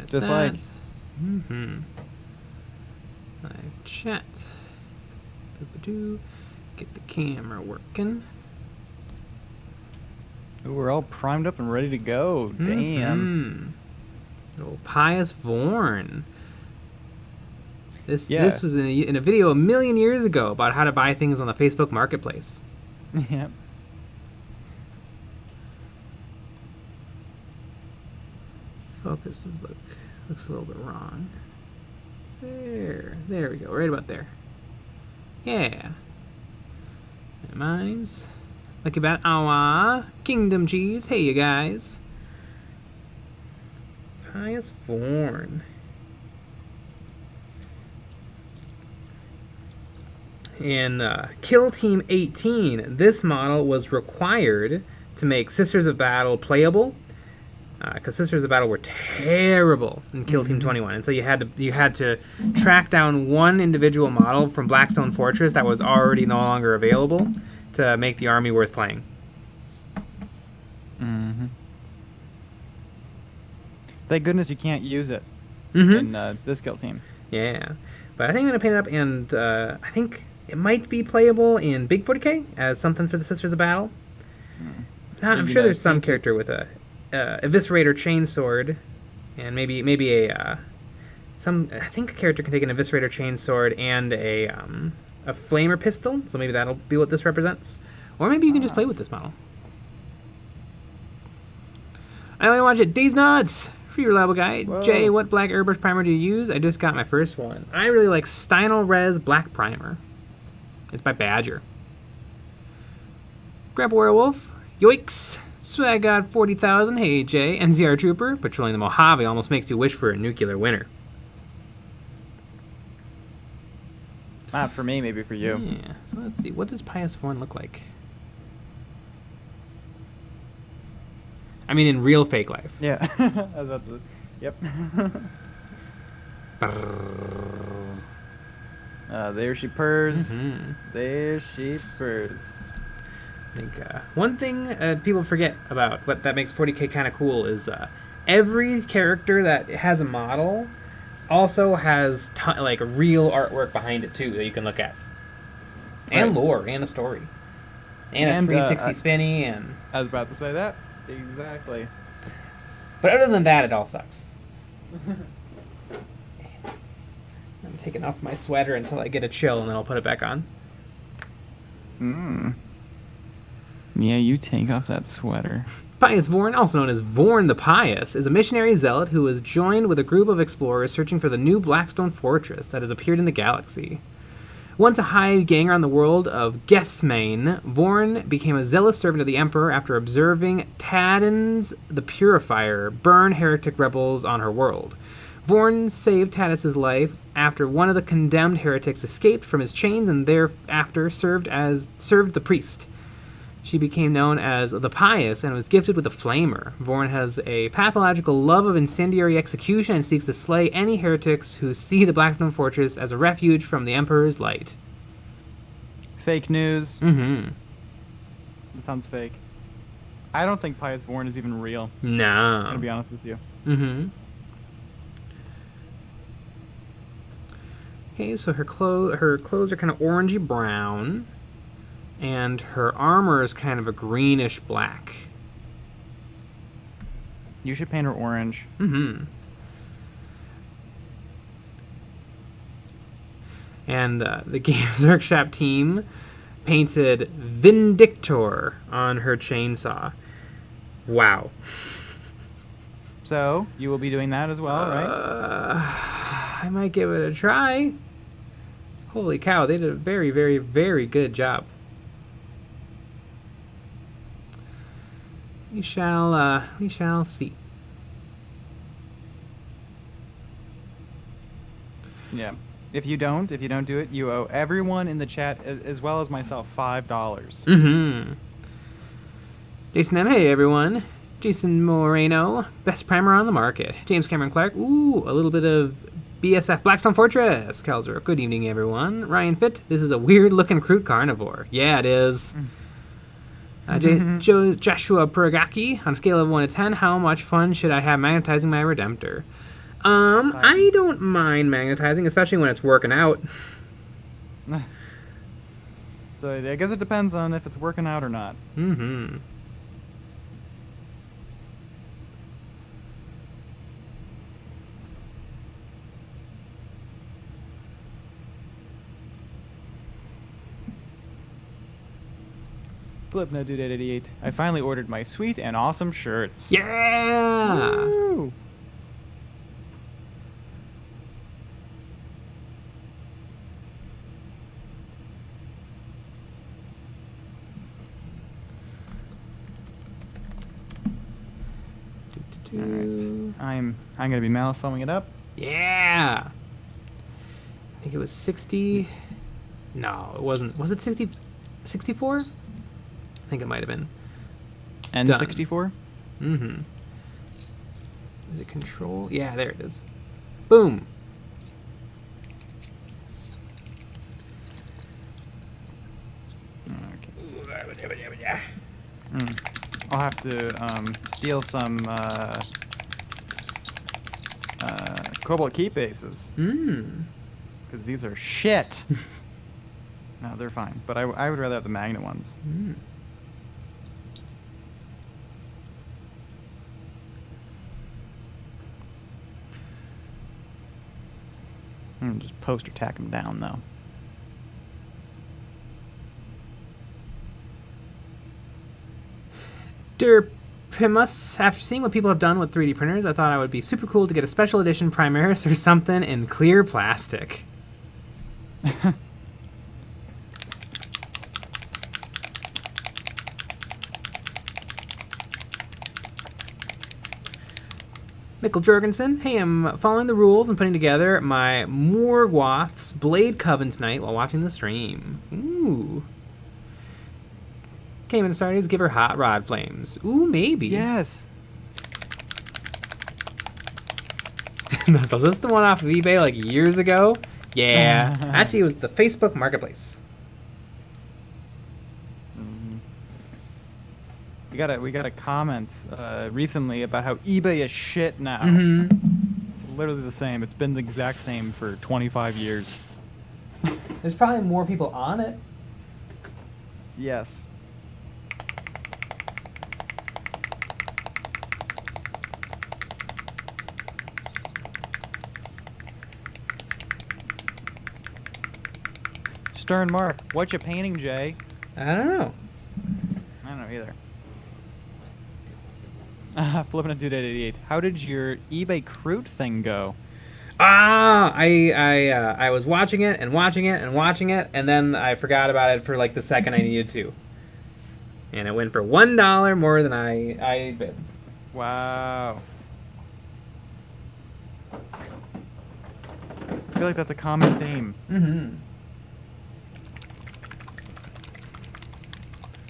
Just that. like. My chat. Get the camera working. Ooh, we're all primed up and ready to go. Damn. Oh, PIOUS VORNE. This was in a video a million years ago about how to buy things on the Facebook Marketplace. Yep. Focus looks a little bit wrong. There we go, right about there. Yeah. Minds. Lucky Bat, awa. Kingdom Cheese, hey you guys. PIOUS VORNE. In Kill Team 18, this model was required to make Sisters of Battle playable, because Sisters of Battle were terrible in Kill Team 21, and so you had to track down one individual model from Blackstone Fortress that was already no longer available to make the army worth playing. Thank goodness you can't use it in this Kill Team. Yeah, but I think I'm gonna paint it up, and I think it might be playable in Big 40k as something for the Sisters of Battle. I'm sure there's some character with a Eviscerator Chainsword, and maybe a I think a character can take an Eviscerator Chainsword and a Flamer Pistol, so maybe that'll be what this represents. Or maybe you can just play with this model. I only watch it. Days Nuts! Free reliable guide. Whoa. Jay, what black airbrush primer do you use? I just got my first one. I really like Stynal Res Black Primer. It's by Badger. Grab Werewolf. Yoicks! Swag God 40,000. Hey Jay. NCR Trooper. Patrolling the Mojave almost makes you wish for a nuclear winter. Not for me, maybe for you. Yeah. So let's see. What does PIOUS VORNE look like? I mean, in real fake life. Yeah. I was about to, yep. There she purrs. There she purrs. I think one thing people forget about what that makes 40k kind of cool is every character that has a model also has like real artwork behind it too that you can look at, and lore, and a story, and a 360 spinny, and I was about to say that exactly. But other than that, it all sucks. I'm taking off my sweater until I get a chill, and then I'll put it back on. Yeah, you take off that sweater. PIOUS VORNE, also known as VORNE the Pious, is a missionary zealot who was joined with a group of explorers searching for the new Blackstone Fortress that has appeared in the galaxy. Once a hired ganger on the world of Gethsemane, VORNE became a zealous servant of the Emperor after observing Tadens the Purifier burn heretic rebels on her world. VORNE saved Taddis's life after one of the condemned heretics escaped from his chains and thereafter served the priest. She became known as the Pious and was gifted with a flamer. VORNE has a pathological love of incendiary execution and seeks to slay any heretics who see the Blackstone Fortress as a refuge from the Emperor's light. Fake news. That sounds fake. I don't think PIOUS VORNE is even real. No. I'm gonna be honest with you. Okay, so her clothes are kind of orangey brown. And her armor is kind of a greenish black. You should paint her orange. And the Games Workshop team painted Vindictor on her chainsaw. Wow. So, you will be doing that as well, right? I might give it a try. Holy cow, they did a very, very, very good job. We shall see. Yeah. If you don't do it, you owe everyone in the chat, as well as myself, $5. Jason M. Hey, everyone. Jason Moreno. Best primer on the market. James Cameron Clark. Ooh, a little bit of BSF Blackstone Fortress. Calzer. Good evening, everyone. Ryan Fitt. This is a weird-looking crude carnivore. Yeah, it is. Joshua Puragaki, on a scale of 1 to 10, how much fun should I have magnetizing my Redemptor? I don't mind magnetizing, especially when it's working out. So I guess it depends on if it's working out or not. Mm-hmm. Flipno Dude 88. I finally ordered my sweet and awesome shirts. Yeah! Woo! Alright. I'm gonna be malfoaming it up. Yeah! I think it was 60... No, it wasn't. Was it 60... 64? I think it might have been. N64? Mm-hmm. Is it control? Yeah, there it is. Boom! Okay. I'll have to steal some Cobalt Keep Aces. Because these are shit. No, they're fine. But I would rather have the Magnet ones. Just poster tack them down, though. Derpimus, after seeing what people have done with 3D printers, I thought I would be super cool to get a special edition Primaris or something in clear plastic. Mikkel Jorgensen, hey, I'm following the rules and putting together my Morgoth's Blade Coven tonight while watching the stream. Ooh. Came in starties, give her hot rod flames. Ooh, maybe. Yes. So is this the one off of eBay like years ago? Yeah. Actually, it was the Facebook Marketplace. We got a comment recently about how eBay is shit now. It's literally the same. It's been the exact same for 25 years. There's probably more people on it. Yes. Stern Mark, what you painting, Jay? I don't know. I don't know either. Flipping a Dude 88. How did your eBay Crute thing go? I was watching it and watching it and watching it, and then I forgot about it for like the second I needed to. And it went for $1 more than I bid. Wow. I feel like that's a common theme.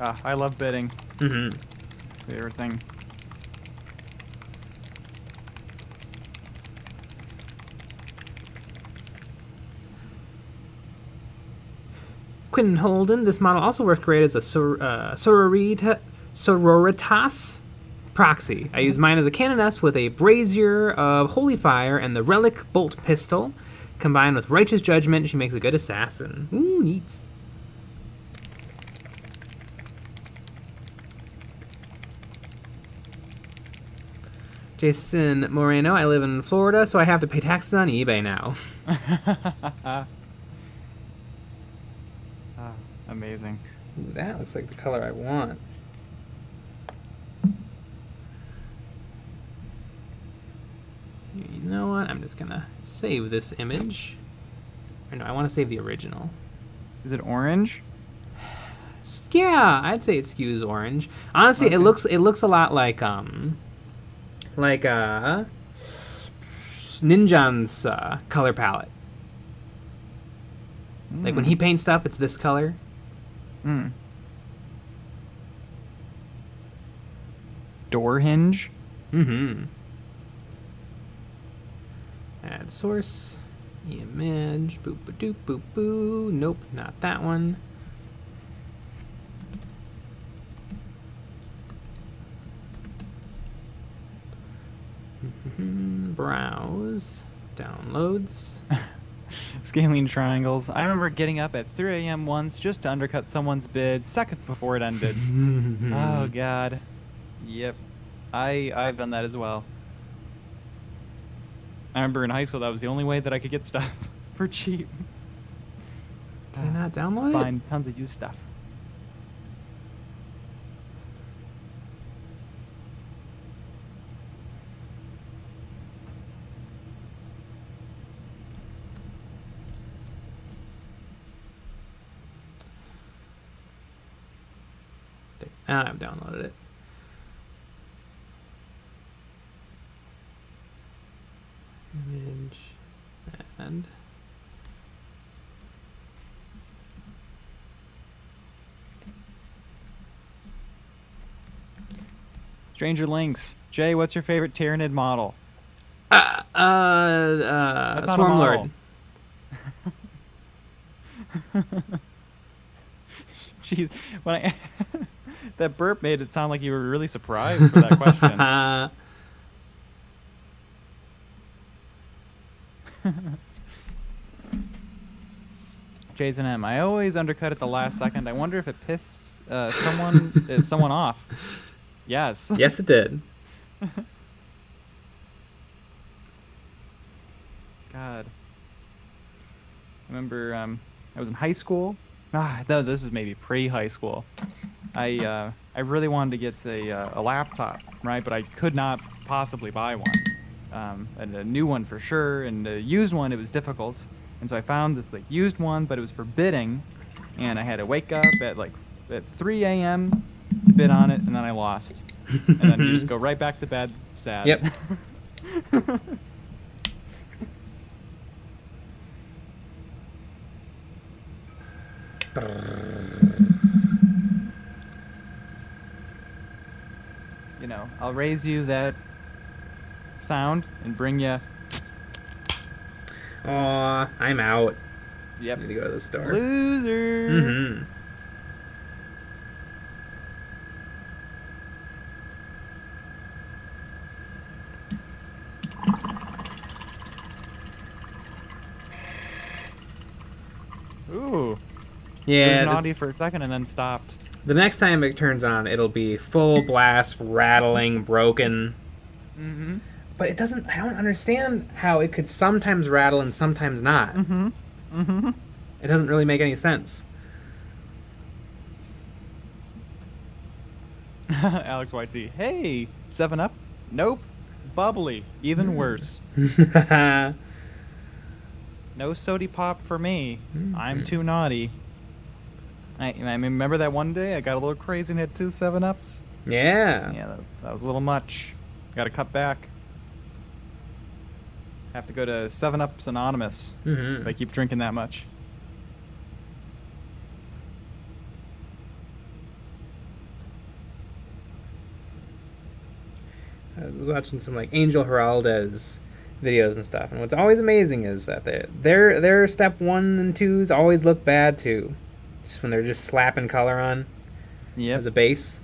I love bidding. Favorite thing. Quinn Holden, this model also works great as a sororitas proxy. I use mine as a canoness with a brazier of holy fire and the relic bolt pistol. Combined with righteous judgment, she makes a good assassin. Ooh, neat. Jason Moreno, I live in Florida, so I have to pay taxes on eBay now. Amazing. Ooh, that looks like the color I want. You know what? I'm just gonna save this image. Or no, I want to save the original. Is it orange? Yeah, I'd say it skews orange. Honestly, Okay. it looks a lot like Ninjan's color palette. Like when he paints stuff, it's this color. Door hinge? Add source. Image. Boop ba doop boop boo. Nope, not that one. browse. Downloads. Scaling triangles. I remember getting up at 3 a.m. once just to undercut someone's bid seconds before it ended. Oh, God. Yep. I've done that as well. I remember in high school that was the only way that I could get stuff for cheap. Can you not download it? Find tons of used stuff. Now I've downloaded it. Image and Stranger Links. Jay, what's your favorite Tyranid model? That's not a Swarmlord. model. Jeez, when I that burp made it sound like you were really surprised for that question. Jason M. I always undercut at the last second. I wonder if it pissed someone off. Yes. Yes, it did. God. I remember I was in high school. No, this is maybe pre-high school. I really wanted to get a laptop, right? But I could not possibly buy one. And a new one for sure, and a used one, it was difficult. And so I found this like used one, but it was for bidding, and I had to wake up at 3 a.m. to bid on it, and then I lost. And then you just go right back to bed, sad. Yep. You know, I'll raise you that sound and bring you. Aw, I'm out. Yep. I need to go to the store. Loser. Mm-hmm. Ooh. Yeah. Naughty for a second and then stopped. The next time it turns on, it'll be full blast, rattling, broken. Mm-hmm. But it doesn't. I don't understand how it could sometimes rattle and sometimes not. Mm-hmm. Mm-hmm. It doesn't really make any sense. Alex Whitesey. Hey, 7-Up? Nope. Bubbly. Even worse. No sody pop for me. I'm too naughty. I remember that one day I got a little crazy and had 2 7-Ups. Yeah. Yeah, that was a little much. Got to cut back. Have to go to 7-Ups Anonymous if I keep drinking that much. I was watching some like Angel Heraldez videos and stuff, and what's always amazing is that their step 1 and 2s always look bad too, just when they're just slapping color on as a base.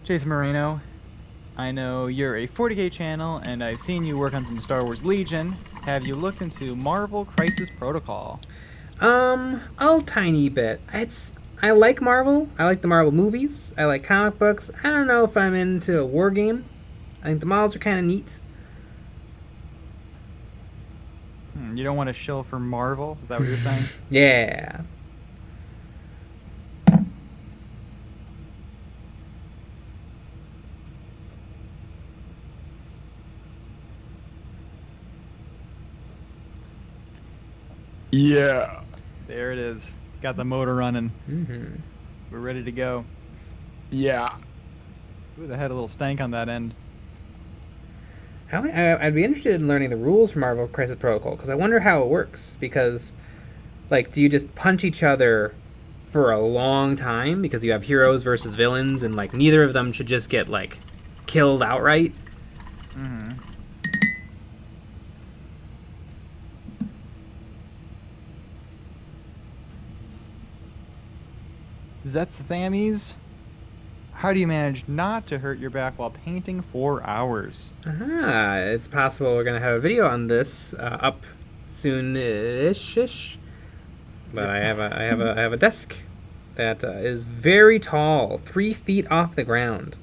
Jason Moreno, I know you're a 40k channel, and I've seen you work on some Star Wars Legion. Have you looked into Marvel Crisis Protocol? A tiny bit. I like Marvel. I like the Marvel movies. I like comic books. I don't know if I'm into a war game. I think the models are kind of neat. You don't want to shill for Marvel? Is that what you're saying? Yeah. Yeah. There it is. Got the motor running. Mm-hmm. We're ready to go. Yeah. Ooh, that had a little stank on that end. I'd be interested in learning the rules for Marvel Crisis Protocol, because I wonder how it works. Because, like, do you just punch each other for a long time because you have heroes versus villains, and like neither of them should just get like killed outright. Mm-hmm. Zets Thamies, how do you manage not to hurt your back while painting for hours? It's possible we're gonna have a video on this up soon-ish. But I have a desk that is very tall, 3 feet off the ground,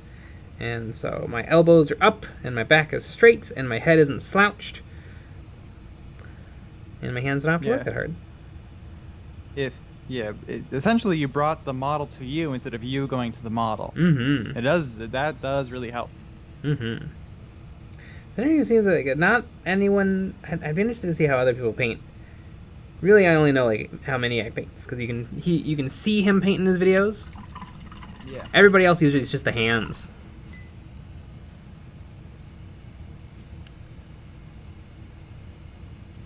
and so my elbows are up, and my back is straight, and my head isn't slouched, and my hands don't have to work that hard. Essentially you brought the model to you instead of you going to the model. Mm-hmm. That does really help. Mm-hmm. Then it seems like not anyone. I'd be interested to see how other people paint. Really, I only know like how Maniac paints because you can see him paint in his videos. Yeah. Everybody else usually it's just the hands.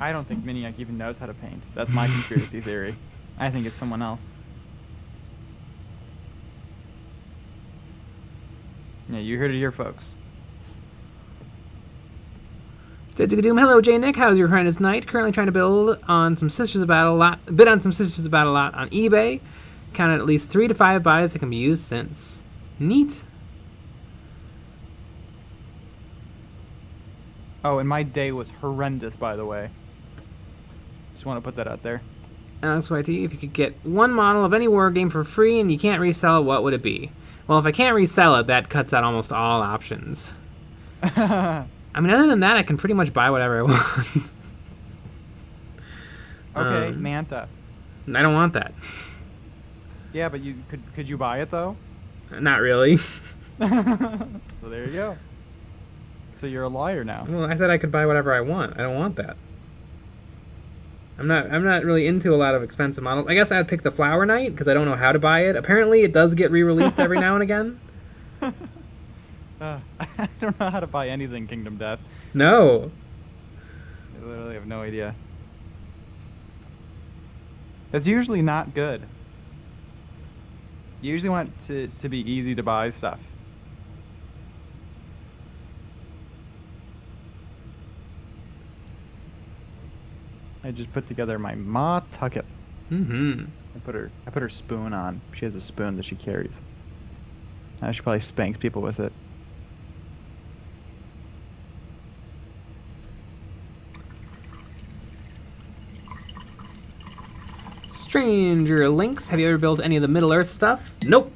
I don't think Maniac even knows how to paint. That's my conspiracy theory. I think it's someone else. Yeah, you heard it here, folks. Doom. Hello, J Nick. How's your apprentice night? Currently trying to bid on some Sisters of Battle lot on eBay. Counted at least 3 to 5 buys that can be used since. Neat. Oh, and my day was horrendous, by the way. Just want to put that out there. SYT, if you could get one model of any war game for free and you can't resell it, what would it be? Well, if I can't resell it, that cuts out almost all options. I mean, other than that, I can pretty much buy whatever I want. Okay, Manta. I don't want that. Yeah, but you could you buy it though? Not really. So there you go. So you're a liar now. Well, I said I could buy whatever I want. I don't want that. I'm not really into a lot of expensive models. I guess I'd pick the Flower Knight because I don't know how to buy it. Apparently, it does get re-released every now and again. I don't know how to buy anything Kingdom Death. No. I literally have no idea. It's usually not good. You usually want it to be easy to buy stuff. I just put together my Ma Tucket. Mm-hmm. I put her spoon on. She has a spoon that she carries. She probably spanks people with it. Stranger Links, have you ever built any of the Middle Earth stuff? Nope.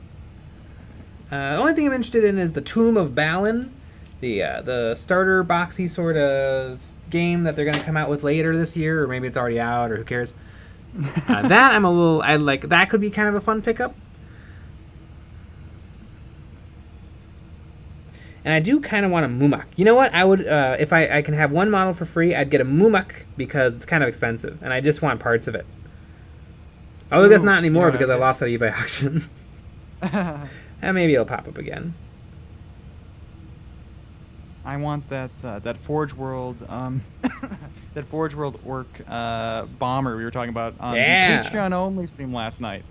The only thing I'm interested in is the Tomb of Balin, the starter boxy sort of game that they're going to come out with later this year, or maybe it's already out, or who cares. That I like. That could be kind of a fun pickup. And I do kind of want a Mumak. You know what? I would, if I can have one model for free, I'd get a Mumak because it's kind of expensive, and I just want parts of it. Although that's not anymore because I lost that eBay auction. And maybe it'll pop up again. I want that Forge World that Forge World Orc bomber we were talking about on the Patreon only stream last night.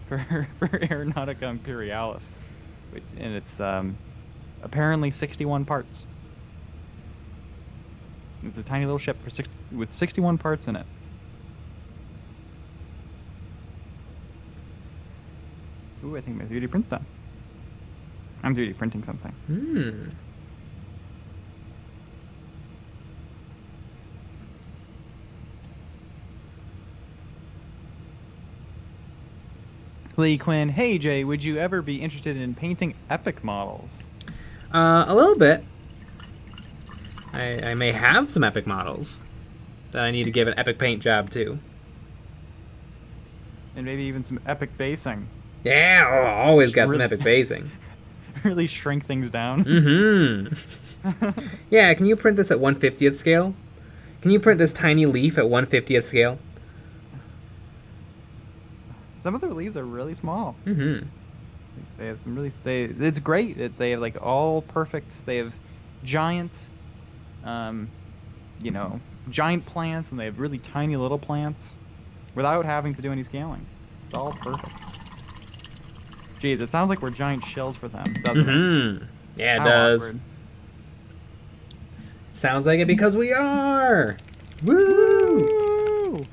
For Aeronautica Imperialis, and it's apparently 61 parts. It's a tiny little ship with 61 parts in it. Ooh, I think my 3D print's done. I'm 3D printing something. Hmm. Lee Quinn, hey Jay, would you ever be interested in painting epic models? A little bit. I may have some epic models that I need to give an epic paint job to. And maybe even some epic basing. Yeah, always got some epic basing. Really shrink things down. Mm-hmm. Yeah, can you print this at 1/50th scale? Can you print this tiny leaf at 1/50th scale? Some of their leaves are really small. Mm-hmm. They have some really... It's great. They have like all perfect... They have giant... giant plants, and they have really tiny little plants. without having to do any scaling. It's all perfect. Jeez, it sounds like we're giant shells for them, doesn't it? Yeah, it How does. awkward. Sounds like it because we are. Woo! Woo!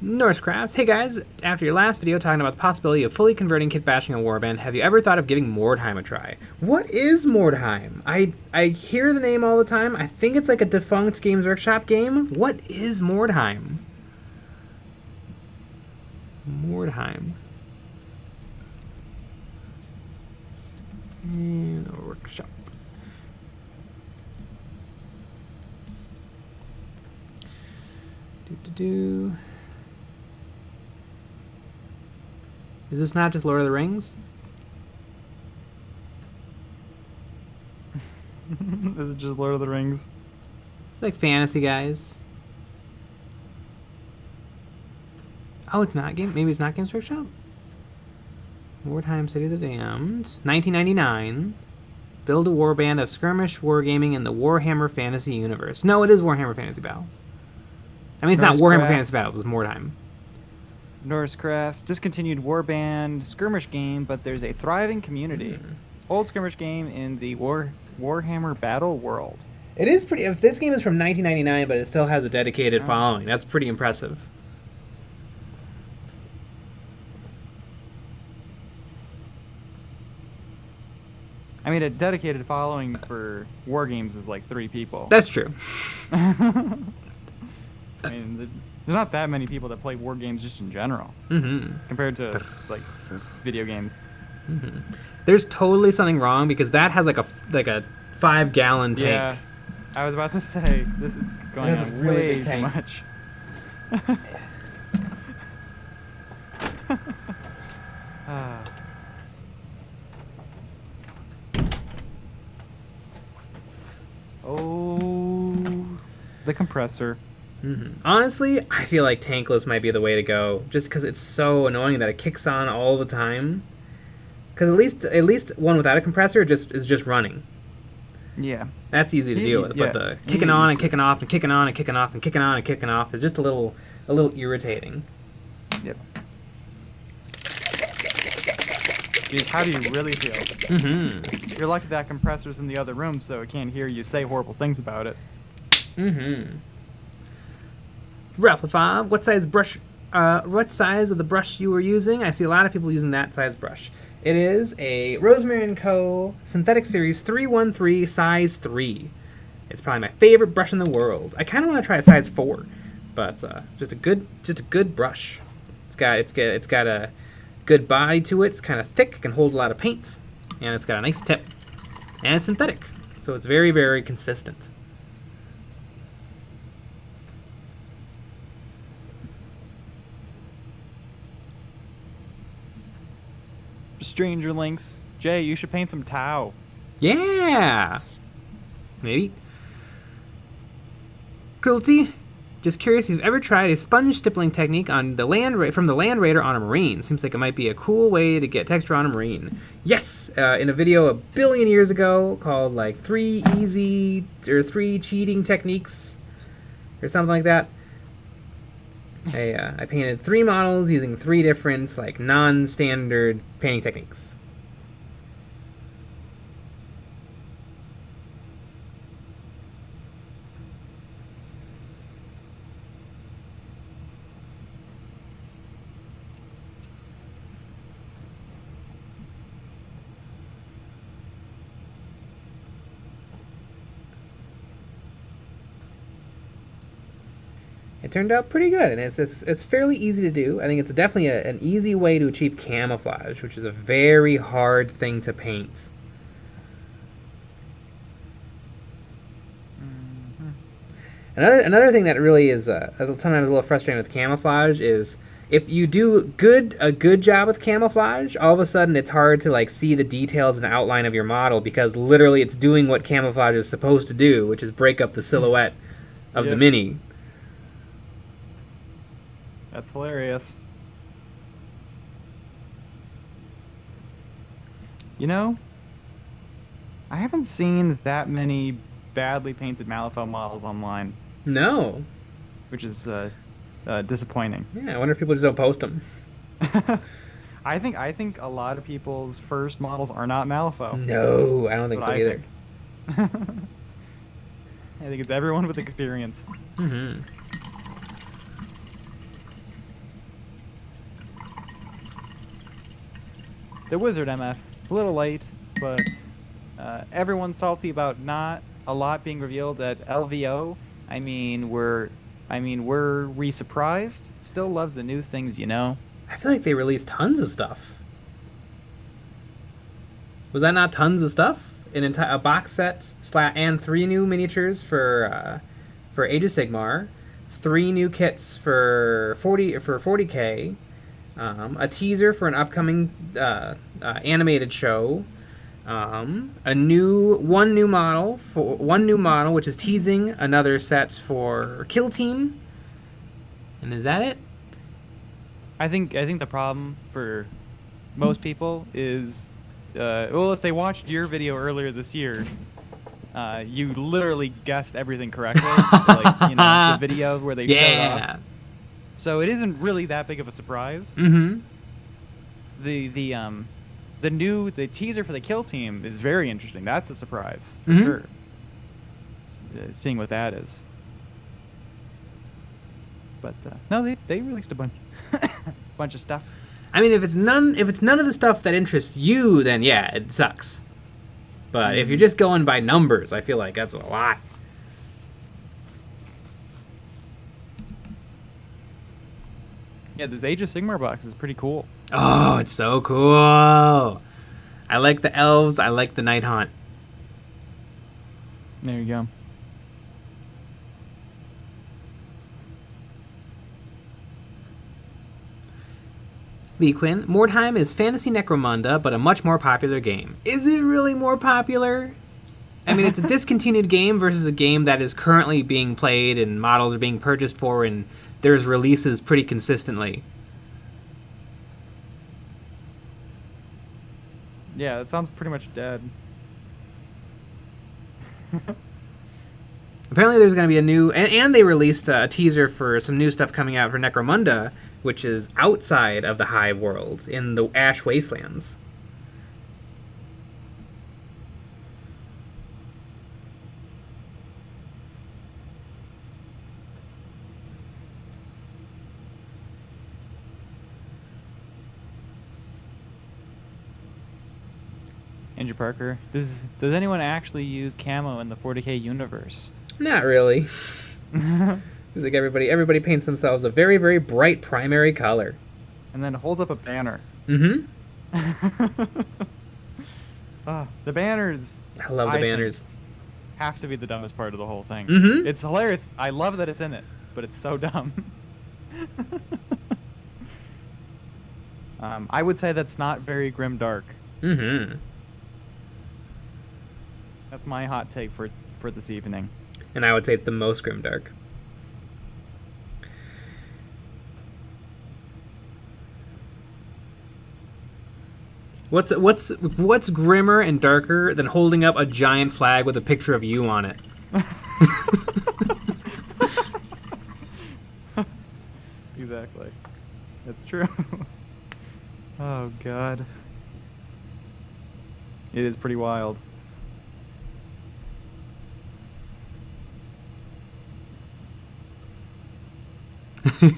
Norsecrafts, hey guys, after your last video talking about the possibility of fully converting kit bashing on Warband, have you ever thought of giving Mordheim a try? What is Mordheim? I hear the name all the time. I think it's like a defunct Games Workshop game. What is Mordheim? Mordheim. Workshop. Do. Is this not just Lord of the Rings? Is it just Lord of the Rings? It's like fantasy, guys. Oh, it's not game. Maybe it's not Games Workshop. Mordheim, City of the Damned, 1999. Build a warband of skirmish wargaming in the Warhammer Fantasy universe. No, it is Warhammer Fantasy Battles. I mean, it's not Warhammer Fantasy Battles. It's Mordheim. Norsecrafts, discontinued warband skirmish game, but there's a thriving community. Old skirmish game in the Warhammer Battle world. It is pretty. If this game is from 1999, but it still has a dedicated following, that's pretty impressive. I mean, a dedicated following for war games is like 3 people. That's true. I mean, there's not that many people that play war games just in general, compared to like video games. There's totally something wrong because that has like a 5-gallon tank. Yeah, I was about to say this is going That's a on really way big too tank. much. Oh, the compressor. Honestly, I feel like tankless might be the way to go, just because it's so annoying that it kicks on all the time. Because at least one without a compressor is just running. Yeah, That's easy to deal with, but the kicking on and kicking off and kicking on and kicking off and kicking on and kicking off is just a little irritating. Yep. Jeez, how do you really feel? You're lucky that compressor's in the other room, so it can't hear you say horrible things about it. Ralph5, what size brush? What size of the brush you were using? I see a lot of people using that size brush. It is a Rosemary & Co. Synthetic Series 313 size 3. It's probably my favorite brush in the world. I kind of want to try a size 4, but just a good brush. It's got a good body to it. It's kind of thick, can hold a lot of paints, and it's got a nice tip. And it's synthetic, so it's very, very consistent. Stranger Links. Jay, you should paint some Tau. Yeah! Maybe. Cruelty. Just curious if you've ever tried a sponge stippling technique on from the Land Raider on a Marine. Seems like it might be a cool way to get texture on a Marine. Yes! In a video a billion years ago called like 3 cheating techniques or something like that. I painted 3 models using 3 different like non-standard painting techniques. It turned out pretty good, and it's fairly easy to do. I think it's definitely an easy way to achieve camouflage, which is a very hard thing to paint. Another thing that really is sometimes a little frustrating with camouflage is if you do a good job with camouflage, all of a sudden it's hard to like see the details and outline of your model because literally it's doing what camouflage is supposed to do, which is break up the silhouette of the mini. That's hilarious. You know, I haven't seen that many badly painted Malifaux models online, No. which is disappointing. Yeah, I wonder if people just don't post them. I think a lot of people's first models are not Malifaux. No, I don't That's think what so I either. think. I think it's everyone with experience. Mm-hmm. The Wizard MF, a little late, but everyone's salty about not a lot being revealed at LVO. Were we surprised? Still love the new things, you know. I feel like they released tons of stuff. Was that not tons of stuff? A box set and 3 new miniatures for Age of Sigmar, 3 new kits for 40k, a teaser for an upcoming animated show, one new model which is teasing another set for Kill Team, and is that it? I think the problem for most people is, well, if they watched your video earlier this year, you literally guessed everything correctly. Like, you know, the video where they showed off. So it isn't really that big of a surprise. Mm-hmm. The teaser for the Kill Team is very interesting. That's a surprise for Mm-hmm. sure. Seeing what that is. But no, they released a bunch of stuff. I mean, if it's none of the stuff that interests you, then yeah, it sucks. But if you're just going by numbers, I feel like that's a lot. Yeah, this Age of Sigmar box is pretty cool. Oh, it's so cool. I like the elves. I like the Night Haunt. There you go. Lee Quinn, Mordheim is Fantasy Necromunda, but a much more popular game. Is it really more popular? I mean, it's a discontinued game versus a game that is currently being played and models are being purchased for, and there's releases pretty consistently. Yeah, that sounds pretty much dead. Apparently there's going to be a new... And they released a teaser for some new stuff coming out for Necromunda, which is outside of the Hive world, in the Ash Wastelands. Andrew Parker, does anyone actually use camo in the 40k universe? Not really. It's like everybody paints themselves a very, very bright primary color. And then holds up a banner. Mm-hmm. The banners. I love the banners. Have to be the dumbest part of the whole thing. Mm-hmm. It's hilarious. I love that it's in it, but it's so dumb. I would say that's not very grimdark. Mm-hmm. That's my hot take for this evening. And I would say it's the most grimdark. What's grimmer and darker than holding up a giant flag with a picture of you on it? Exactly. That's true. Oh god. It is pretty wild.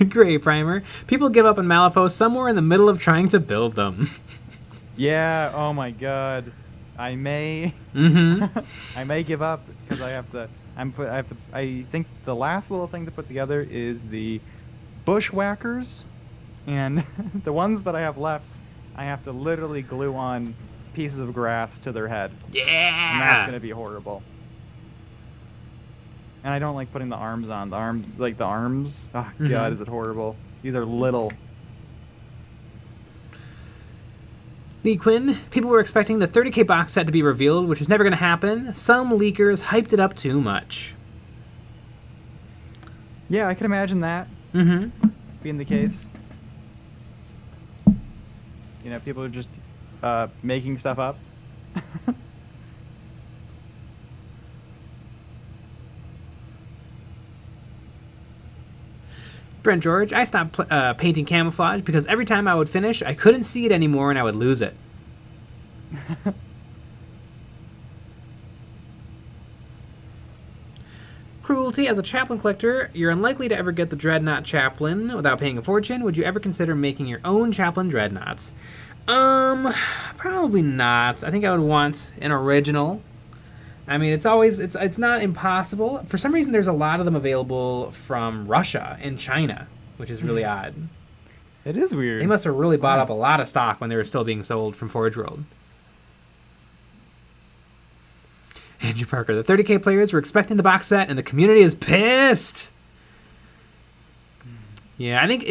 Great, Primer. People give up on Malifaux somewhere in the middle of trying to build them. Yeah, oh my god. I may Mm-hmm. I may give up because I think the last little thing to put together is the bushwhackers, and the ones that I have left, I have to literally glue on pieces of grass to their head. Yeah. And that's going to be horrible. And I don't like putting the arms on. The arms. Oh god, is it horrible. These are little. Lee Quinn, people were expecting the 30k box set to be revealed, which was never going to happen. Some leakers hyped it up too much. Yeah, I can imagine that being the case. You know, people are just making stuff up Brent George, I stopped painting camouflage because every time I would finish, I couldn't see it anymore and I would lose it. Cruelty, as a chaplain collector, you're unlikely to ever get the Dreadnought Chaplain without paying a fortune. Would you ever consider making your own Chaplain Dreadnoughts? Probably not. I think I would want an original. I mean, it's not impossible. For some reason, there's a lot of them available from Russia and China, which is really odd. It is weird. They must have really bought up a lot of stock when they were still being sold from Forge World. Andrew Parker, the 30k players were expecting the box set, and the community is pissed. Yeah, I think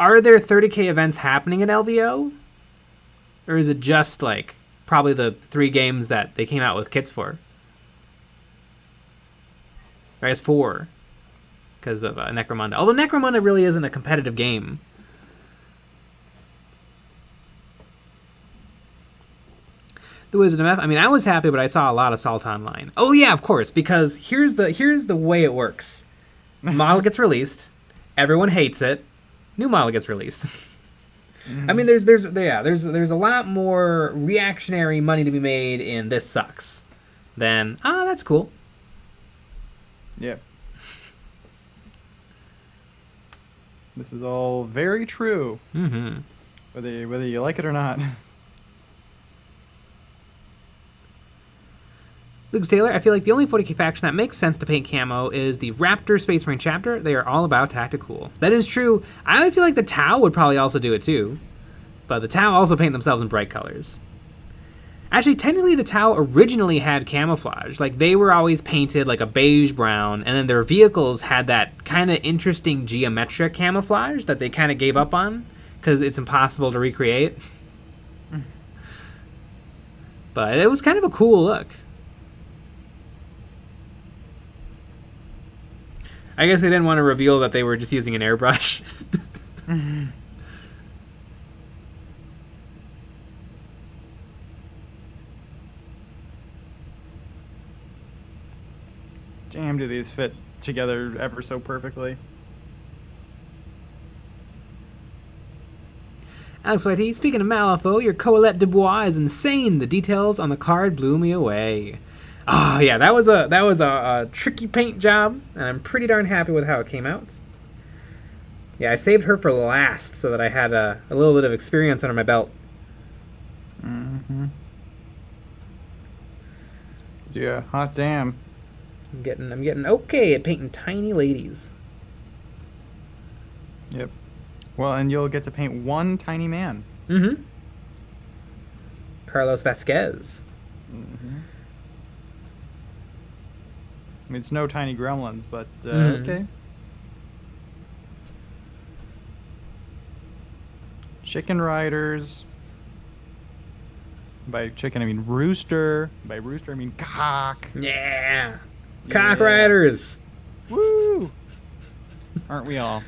are there 30k events happening at LVO, or is it just like probably the 3 games that they came out with kits for? Or I guess 4, because of Necromunda. Although Necromunda really isn't a competitive game. The Wizard of Meth. I mean, I was happy, but I saw a lot of salt online. Oh yeah, of course, because here's the way it works. Model gets released, everyone hates it, new model gets released. I mean, there's a lot more reactionary money to be made in this sucks than that's cool. Yep. This is all very true. Mm-hmm. Whether you like it or not. Lucas Taylor, I feel like the only 40k faction that makes sense to paint camo is the Raptor Space Marine chapter. They are all about tactical. That is true. I feel like the Tau would probably also do it too. But the Tau also paint themselves in bright colors. Actually, technically the Tau originally had camouflage. Like, they were always painted like a beige brown, and then their vehicles had that kind of interesting geometric camouflage that they kind of gave up on because it's impossible to recreate. But it was kind of a cool look. I guess they didn't want to reveal that they were just using an airbrush. Damn, do these fit together ever so perfectly. Alex YT, speaking of Malifaux, your Colette Dubois is insane. The details on the card blew me away. Oh yeah, that was a tricky paint job, and I'm pretty darn happy with how it came out. Yeah, I saved her for last so that I had a little bit of experience under my belt. Mm-hmm. Yeah, hot damn. I'm getting okay at painting tiny ladies. Yep. Well, and you'll get to paint one tiny man. Mm-hmm. Carlos Vasquez. Mm-hmm. I mean, it's no tiny gremlins, but okay. Chicken riders. By chicken, I mean rooster. By rooster, I mean cock. Yeah. Cock riders. Woo! Aren't we all?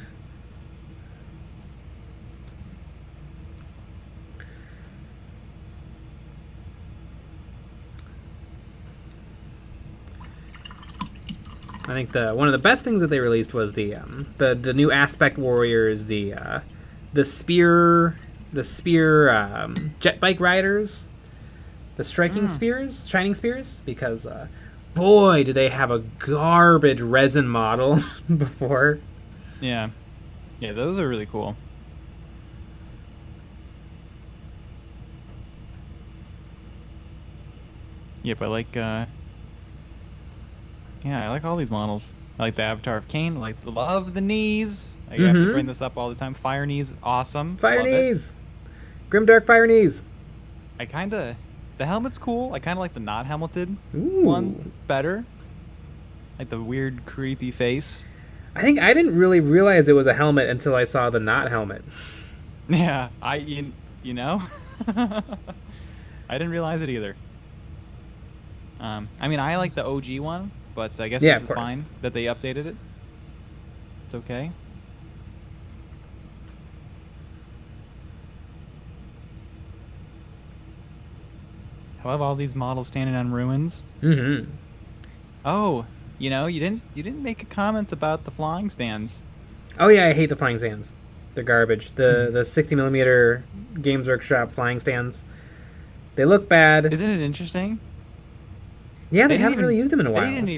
I think one of the best things that they released was the new aspect warriors, the spear jet bike riders, the striking spears, shining spears, because boy did they have a garbage resin model before. Yeah, those are really cool. Yep, I like I like all these models. I like the Avatar of Cain. I love the knees. I have to bring this up all the time. Fire knees, awesome. Fire love knees. Grimdark fire knees. The helmet's cool. I kind of like the not helmeted one better. Like the weird, creepy face. I think I didn't really realize it was a helmet until I saw the not helmet. Yeah, you know, I didn't realize it either. I mean, I like the OG one, but I guess this is fine that they updated it. It's okay. I love all these models standing on ruins. Mm-hmm. Oh, you didn't make a comment about the flying stands. Oh yeah, I hate the flying stands. They're garbage. The 60mm Games Workshop flying stands. They look bad. Isn't it interesting? Yeah, they haven't really used them in a They while. didn't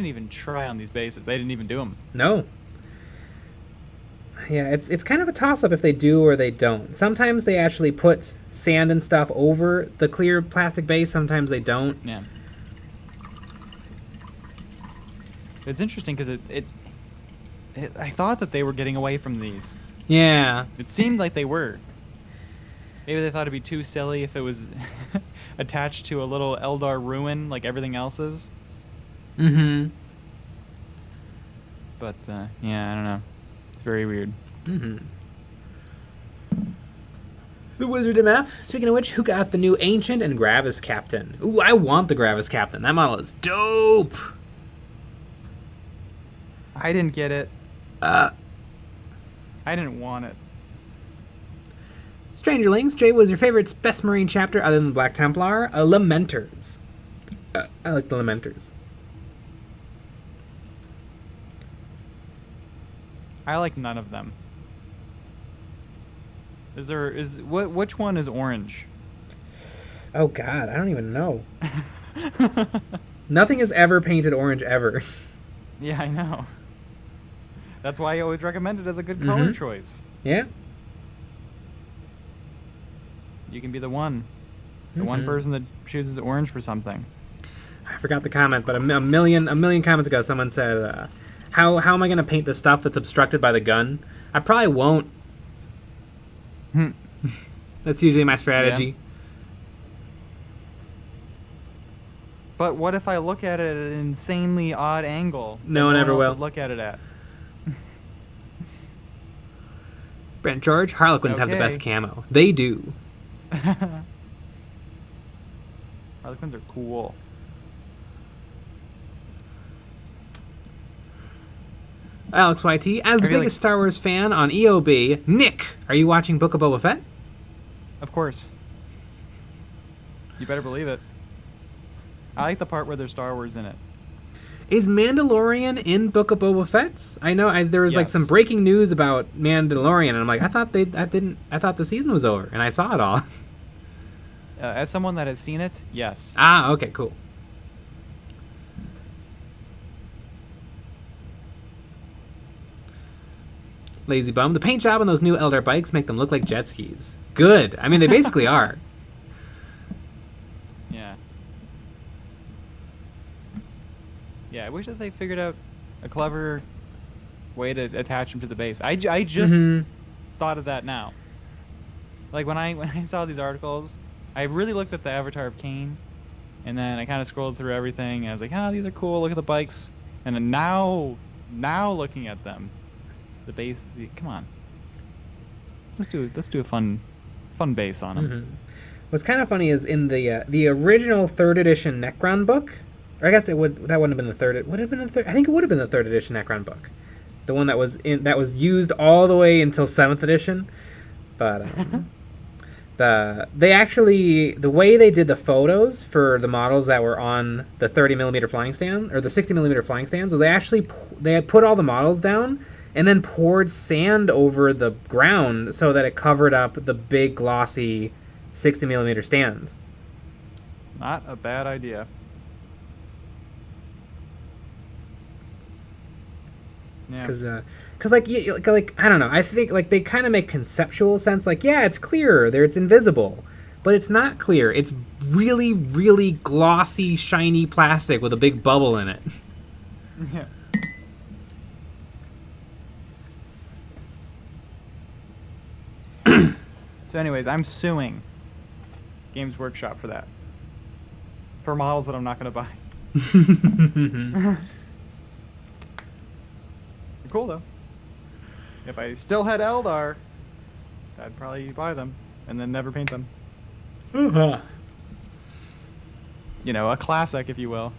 even try on these bases. They didn't even do them. No. Yeah, it's kind of a toss-up if they do or they don't. Sometimes they actually put sand and stuff over the clear plastic base. Sometimes they don't. Yeah. It's interesting because I thought that they were getting away from these. Yeah. It seemed like they were. Maybe they thought it'd be too silly if it was attached to a little Eldar ruin like everything else is. Mm-hmm. But, yeah, I don't know. It's very weird. Mm-hmm. The Wizard MF. Speaking of which, who got the new Ancient and Gravis Captain? Ooh, I want the Gravis Captain. That model is dope. I didn't get it. I didn't want it. Strangerlings. Jay, was your favorite Best Marine chapter other than the Black Templar? Lamenters. I like the Lamenters. I like none of them. Which one is orange? Oh god, I don't even know. Nothing is ever painted orange ever. Yeah, I know. That's why I always recommend it as a good color choice. Yeah. You can be the one one person that chooses orange for something. I forgot the comment, but a million comments ago, someone said, "How am I going to paint the stuff that's obstructed by the gun?" I probably won't. That's usually my strategy. Yeah. But what if I look at it at an insanely odd angle? No one ever will. Look at it at. Brent George, Harlequins have the best camo. They do. Harlequins are cool. Alex YT, as the biggest Star Wars fan on EOB, Nick, are you watching Book of Boba Fett? Of course. You better believe it. I like the part where there's Star Wars in it. Is Mandalorian in Book of Boba Fett? I know there was like some breaking news about Mandalorian, and I'm like, I thought the season was over, and I saw it all. As someone that has seen it, yes. Ah, okay, cool. Lazy Bum. The paint job on those new Eldar bikes make them look like jet skis. Good. I mean, they basically are. Yeah. Yeah, I wish that they figured out a clever way to attach them to the base. I just thought of that now. Like, when I saw these articles, I really looked at the avatar of Kane, and then I kind of scrolled through everything, and I was like, oh, these are cool, look at the bikes. And then now looking at them, the base, come on. Let's do a fun base on them. What's kind of funny is in the original 3rd edition Necron book, or I guess that wouldn't have been the third. Would have been the third. I think it would have been the 3rd edition Necron book, the one that was used all the way until 7th edition. But the way they did the photos for the models that were on the 30mm flying stand or the 60mm flying stands was they had put all the models down and then poured sand over the ground so that it covered up the big glossy 60mm stand. Not a bad idea. Yeah. Because like I don't know, I think like they kind of make conceptual sense. Like, yeah, it's clear, it's invisible, but it's not clear. It's really, really glossy, shiny plastic with a big bubble in it. Yeah. So, anyways, I'm suing Games Workshop for that. For models that I'm not going to buy. They're cool though. If I still had Eldar, I'd probably buy them and then never paint them. You know, a classic, if you will.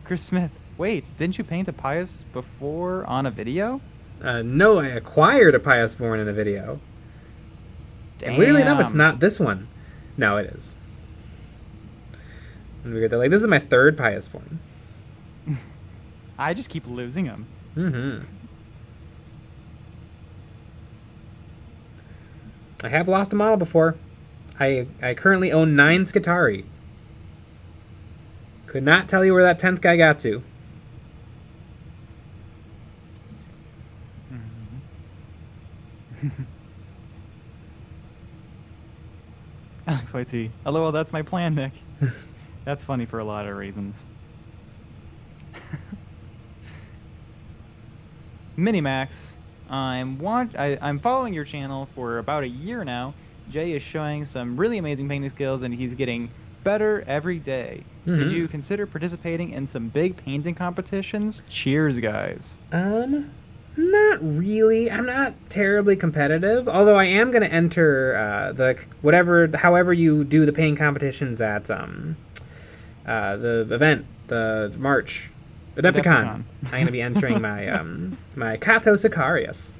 Chris Smith, wait, didn't you paint a PIOUS before on a video? No, I acquired a PIOUS VORNE in a video. And weirdly enough, it's not this one. No, it is. And they're like, this is my third PIOUS form. I just keep losing them. Mm-hmm. I have lost a model before. I currently own 9 Skitarii. Could not tell you where that 10th guy got to. Alex YT. LOL, that's my plan, Nick. That's funny for a lot of reasons. Minimax, I'm following your channel for about a year now. Jay is showing some really amazing painting skills, and he's getting better every day. Did you consider participating in some big painting competitions? Cheers, guys. Not really. I'm not terribly competitive, although I am going to enter however you do the painting competitions at the event, the March, Adepticon. I'm going to be entering my my Kato Sicarius.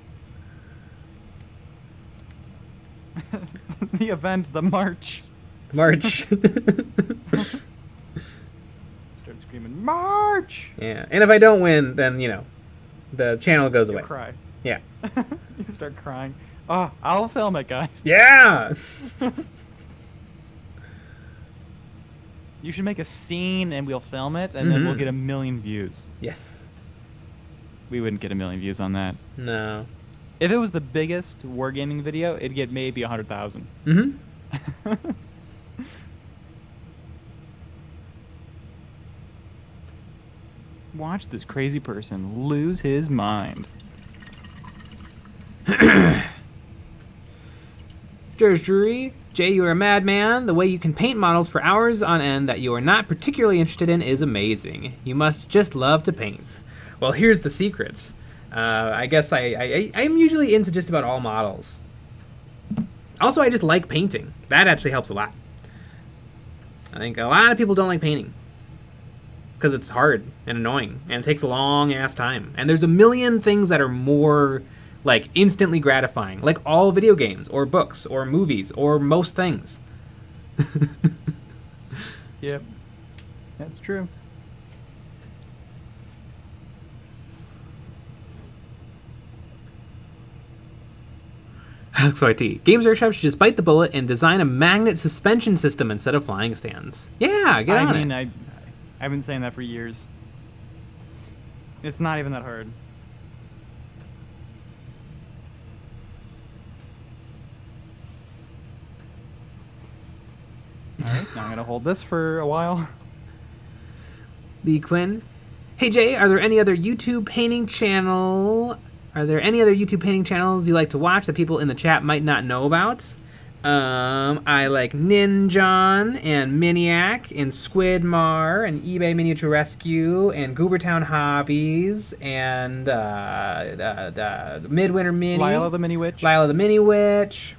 The event, the March. March. Start screaming, March! Yeah, and if I don't win, then, you know, the channel goes away. Cry. Yeah. You start crying. Oh, I'll film it, guys. Yeah! You should make a scene and we'll film it, and then we'll get 1 million views. Yes. We wouldn't get 1 million views on that. No. If it was the biggest wargaming video, it'd get maybe 100,000. Mm-hmm. Watch this crazy person lose his mind. Jury, Jay, you are a madman. The way you can paint models for hours on end that you are not particularly interested in is amazing. You must just love to paint. Well, here's the secrets. I guess I'm usually into just about all models. Also, I just like painting. That actually helps a lot. I think a lot of people don't like painting because it's hard and annoying and it takes a long ass time. And there's a million things that are more like instantly gratifying, like all video games or books or movies or most things. Yep, that's true. XYT. Games Workshop should just bite the bullet and design a magnet suspension system instead of flying stands. Yeah, get on it. I've been saying that for years. It's not even that hard. Alright, now I'm gonna hold this for a while. The Quinn. Hey Jay, are there any other YouTube painting channels you like to watch that people in the chat might not know about? I like Ninjon and Miniac and Squidmar and eBay Miniature Rescue and Goobertown Hobbies and Midwinter Mini. Lila the Mini Witch. Lila the Mini Witch.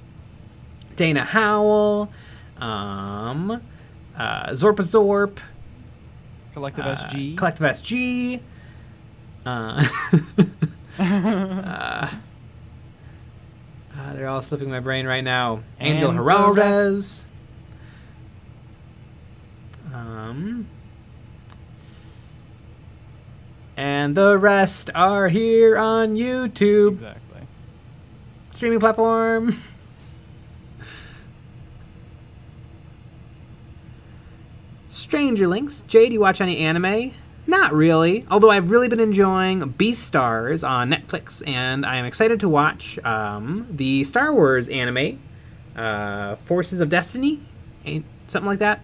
Dana Howell. Zorpa Zorp. Collective SG. Collective SG. They're all slipping my brain right now. Angel And Heraldez. And the rest are here on YouTube. Exactly. Streaming platform. Stranger Links. Jay, do you watch any anime? Not really, although I've really been enjoying Beastars on Netflix, and I am excited to watch the Star Wars anime, Forces of Destiny, something like that.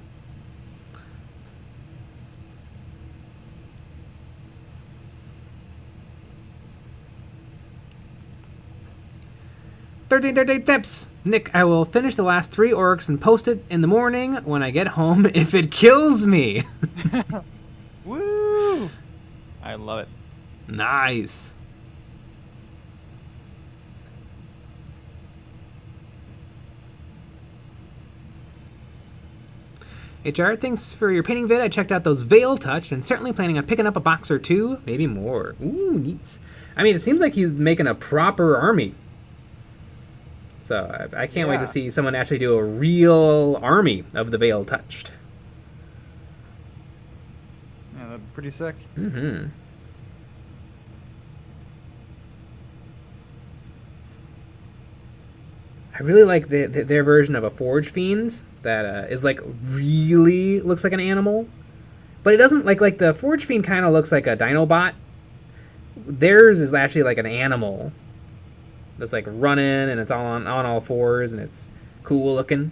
Thirteen tips. Nick, I will finish the last 3 orcs and post it in the morning when I get home if it kills me. Woo! I love it. Nice. HR, thanks for your painting vid. I checked out those Veil Touch and certainly planning on picking up a box or 2, maybe more. Ooh, neat. I mean, it seems like he's making a proper army. So I can't wait to see someone actually do a real army of the Veil Touched. Pretty sick. Mm-hmm. I really like their version of a Forge Fiend that is like really looks like an animal, but it doesn't like the Forge Fiend kind of looks like a Dinobot. Theirs is actually like an animal that's like running and it's on all fours and it's cool looking.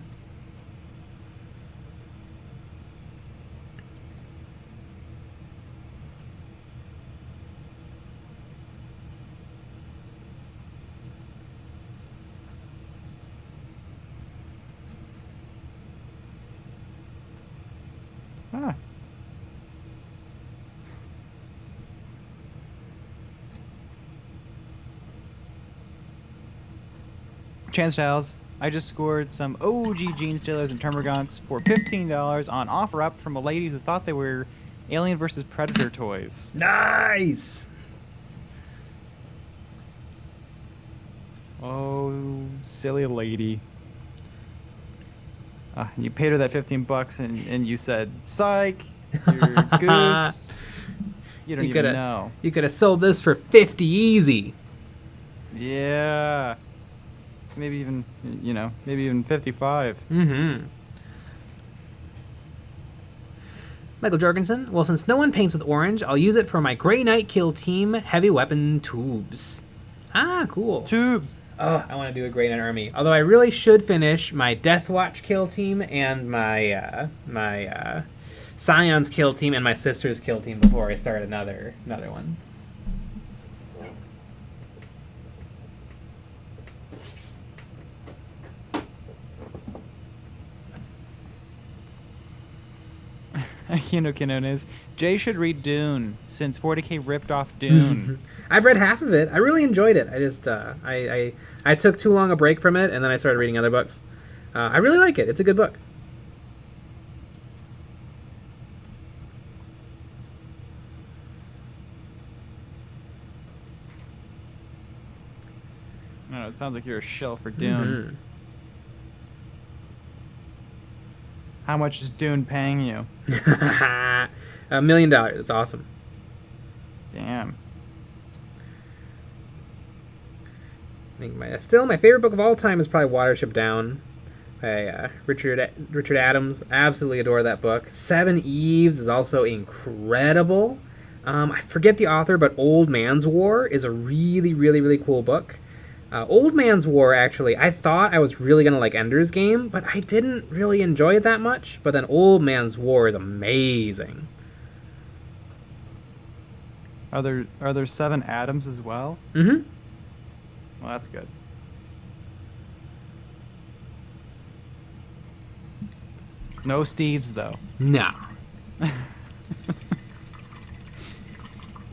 Ah. Chance Childs, I just scored some OG Jeans Jailers and Termagants for $15 on OfferUp from a lady who thought they were Alien vs. Predator toys. Nice. Oh, silly lady. You paid her that $15 and you said, psych, you're goose. You don't even know. You could have sold this for 50 easy. Yeah. Maybe even, maybe even 55. Mm-hmm. Michael Jorgensen. Well, since no one paints with orange, I'll use it for my Grey Knight Kill Team heavy weapon tubes. Ah, cool. Tubes. Oh, I want to do a Grey Knight army. Although I really should finish my Death Watch Kill Team and my Scion's Kill Team and my sister's Kill Team before I start another one. Kinones. Jay should read Dune since 40k ripped off Dune. I've read half of it. I really enjoyed it. I just I took too long a break from it, and then I started reading other books. I really like it. It's a good book. No, it sounds like you're a shill for Dune. Mm-hmm. How much is Dune paying you? $1 million. It's awesome. Damn. I think my favorite book of all time is probably Watership Down by Richard Adams. Absolutely adore that book. Seven Eves is also incredible. I forget the author, but Old Man's War is a really, really, really cool book. Old Man's War, actually, I thought I was really going to like Ender's Game, but I didn't really enjoy it that much. But then Old Man's War is amazing. Are there 7 Adams as well? Mm-hmm. Well, that's good. No Steves, though. No.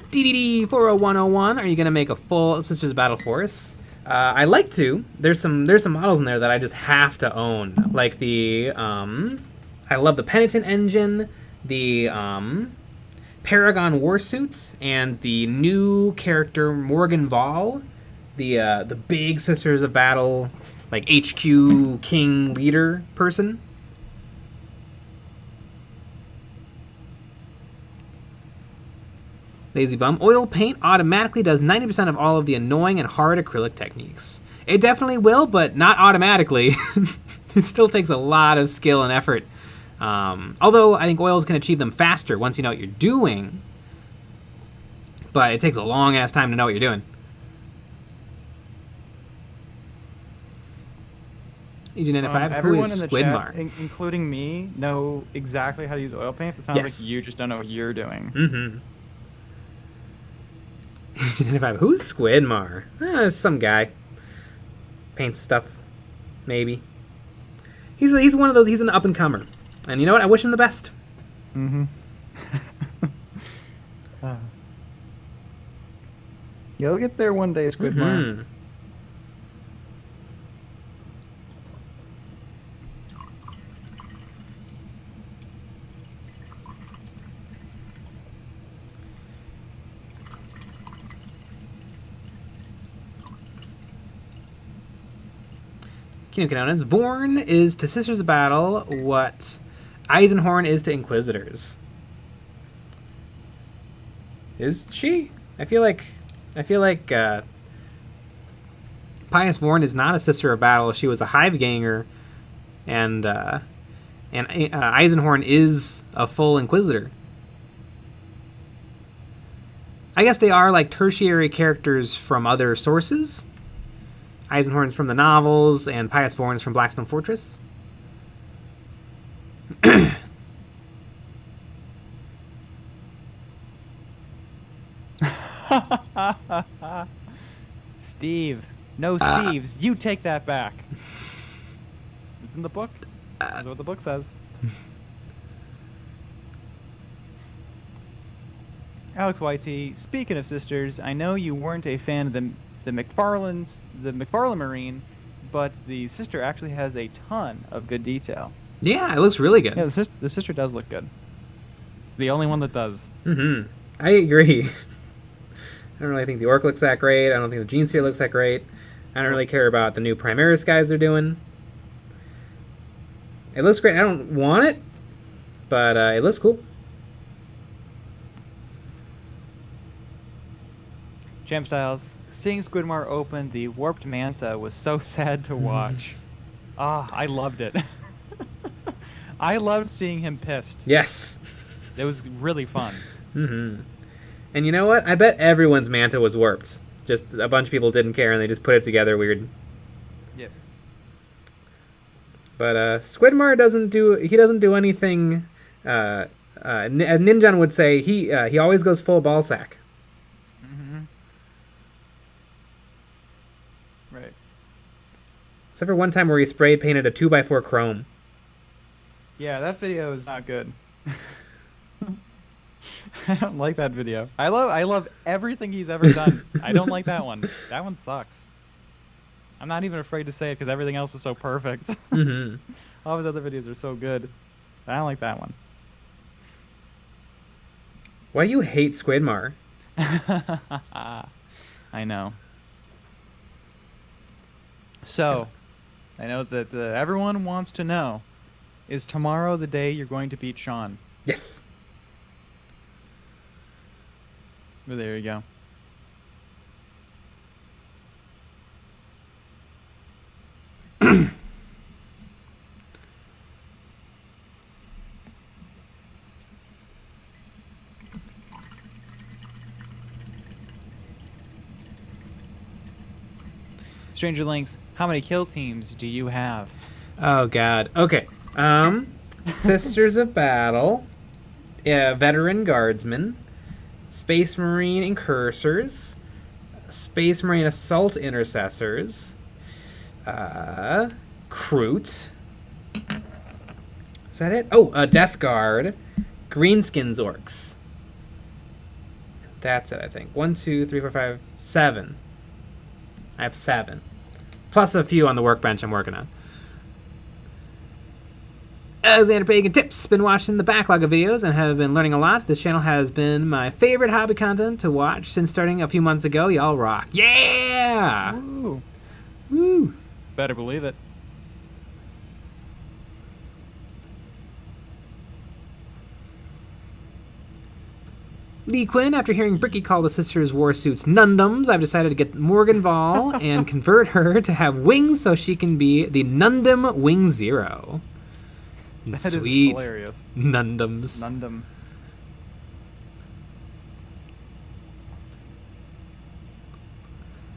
DDD 40101, are you going to make a full Sisters of Battle Force? I like to. There's some models in there that I just have to own. Like the I love the Penitent engine, the Paragon Warsuits, and the new character Morgan Vol, the big Sisters of Battle, like HQ King leader person. Lazy Bum. Oil paint automatically does 90% of all of the annoying and hard acrylic techniques. It definitely will, but not automatically. It still takes a lot of skill and effort. Although I think oils can achieve them faster once you know what you're doing. But it takes a long-ass time to know what you're doing. EG95, who everyone is in the Squidmar? chat, including me, know exactly how to use oil paints. It sounds like you just don't know what you're doing. Mm-hmm. EG95, who's Squidmar? Some guy. Paints stuff. Maybe. He's one of those, he's an up-and-comer. And you know what? I wish him the best. Mm-hmm. You'll get there one day, Squidmar. Mm-hmm. Kinokanonans. VORNE is to Sisters of Battle what Eisenhorn is to Inquisitors. Is she? I feel like Pious VORNE is not a Sister of Battle. She was a Hive Ganger, and Eisenhorn is a full Inquisitor. I guess they are like tertiary characters from other sources. Eisenhorn's from the novels, and Pious VORNE's from Blackstone Fortress. Steve. No, Steves. You take that back. It's in the book. That's what the book says. Alex YT, speaking of sisters, I know you weren't a fan of the McFarlane Marine, but the sister actually has a ton of good detail. Yeah, it looks really good. Yeah, the sister does look good. It's the only one that does. Mm-hmm. I agree. I don't really think the Orc looks that great. I don't think the Genestealer looks that great. I don't really care about the new Primaris guys they're doing. It looks great. I don't want it, but it looks cool. Jam Styles, seeing Squidmar open the Warped Manta was so sad to watch. I loved it. I loved seeing him pissed. Yes. It was really fun. Mm-hmm. And you know what? I bet everyone's Manta was warped. Just a bunch of people didn't care and they just put it together weird. Yep. But Squidmar doesn't do anything. Ninjan would say he always goes full ball sack. Mm-hmm. Right. Except for one time where he spray painted a 2x4 chrome. Yeah, that video is not good. I don't like that video. I love everything he's ever done. I don't like that one. That one sucks. I'm not even afraid to say it because everything else is so perfect. Mm-hmm. All his other videos are so good. I don't like that one. Why do you hate Squidmar? I know. So, I know that everyone wants to know, is tomorrow the day you're going to beat Sean? Yes. Well, there you go. Stranger Links, how many kill teams do you have? Oh god. Okay. Sisters of Battle, Veteran Guardsmen, Space Marine Incursors, Space Marine Assault Intercessors, Kroot. Is that it? Oh, Death Guard, Greenskins Orcs. That's it, I think. 1, 2, 3, 4, 5, 7. I have 7. Plus a few on the workbench I'm working on. Alexander Pagan Tips. Been watching the backlog of videos and have been learning a lot. This channel has been my favorite hobby content to watch since starting a few months ago. Y'all rock. Yeah! Woo. Woo! Better believe it. Lee Quinn, after hearing Bricky call the sisters' war suits Nundums, I've decided to get Morgan Vol and convert her to have wings so she can be the Nundum Wing Zero. That Sweet. is hilarious. Nundums. Nundum.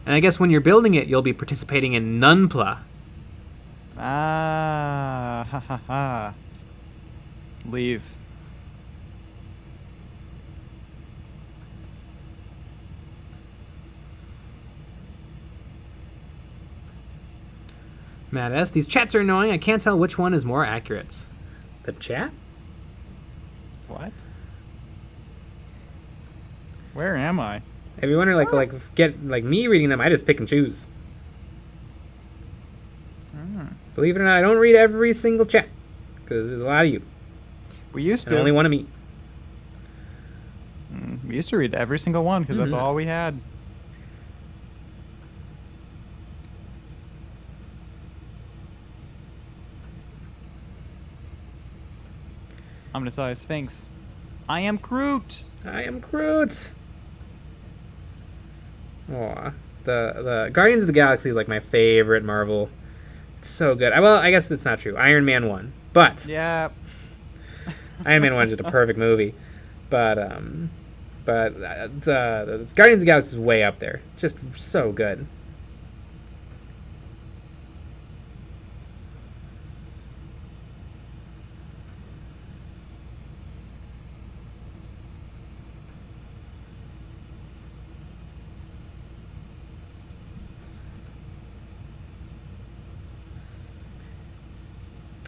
And I guess when you're building it, you'll be participating in Nunpla. Ah, ha ha ha. Leave. Matt S. These chats are annoying. I can't tell which one is more accurate. The chat? What? Where am I? If you wonder, get me reading them, I just pick and choose. Believe it or not, I don't read every single chat because there's a lot of you. We used And to. only one of me. We used to read every single one because that's all we had. I'm gonna say Sphinx. I am Groot. I am Groot. Aw. The Guardians of the Galaxy is like my favorite Marvel. It's so good. Well, I guess that's not true. Iron Man 1. But Yeah. Iron Man 1 is just a perfect movie. But it's Guardians of the Galaxy is way up there. Just so good.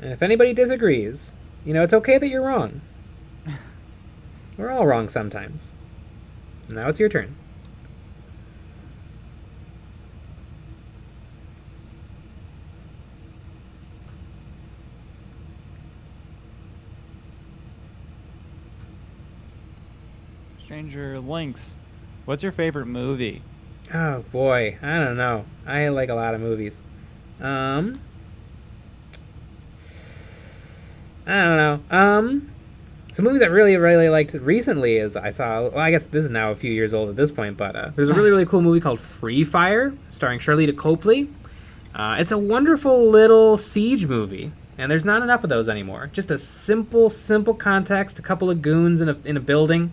And if anybody disagrees, it's okay that you're wrong. We're all wrong sometimes. Now it's your turn. Stranger Links. What's your favorite movie? Oh boy, I don't know. I like a lot of movies. I don't know. Some movies I really, really liked recently is I saw, well, I guess this is now a few years old at this point, but there's a really, really cool movie called Free Fire, starring Charlita Copley. It's a wonderful little siege movie, and there's not enough of those anymore. Just a simple context, a couple of goons in a building.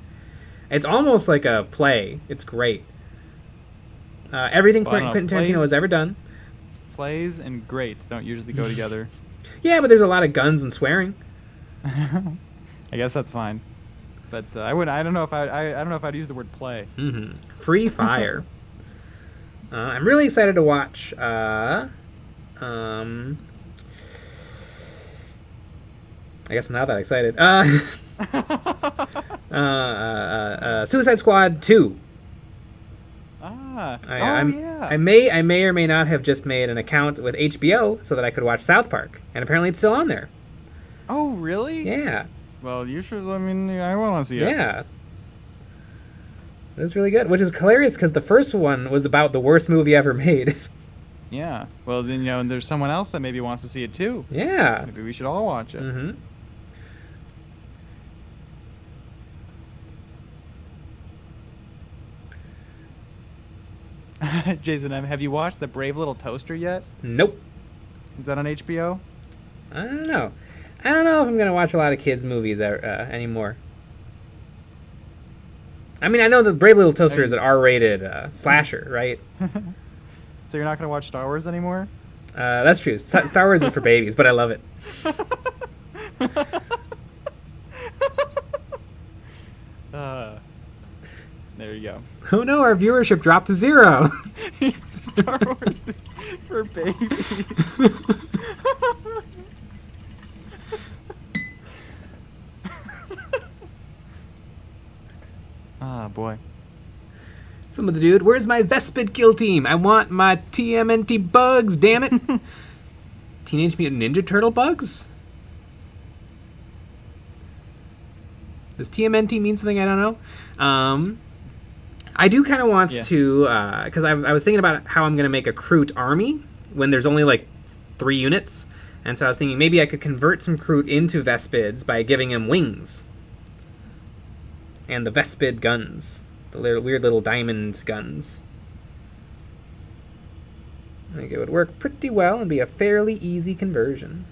It's almost like a play. It's great. Everything Quentin Tarantino has ever done. Plays and great don't usually go together. Yeah, but there's a lot of guns and swearing. I guess that's fine, but I don't know if I'd use the word play. Mm-hmm. Free Fire. I'm really excited to watch. I guess I'm not that excited. Suicide Squad 2. Yeah. I may or may not have just made an account with HBO so that I could watch South Park, and apparently it's still on there. Oh, really? Yeah. Well, you should. I mean, I want to see it. Yeah. It was really good, which is hilarious because the first one was about the worst movie ever made. Yeah. Well, then and there's someone else that maybe wants to see it too. Yeah. Maybe we should all watch it. Mm-hmm. Jason, have you watched The Brave Little Toaster yet? Nope. Is that on HBO? I don't know. I don't know if I'm gonna watch a lot of kids' movies anymore. I mean, I know the Brave Little Toaster is an R-rated slasher, right? So you're not gonna watch Star Wars anymore? That's true. Star Wars is for babies, but I love it. There you go. Oh no, our viewership dropped to 0. Star Wars is for babies. Ah, boy. Some of the dude, where's my Vespid kill team? I want my TMNT bugs, damn it. Teenage Mutant Ninja Turtle bugs? Does TMNT mean something I don't know? I do kind of want to, because I was thinking about how I'm going to make a Kroot army when there's only like 3 units. And so I was thinking maybe I could convert some Kroot into Vespids by giving them wings. And the Vespid guns. The weird little diamond guns. I think it would work pretty well and be a fairly easy conversion.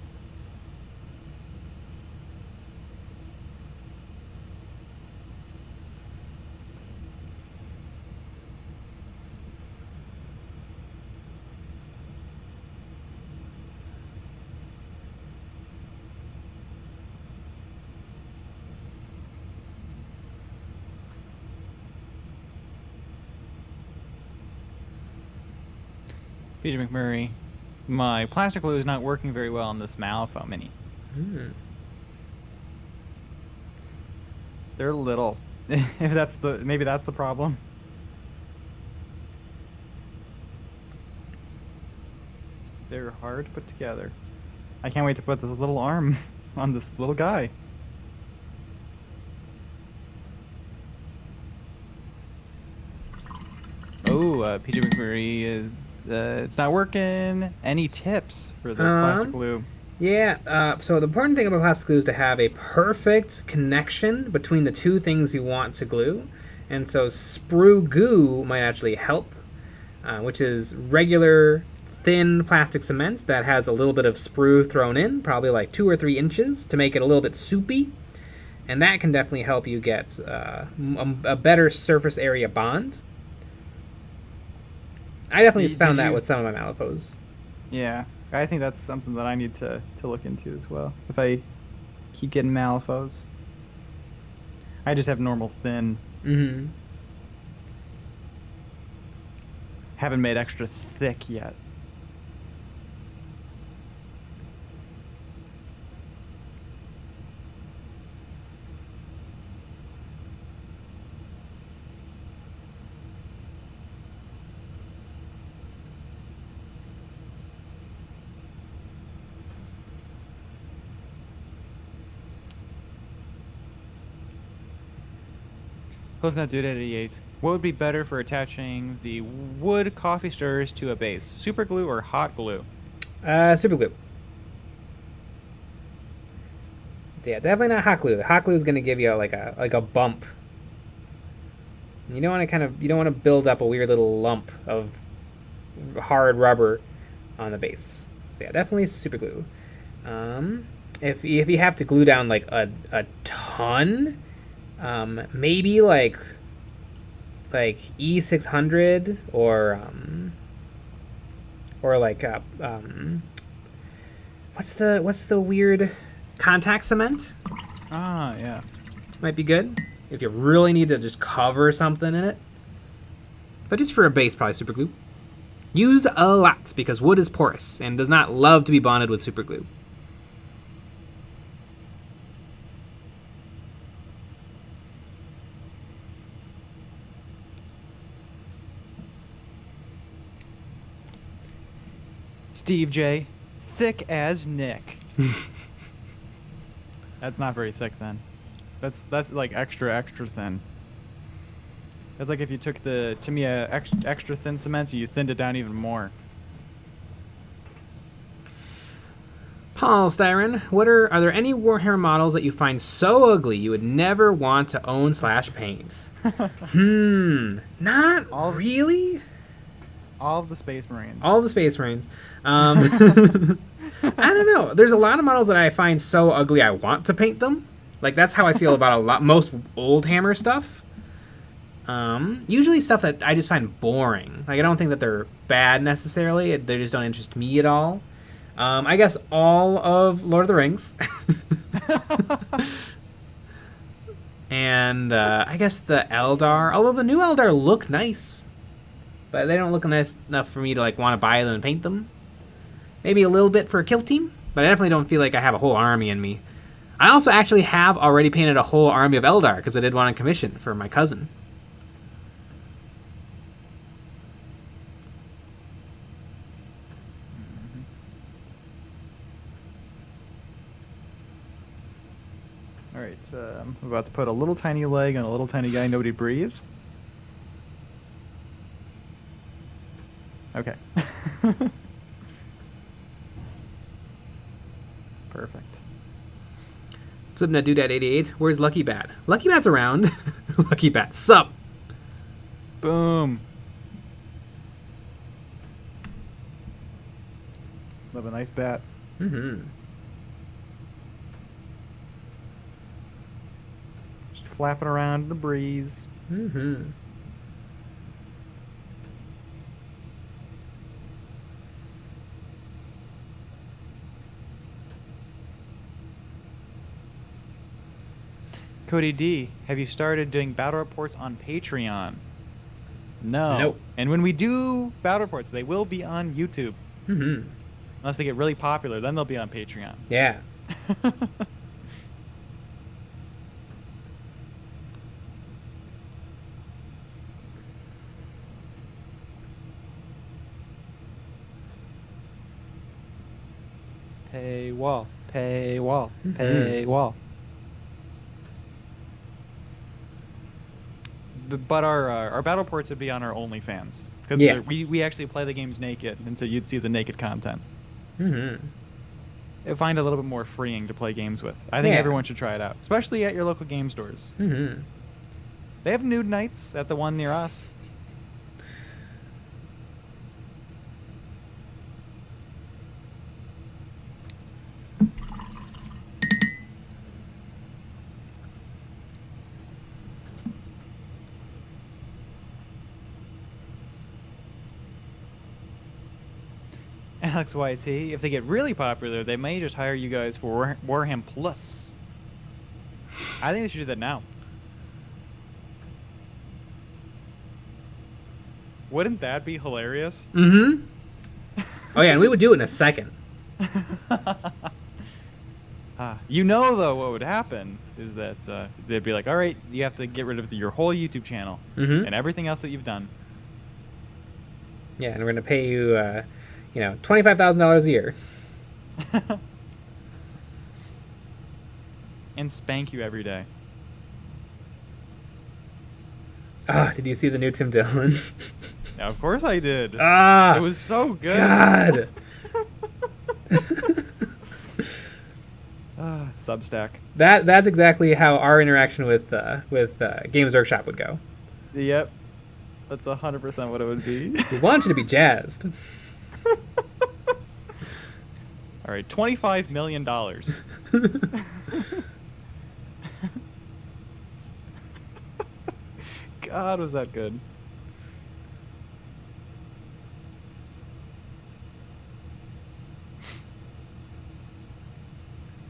PJ McMurray, my plastic glue is not working very well on this Malifaux Mini. They're little. If maybe that's the problem. They're hard to put together. I can't wait to put this little arm on this little guy. Oh, PJ McMurray is. It's not working. Any tips for the plastic glue? Yeah, so the important thing about plastic glue is to have a perfect connection between the two things you want to glue. And so sprue goo might actually help which is regular thin plastic cement that has a little bit of sprue thrown in, probably like 2 or 3 inches, to make it a little bit soupy. And that can definitely help you get a better surface area bond. I definitely found that with some of my Malifaux. Yeah, I think that's something that I need to look into as well. If I keep getting Malifaux. I just have normal thin. Mm-hmm. Haven't made extra thick yet. Coconut Dude at 88. What would be better for attaching the wood coffee stirrers to a base? Super glue or hot glue? Super glue. Yeah, definitely not hot glue. Hot glue is going to give you like a bump. You don't want to build up a weird little lump of hard rubber on the base. So yeah, definitely super glue. If you have to glue down like a ton, maybe like E600 or like what's the weird contact cement? Ah, yeah. Might be good if you really need to just cover something in it. But just for a base, probably super glue. Use a lot because wood is porous and does not love to be bonded with super glue. Steve J. Thick as Nick. That's not very thick then. That's like extra thin. That's like if you took the Tamiya extra thin cement and you thinned it down even more. Paul Styron, are there any Warhammer models that you find so ugly you would never want to own / paint? Not really. All of the Space Marines. All of the Space Marines. I don't know. There's a lot of models that I find so ugly I want to paint them. Like that's how I feel about most old Hammer stuff. Usually stuff that I just find boring. Like I don't think that they're bad necessarily. They just don't interest me at all. I guess all of Lord of the Rings. And I guess the Eldar. Although the new Eldar look nice. But they don't look nice enough for me to like want to buy them and paint them. Maybe a little bit for a kill team. But I definitely don't feel like I have a whole army in me. I also actually have already painted a whole army of Eldar. Because I did one on commission for my cousin. Alright, I'm about to put a little tiny leg on a little tiny guy, nobody breathes. Okay. Perfect. Flipping that dude at 88. Where's Lucky Bat? Lucky Bat's around. Lucky Bat, sup? Boom. Love a nice bat. Mm-hmm. Just flapping around in the breeze. Mm-hmm. Cody D, have you started doing battle reports on Patreon? No. Nope. And when we do battle reports, they will be on YouTube. Mm-hmm. Unless they get really popular, then they'll be on Patreon. Yeah. Paywall, paywall, Mm-hmm. paywall. But our battle reports would be on our OnlyFans. Because Yeah. we actually play the games naked, and so you'd see the naked content. Mm-hmm. I find it a little bit more freeing to play games with. I think Yeah. everyone should try it out, especially at your local game stores. Mm-hmm. They have nude nights at the one near us. Alex YT, if they get really popular, they may just hire you guys for Warhammer Plus. I think they should do that now. Wouldn't that be hilarious? Mm-hmm. Oh, yeah, and we would do it in a second. You know, though, what would happen is that they'd be like, all right, you have to get rid of your whole YouTube channel and everything else that you've done. Yeah, and we're going to pay you, $25,000 a year. And spank you every day. Did you see the new Tim Dillon? Yeah, of course I did. It was so good. God. Substack. That's exactly how our interaction with Games Workshop would go. Yep. That's 100% what it would be. We want you to be jazzed. All right, $25 million. God, was that good.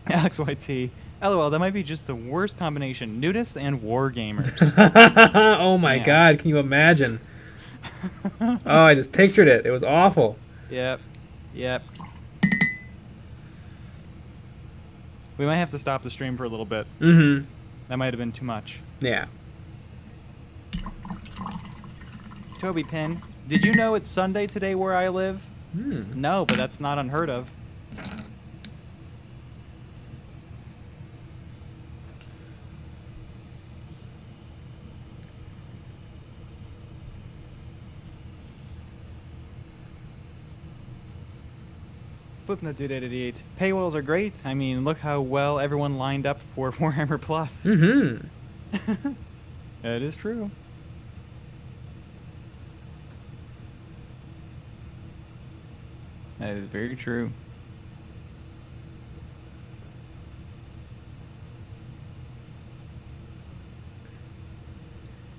Alex YT. LOL, that might be just the worst combination. Nudists and war gamers. Oh my God, can you imagine? Oh, I just pictured it. It was awful. Yep. We might have to stop the stream for a little bit. Mm-hmm. That might have been too much. Yeah. Toby Pin, did you know it's Sunday today where I live? No, but that's not unheard of. Flipnote8888. Paywalls are great. I mean, look how well everyone lined up for Warhammer Plus. Mm-hmm. That is true. That is very true.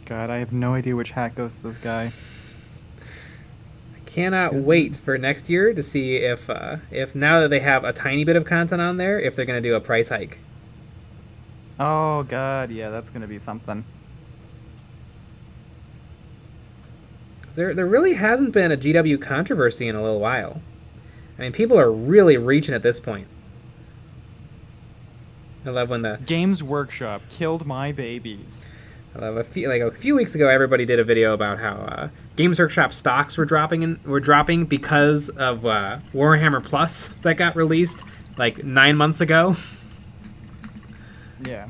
God, I have no idea which hat goes to this guy. Cannot wait for next year to see if now that they have a tiny bit of content on there, if they're going to do a price hike. Oh God, yeah, that's going to be something. There really hasn't been a GW controversy in a little while. I mean, people are really reaching at this point. I love when the Games Workshop killed my babies. I love a few weeks ago, everybody did a video about how Games Workshop stocks were dropping because of Warhammer Plus that got released like 9 months ago. Yeah.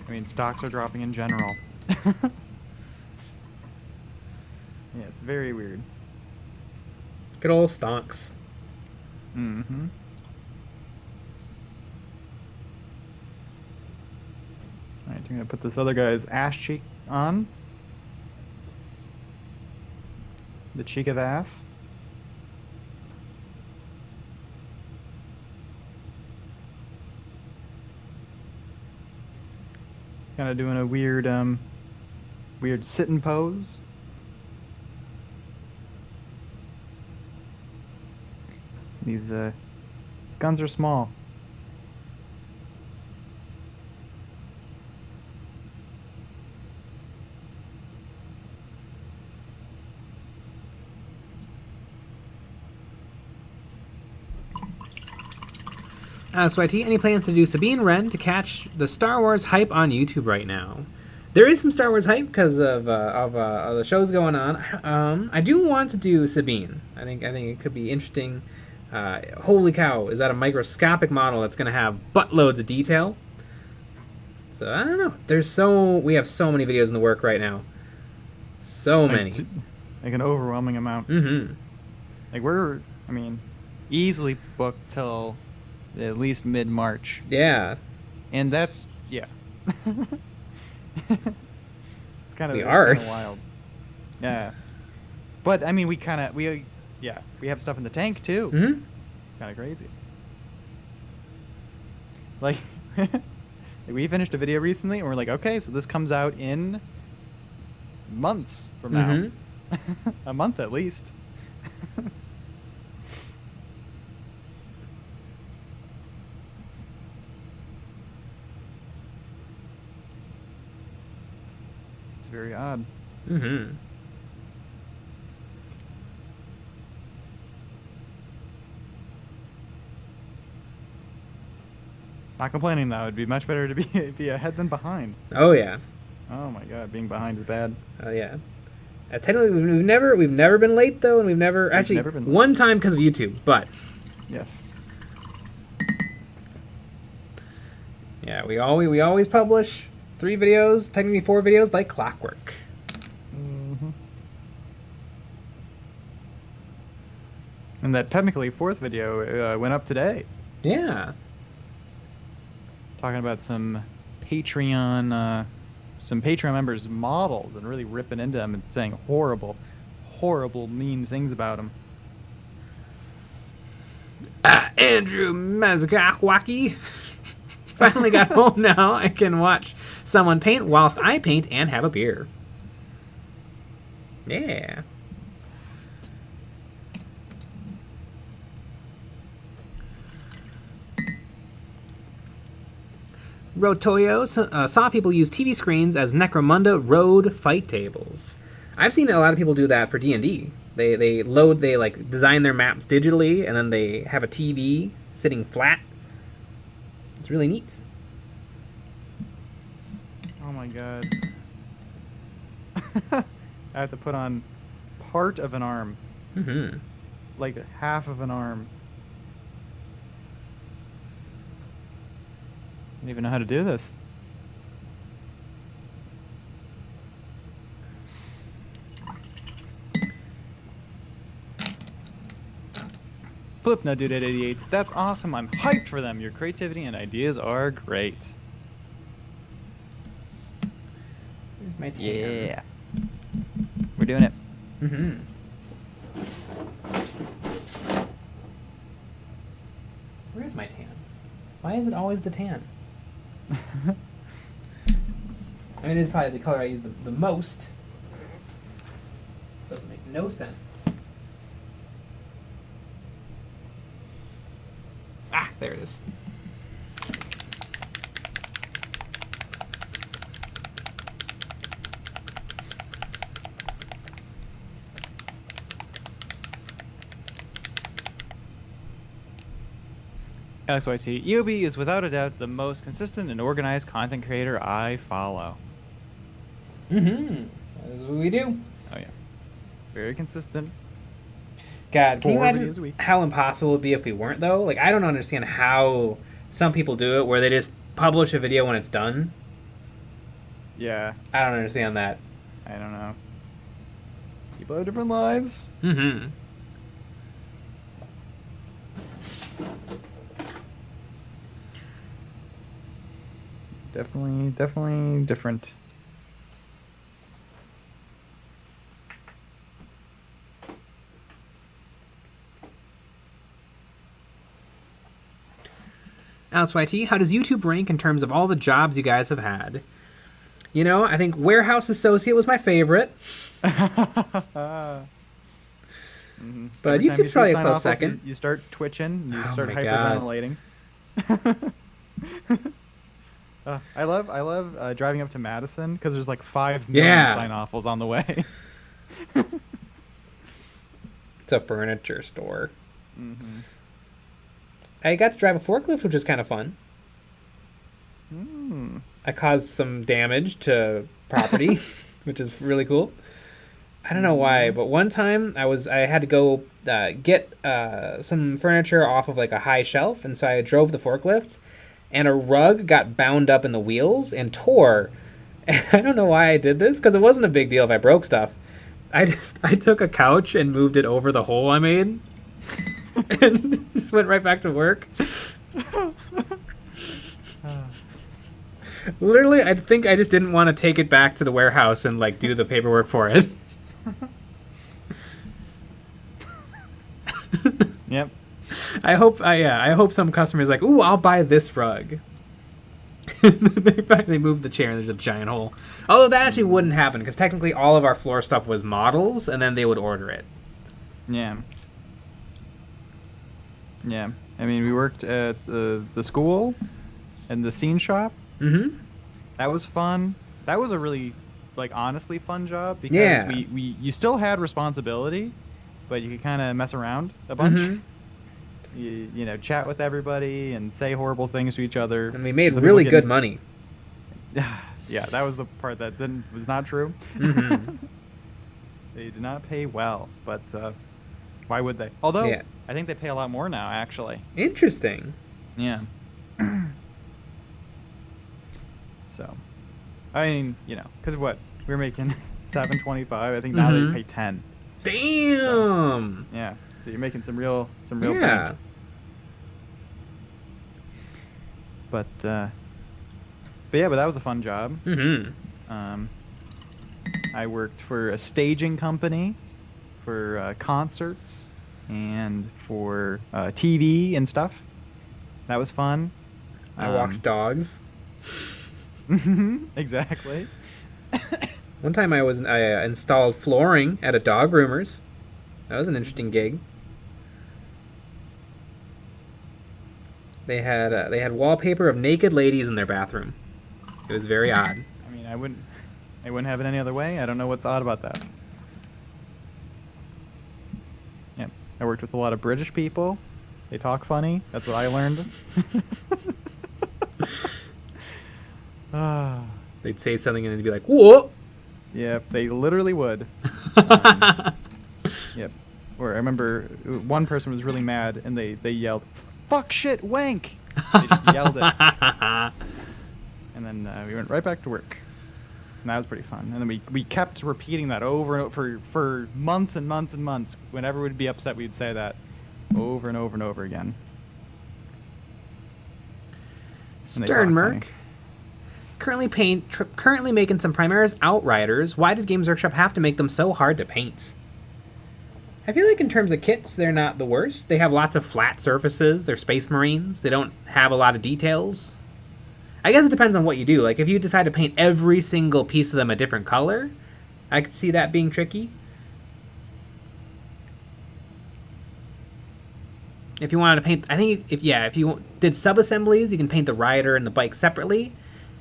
I mean, stocks are dropping in general. Yeah, it's very weird. Good old stonks. Mm-hmm. Alright, I'm gonna put this other guy's ass cheek on. The cheek of ass. Kind of doing a weird, weird sitting pose. These guns are small. Sweaty, any plans to do Sabine Wren to catch the Star Wars hype on YouTube right now? There is some Star Wars hype because of the shows going on. I do want to do Sabine. I think it could be interesting. Holy cow, is that a microscopic model that's going to have buttloads of detail? So I don't know. We have so many videos in the work right now. So many. Like an overwhelming amount. Mm-hmm. Like we're, I mean, easily booked till at least mid-March. Yeah. And that's, yeah. It's kind of wild. Yeah. But, I mean, we have stuff in the tank, too. Mm-hmm. Kind of crazy. Like, we finished a video recently, and we're like, okay, so this comes out in months from now. Mm-hmm. A month at least. It's very odd. Mm-hmm. Not complaining though. It'd be much better to be ahead than behind. Oh yeah. Oh my god, being behind is bad. Oh yeah. Technically, we've never been late though, and we've never been late. one time because of YouTube, but Yes. yeah, we always publish 3 videos, technically 4 videos, like clockwork. Mm-hmm. And that technically 4th video went up today. Yeah. Talking about some Patreon members' models and really ripping into them and saying horrible, mean things about them. Andrew Mazakawaki finally got home now. I can watch someone paint whilst I paint and have a beer. Yeah. Rotoyo saw people use TV screens as Necromunda road fight tables. I've seen a lot of people do that for D&D. They like design their maps digitally, and then they have a TV sitting flat. It's really neat. Oh my god. I have to put on part of an arm. Mm-hmm. Like half of an arm. I don't even know how to do this. Flip no dude at 88. That's awesome. I'm hyped for them. Your creativity and ideas are great. Here's my tan. Yeah. We're doing it. Mm-hmm. Where's my tan? Why is it always the tan? I mean, it's probably the color I use the most. Doesn't make no sense. Ah, there it is. XYT. EOB is without a doubt the most consistent and organized content creator I follow. Mm-hmm. That's what we do. Oh yeah. Very consistent. God, can you 4 videos a imagine week. how impossible it would be if we weren't, though? Like, I don't understand how some people do it, where they just publish a video when it's done. Yeah. I don't understand that. I don't know. People have different lives. Mm-hmm. Definitely different. Alice YT, how does YouTube rank in terms of all the jobs you guys have had? You know, I think warehouse associate was my favorite. Mm-hmm. But Every time YouTube's you probably a sign close off, second. You start twitching. You Oh start my God. hyperventilating. I love driving up to Madison because there's like 5 million Yeah. sign-offs on the way. It's a furniture store. Mm-hmm. I got to drive a forklift, which was kind of fun. Mm. I caused some damage to property, which is really cool. I don't know why, but one time I had to go get some furniture off of like a high shelf, and so I drove the forklift, and a rug got bound up in the wheels and tore. And I don't know why I did this, because it wasn't a big deal if I broke stuff. I took a couch and moved it over the hole I made, and just went right back to work. Literally, I think I just didn't want to take it back to the warehouse and like do the paperwork for it. Yep. I hope some customer's like, ooh, I'll buy this rug. They moved the chair and there's a giant hole. Although that actually wouldn't happen because technically all of our floor stuff was models and then they would order it. Yeah. Yeah. I mean, we worked at the school and the scene shop. Mm-hmm. That was fun. That was a really, like, honestly fun job because Yeah. you still had responsibility, but you could kind of mess around a bunch. Mm-hmm. You know, chat with everybody and say horrible things to each other. And we made Some really people good didn't- money. Yeah, that was the part that was not true. Mm-hmm. They did not pay well, but why would they? Although, Yeah. I think they pay a lot more now, actually. Interesting. Yeah. So, I mean, you know, because what? We were making $7.25. I think now Mhm. they pay 10. Damn. Yeah. So you're making some real Yeah. bank. But yeah, but that was a fun job. Mm-hmm. I worked for a staging company for concerts and for TV and stuff. That was fun. I walked dogs. Exactly. One time I installed flooring at a dog groomers. That was an interesting gig. They had wallpaper of naked ladies in their bathroom. It was very odd. I mean, I wouldn't have it any other way. I don't know what's odd about that. Yeah, I worked with a lot of British people. They talk funny. That's what I learned. Ah, They'd say something and it'd be like, "Whoa!" yep, they literally would. Yep. Or I remember one person was really mad and they yelled, "Fuck, shit, wank!" They just yelled it. And then we went right back to work. And that was pretty fun. And then we kept repeating that over and over for months and months and months. Whenever we'd be upset, we'd say that over and over and over again. And they talk Sternmerk. funny. Currently making some Primaris Outriders. Why did Games Workshop have to make them so hard to paint? I feel like in terms of kits, they're not the worst. They have lots of flat surfaces. They're Space Marines. They don't have a lot of details. I guess it depends on what you do. Like, if you decide to paint every single piece of them a different color, I could see that being tricky. If you wanted to paint, I think if you did sub-assemblies, you can paint the rider and the bike separately,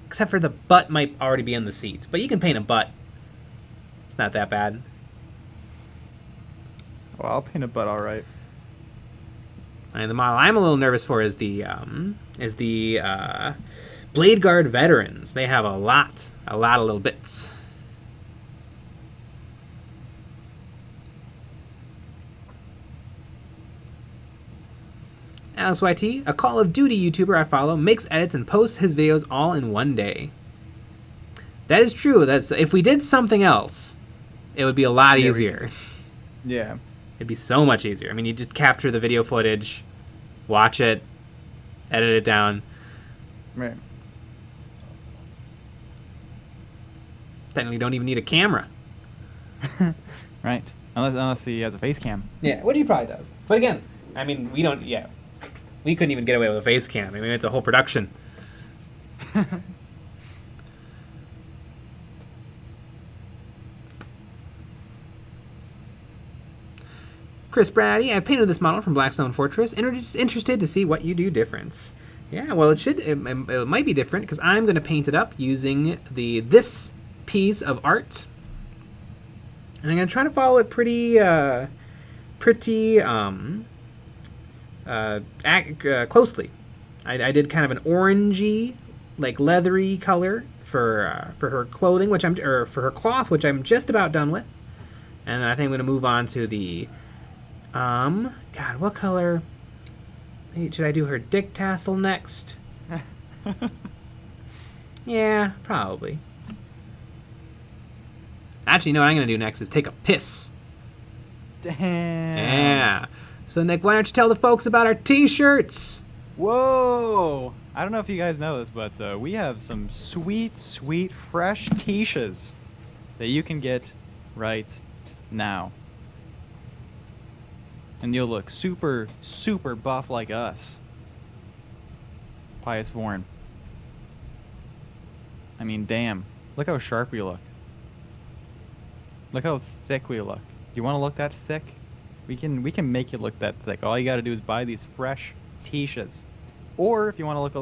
except for the butt might already be in the seats. But you can paint a butt. It's not that bad. Well, I'll paint a butt all right. And the model I'm a little nervous for is the Blade Guard Veterans. They have a lot of little bits. Alice YT, a Call of Duty YouTuber I follow, makes edits and posts his videos all in one day. That is true. That's if we did something else, it would be a lot easier. Yeah. It'd be so much easier. I mean, you just capture the video footage, watch it, edit it down. Right. Technically, you don't even need a camera. Right. Unless he has a face cam. Yeah, which he probably does. But again, I mean, we don't. Yeah, we couldn't even get away with a face cam. I mean, it's a whole production. Chris Brady, I painted this model from Blackstone Fortress and are just interested to see what you do difference. Yeah, well, it might be different because I'm going to paint it up using this piece of art. And I'm going to try to follow it pretty closely. I did kind of an orangey, like leathery color for her clothing, for her cloth, which I'm just about done with. And then I think I'm going to move on to the God, what color? Should I do her dick tassel next? Yeah, probably. Actually, you know what I'm going to do next is take a piss. Damn. Yeah. So, Nick, why don't you tell the folks about our t-shirts? Whoa! I don't know if you guys know this, but we have some sweet, sweet, fresh t-shirts that you can get right now. And you'll look super, super buff like us. PIOUS VORNE. I mean, damn. Look how sharp we look. Look how thick we look. Do you want to look that thick? We can make you look that thick. All you got to do is buy these fresh t-shirts. Or if you want to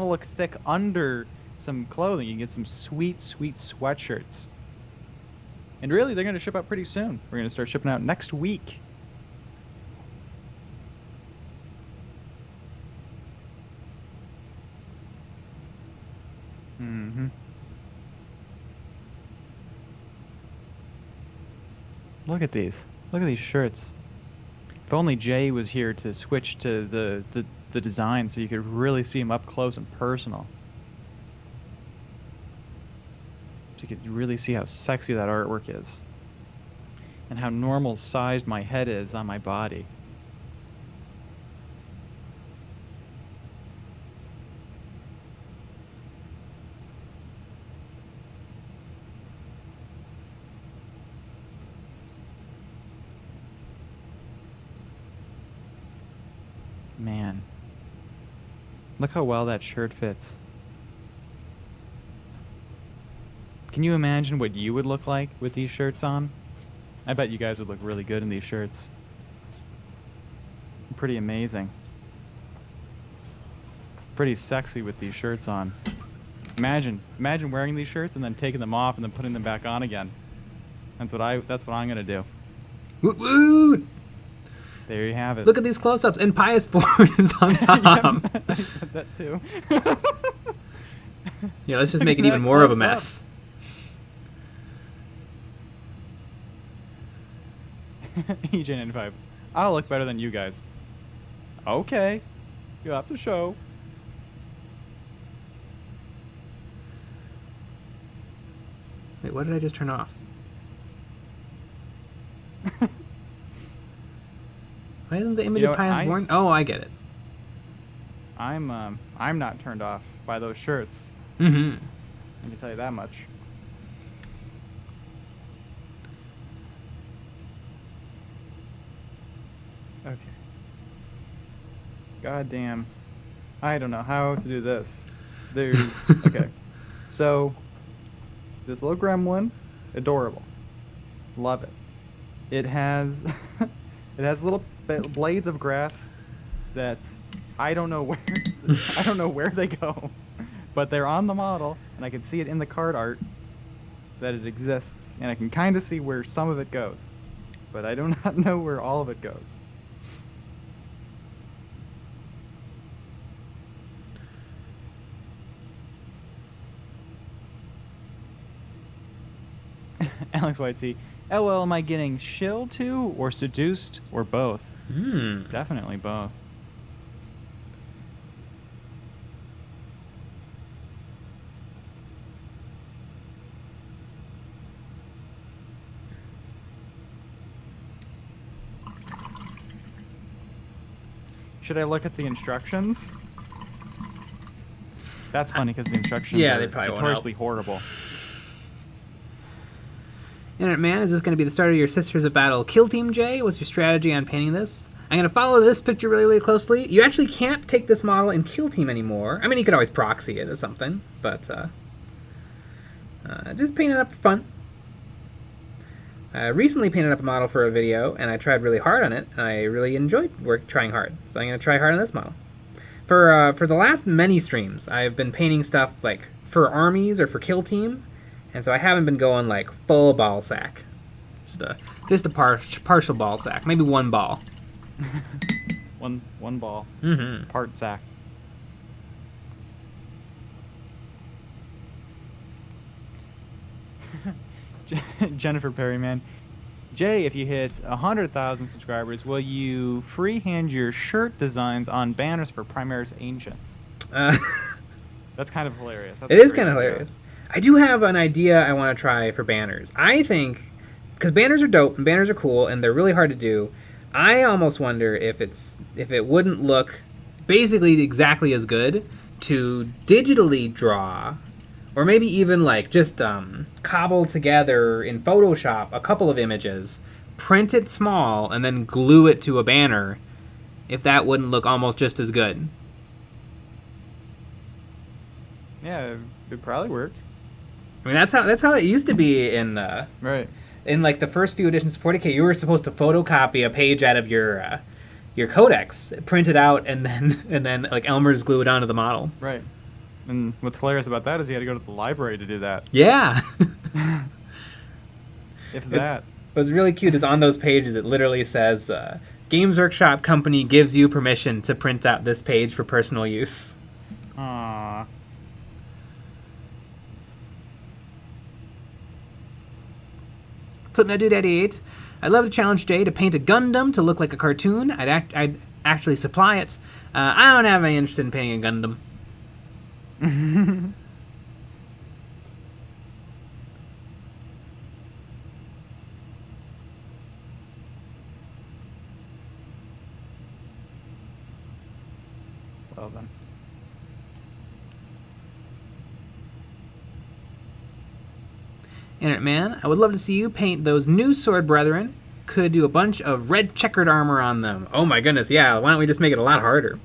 look thick under some clothing, you can get some sweet sweatshirts. And really, they're going to ship out pretty soon. We're going to start shipping out next week. Look at these. Look at these shirts. If only Jay was here to switch to the design so you could really see them up close and personal. So you could really see how sexy that artwork is. And how normal sized my head is on my body. Man, look how well that shirt fits. Can you imagine what you would look like with these shirts on? I bet you guys would look really good in these shirts. Pretty amazing. Pretty sexy with these shirts on. Imagine wearing these shirts and then taking them off and then putting them back on again. That's what I'm gonna do. Woot woot! There you have it. Look at these close-ups, and Pious Ford is on top. Yep, I said that too. Yeah, let's just make it even more of a mess. EJ95. I'll look better than you guys. Okay. You have to show. Wait, what did I just turn off? Why isn't the image of Pious Born? Oh, I get it. I'm not turned off by those shirts. Mm-hmm. I can tell you that much. Okay. God damn. I don't know how to do this. There's okay. So this little gremlin, adorable. Love it. It has it has little blades of grass that I don't know where they go, but they're on the model, and I can see it in the card art that it exists, and I can kind of see where some of it goes, but I do not know where all of it goes. Alex YT. LOL, am I getting shilled to, or seduced, or both? Definitely both. Should I look at the instructions? That's funny because the instructions are they probably won't notoriously help. horrible. Internet Man, is this going to be the start of your Sisters of Battle kill team, Jay? What's your strategy on painting this? I'm going to follow this picture really, really closely. You actually can't take this model in kill team anymore. I mean, you could always proxy it as something, but just paint it up for fun. I recently painted up a model for a video, and I tried really hard on it, and I really enjoyed trying hard. So I'm going to try hard on this model. For the last many streams, I've been painting stuff like for armies or for kill team, and so I haven't been going like full ball sack. Just a partial ball sack, maybe one ball. one ball. Mm-hmm. Part sack. Jennifer Perryman. Jay, if you hit 100,000 subscribers, will you freehand your shirt designs on banners for Primaris Ancients? That's kind of hilarious. It is kind of hilarious. I do have an idea I want to try for banners. I think, because banners are dope and banners are cool and they're really hard to do, I almost wonder if it wouldn't look basically exactly as good to digitally draw, or maybe even like just cobble together in Photoshop a couple of images, print it small, and then glue it to a banner, if that wouldn't look almost just as good. Yeah, it'd probably work. I mean, that's how it used to be in Right. in like the first few editions of 40k. You were supposed to photocopy a page out of your codex, print it out, and then like Elmer's glue it onto the model. Right. And what's hilarious about that is you had to go to the library to do that. Yeah. If that. What's really cute is on those pages it literally says, Games Workshop Company gives you permission to print out this page for personal use. Aww. Flipnodude88. I'd love to challenge Jay to paint a Gundam to look like a cartoon. I'd actually supply it. I don't have any interest in painting a Gundam. Well then. Internet Man, I would love to see you paint those new sword brethren. Could do a bunch of red checkered armor on them. Oh my goodness, yeah. Why don't we just make it a lot harder?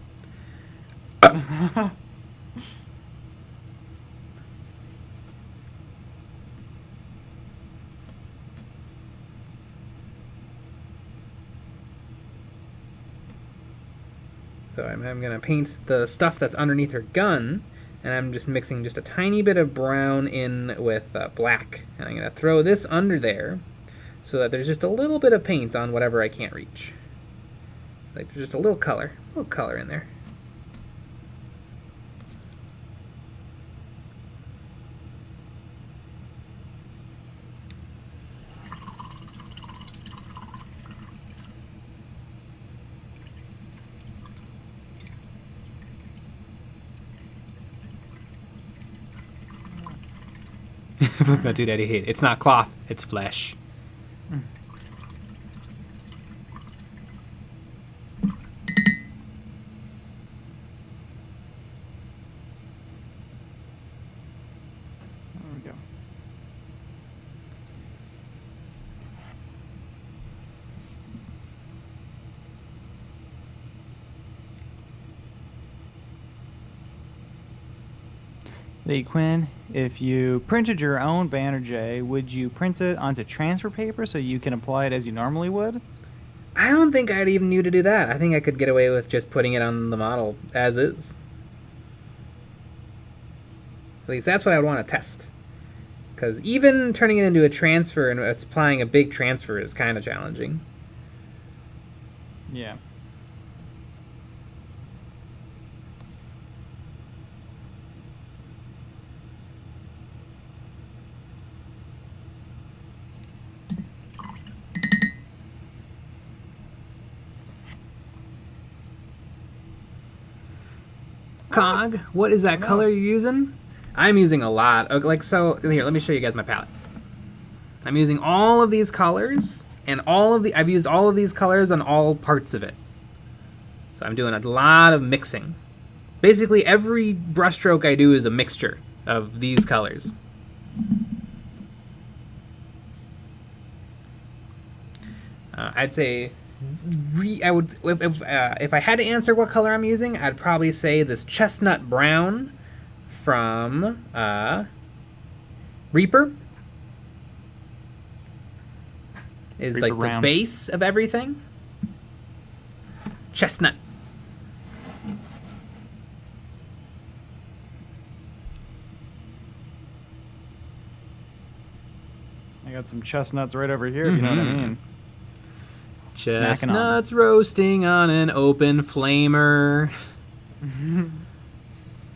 So I'm going to paint the stuff that's underneath her gun, and I'm just mixing just a tiny bit of brown in with black. And I'm going to throw this under there so that there's just a little bit of paint on whatever I can't reach. Like there's just a little color in there. Dude, Eddie hate. It's not cloth, it's flesh. There we go. Hey Quinn, if you printed your own banner, Jay, would you print it onto transfer paper so you can apply it as you normally would? I don't think I'd even need to do that. I think I could get away with just putting it on the model as is. At least that's what I would want to test. Because even turning it into a transfer and applying a big transfer is kind of challenging. Yeah. Cog, what is that color you're using? I'm using a lot. Like, so, here, let me show you guys my palette. I'm using all of these colors, and I've used all of these colors on all parts of it. So I'm doing a lot of mixing. Basically, every brushstroke I do is a mixture of these colors. I'd say if I had to answer what color I'm using, I'd probably say this chestnut brown from Reaper is Reaper like brown. the base of everything. Chestnut. I got some chestnuts right over here, if you know what I mean. Chestnuts roasting on an open flamer.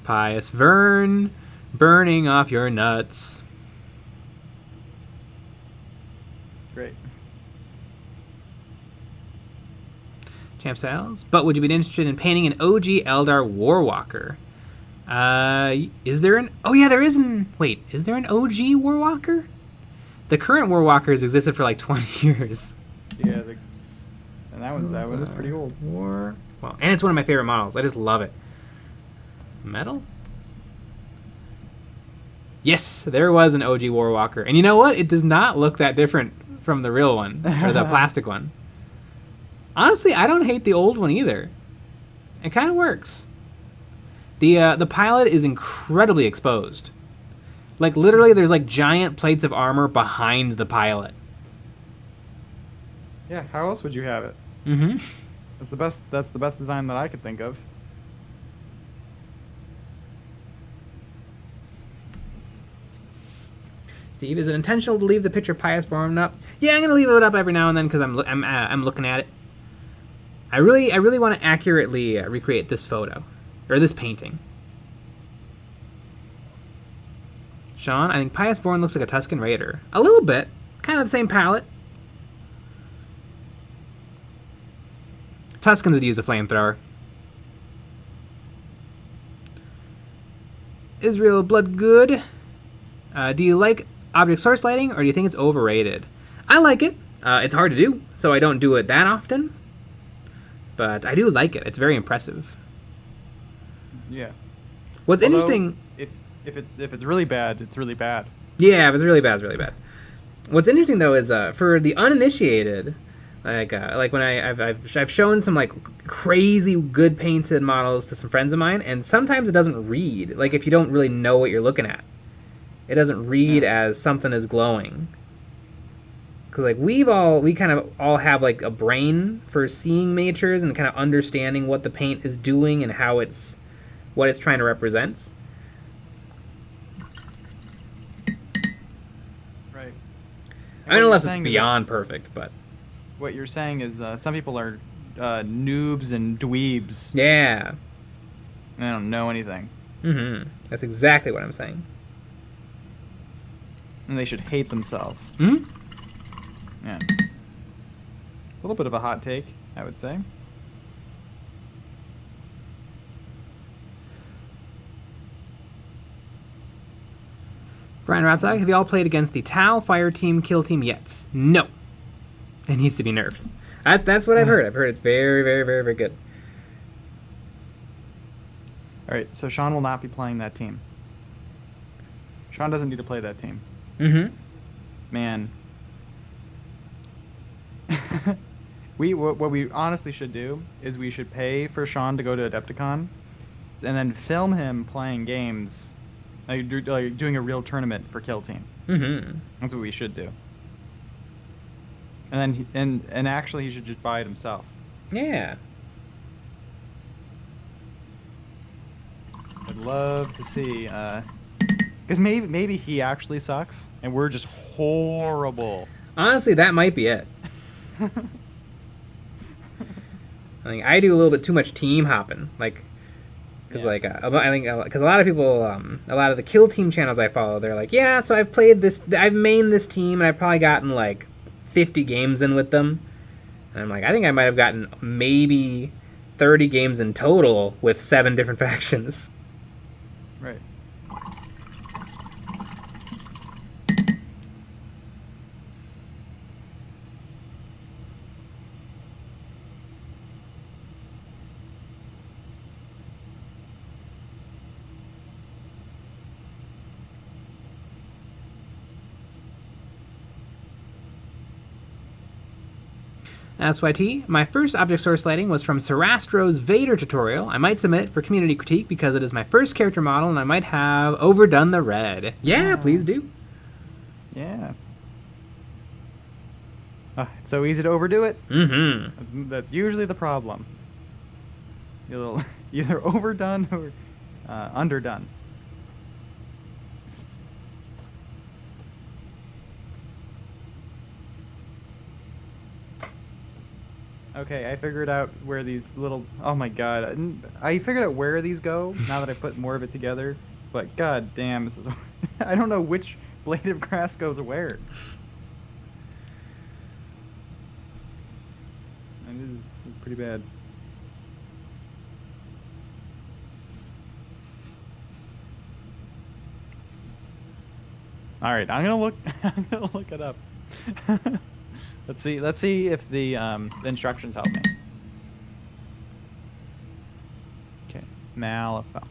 Pious Vern burning off your nuts. Great. Champ Styles. But would you be interested in painting an OG Eldar Warwalker? Is there an... Oh yeah, there is an... Wait, is there an OG Warwalker? The current Warwalkers existed for like 20 years. Yeah, and that one is pretty old. Well, and it's one of my favorite models. I just love it. Metal? Yes, there was an OG Warwalker. And you know what? It does not look that different from the real one, or the plastic one. Honestly, I don't hate the old one either. It kind of works. The pilot is incredibly exposed. Like literally, there's like giant plates of armor behind the pilot. Yeah, how else would you have it? Mm-hmm. That's the best design that I could think of. Steve, is it intentional to leave the picture PIOUS VORNE up? Yeah, I'm gonna leave it up every now and then because I'm looking at it. I really want to accurately recreate this photo, or this painting. Sean, I think PIOUS VORNE looks like a Tusken Raider. A little bit, kind of the same palette. Tuskens would use a flamethrower. Israel Bloodgood. Do you like object source lighting, or do you think it's overrated? I like it. It's hard to do, so I don't do it that often. But I do like it. It's very impressive. Yeah. What's interesting... If it's really bad, it's really bad. Yeah, if it's really bad, it's really bad. What's interesting, though, is for the uninitiated... Like when I've shown some like crazy good painted models to some friends of mine, and sometimes it doesn't read. Like if you don't really know what you're looking at, it doesn't read as something is glowing. Because like we kind of all have like a brain for seeing miniatures and kind of understanding what the paint is doing and what it's trying to represent. Right. I mean, unless it's beyond perfect, but. What you're saying is some people are noobs and dweebs. Yeah. They don't know anything. Mm-hmm. That's exactly what I'm saying. And they should hate themselves. Hmm? Yeah. A little bit of a hot take, I would say. Brian Ratzog, have you all played against the Tau Fire Team Kill Team yet? No. It needs to be nerfed. That's what I've heard. I've heard it's very, very, very, very good. Alright, so Sean will not be playing that team. Sean doesn't need to play that team. Mm-hmm. Man. What we honestly should do is we should pay for Sean to go to Adepticon and then film him playing games, like doing a real tournament for Kill Team. Mm-hmm. That's what we should do. And then and actually he should just buy it himself. Yeah. I'd love to see, because maybe he actually sucks and we're just horrible. Honestly, that might be it. I think I do a little bit too much team hopping, like, because I think because a lot of people, a lot of the Kill Team channels I follow, they're like, yeah, so I've mained this team and I've probably gotten like 50 games in with them, and I'm like, I think I might have gotten maybe 30 games in total with 7 different factions. Right. SYT, my first object source lighting was from Sarastro's Vader tutorial. I might submit it for community critique because it is my first character model and I might have overdone the red. Yeah, please do. Yeah. It's so easy to overdo it. Mm-hmm. That's usually the problem. You're either overdone or underdone. Okay, I figured out where these little... Oh my god. I figured out where these go, now that I put more of it together. But god damn, this is... I don't know which blade of grass goes where. And this is pretty bad. Alright, I'm gonna look it up. Let's see if the instructions help me. Okay, Malifaux.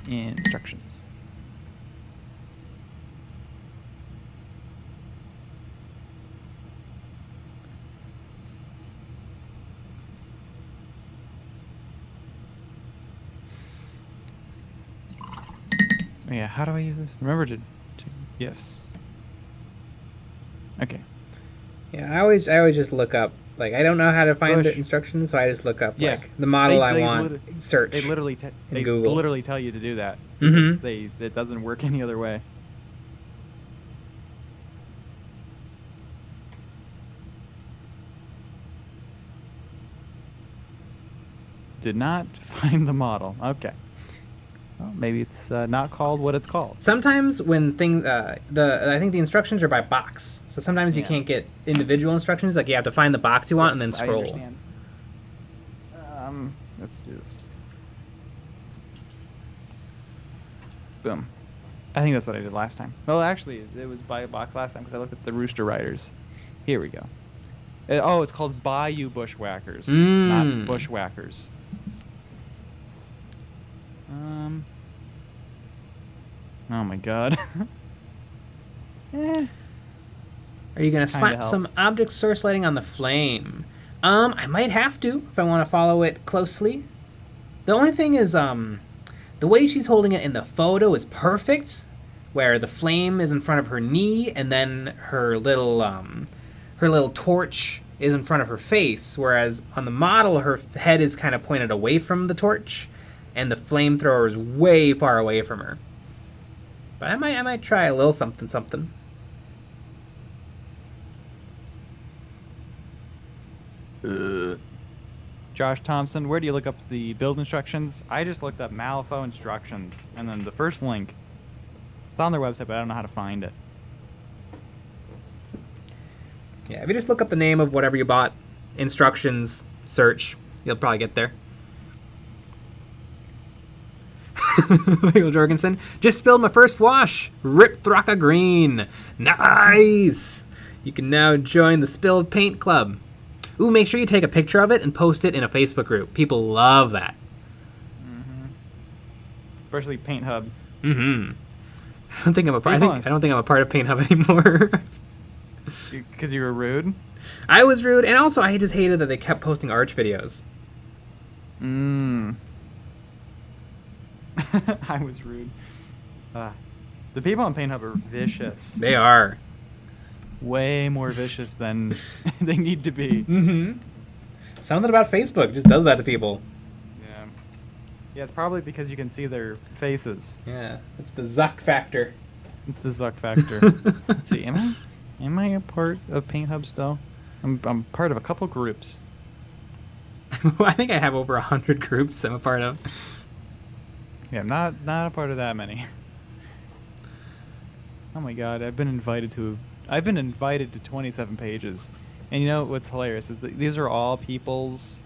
Instructions. Yeah, how do I use this? Remember to yes. Okay. Yeah, I always just look up. Like, I don't know how to find the Push. instructions, so I just look up Yeah. like the model I They want. Search. They literally in Google. literally tell you to do that Mhm. because it doesn't work any other way. Did not find the model. Okay. Well, maybe it's not called what it's called. Sometimes when things, I think the instructions are by box. So sometimes you Yeah. can't get individual instructions. Like you have to find the box you want and then Yes, I scroll. understand. Let's do this. Boom. I think that's what I did last time. Well, actually, it was by a box last time because I looked at the Rooster Riders. Here we go. Oh, it's called Bayou Bushwhackers, not Bushwhackers. Oh my god. Are you gonna slap some helps. object source lighting on the flame? I might have to if I want to follow it closely. The only thing is, the way she's holding it in the photo is perfect, where the flame is in front of her knee and then her little torch is in front of her face, whereas on the model her head is kind of pointed away from the torch, and the flamethrower is way far away from her. But I might try a little something. Josh Thompson, where do you look up the build instructions? I just looked up Malifaux instructions, and then the first link. It's on their website, but I don't know how to find it. Yeah, if you just look up the name of whatever you bought, instructions, search, you'll probably get there. Michael Jorgensen, just spilled my first wash. Rip Thraka Green. Nice! You can now join the Spilled Paint Club. Ooh, make sure you take a picture of it and post it in a Facebook group. People love that. Especially Paint Hub. I don't think I'm a part. I don't think I'm a part of Paint Hub anymore. Because you were rude? I was rude, and also I just hated that they kept posting Arch videos. I was rude. The people on Paint Hub are vicious. They are. Way more vicious than they need to be. Something about Facebook just does that to people. Yeah, it's probably because you can see their faces. Yeah, it's the Zuck factor. It's the Zuck factor. Let's see, am I a part of Paint Hub still? I'm part of a couple groups. I think I have over 100 groups I'm a part of. Yeah, I'm not a part of that many. Oh my god, I've been invited to 27 pages. And you know what's hilarious is that these are all people's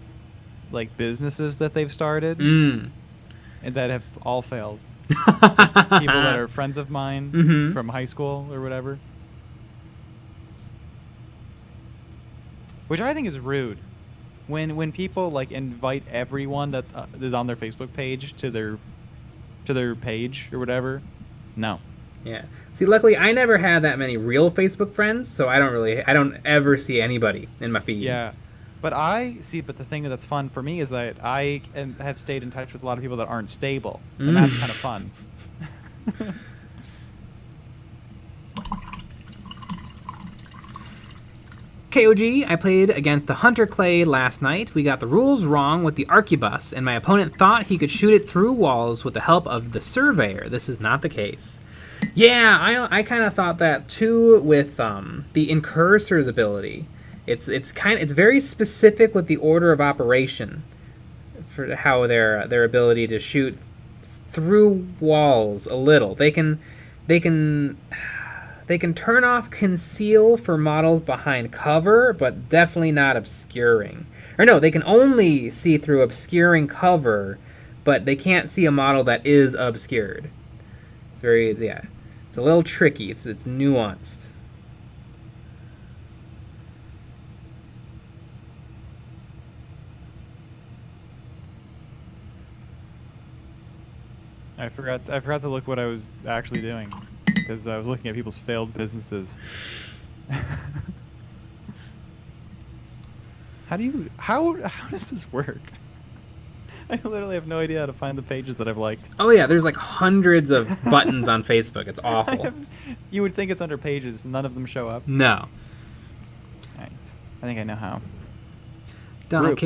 like businesses that they've started and that have all failed. Like, people that are friends of mine from high school or whatever. Which I think is rude. When people like invite everyone that is on their Facebook page to their page or whatever. No. Yeah. See, luckily I never had that many real Facebook friends, so I don't ever see anybody in my feed. Yeah. But the thing that's fun for me is that I have stayed in touch with a lot of people that aren't stable. And that's kind of fun. KOG, I played against the Hunter Clay last night. We got the rules wrong with the Arquebus, and my opponent thought he could shoot it through walls with the help of the Surveyor. This is not the case. Yeah, I kind of thought that too with the Incursor's ability. It's very specific with the order of operation for how their ability to shoot through walls a little. They can turn off conceal for models behind cover, but definitely not obscuring. Or no, they can only see through obscuring cover, but they can't see a model that is obscured. It's it's a little tricky. It's nuanced. I forgot to look what I was actually doing because I was looking at people's failed businesses. How does this work? I literally have no idea how to find the pages that I've liked. Oh yeah, there's like hundreds of buttons on Facebook. It's awful. You would think it's under pages. None of them show up. No. Right. I think I know how. Donald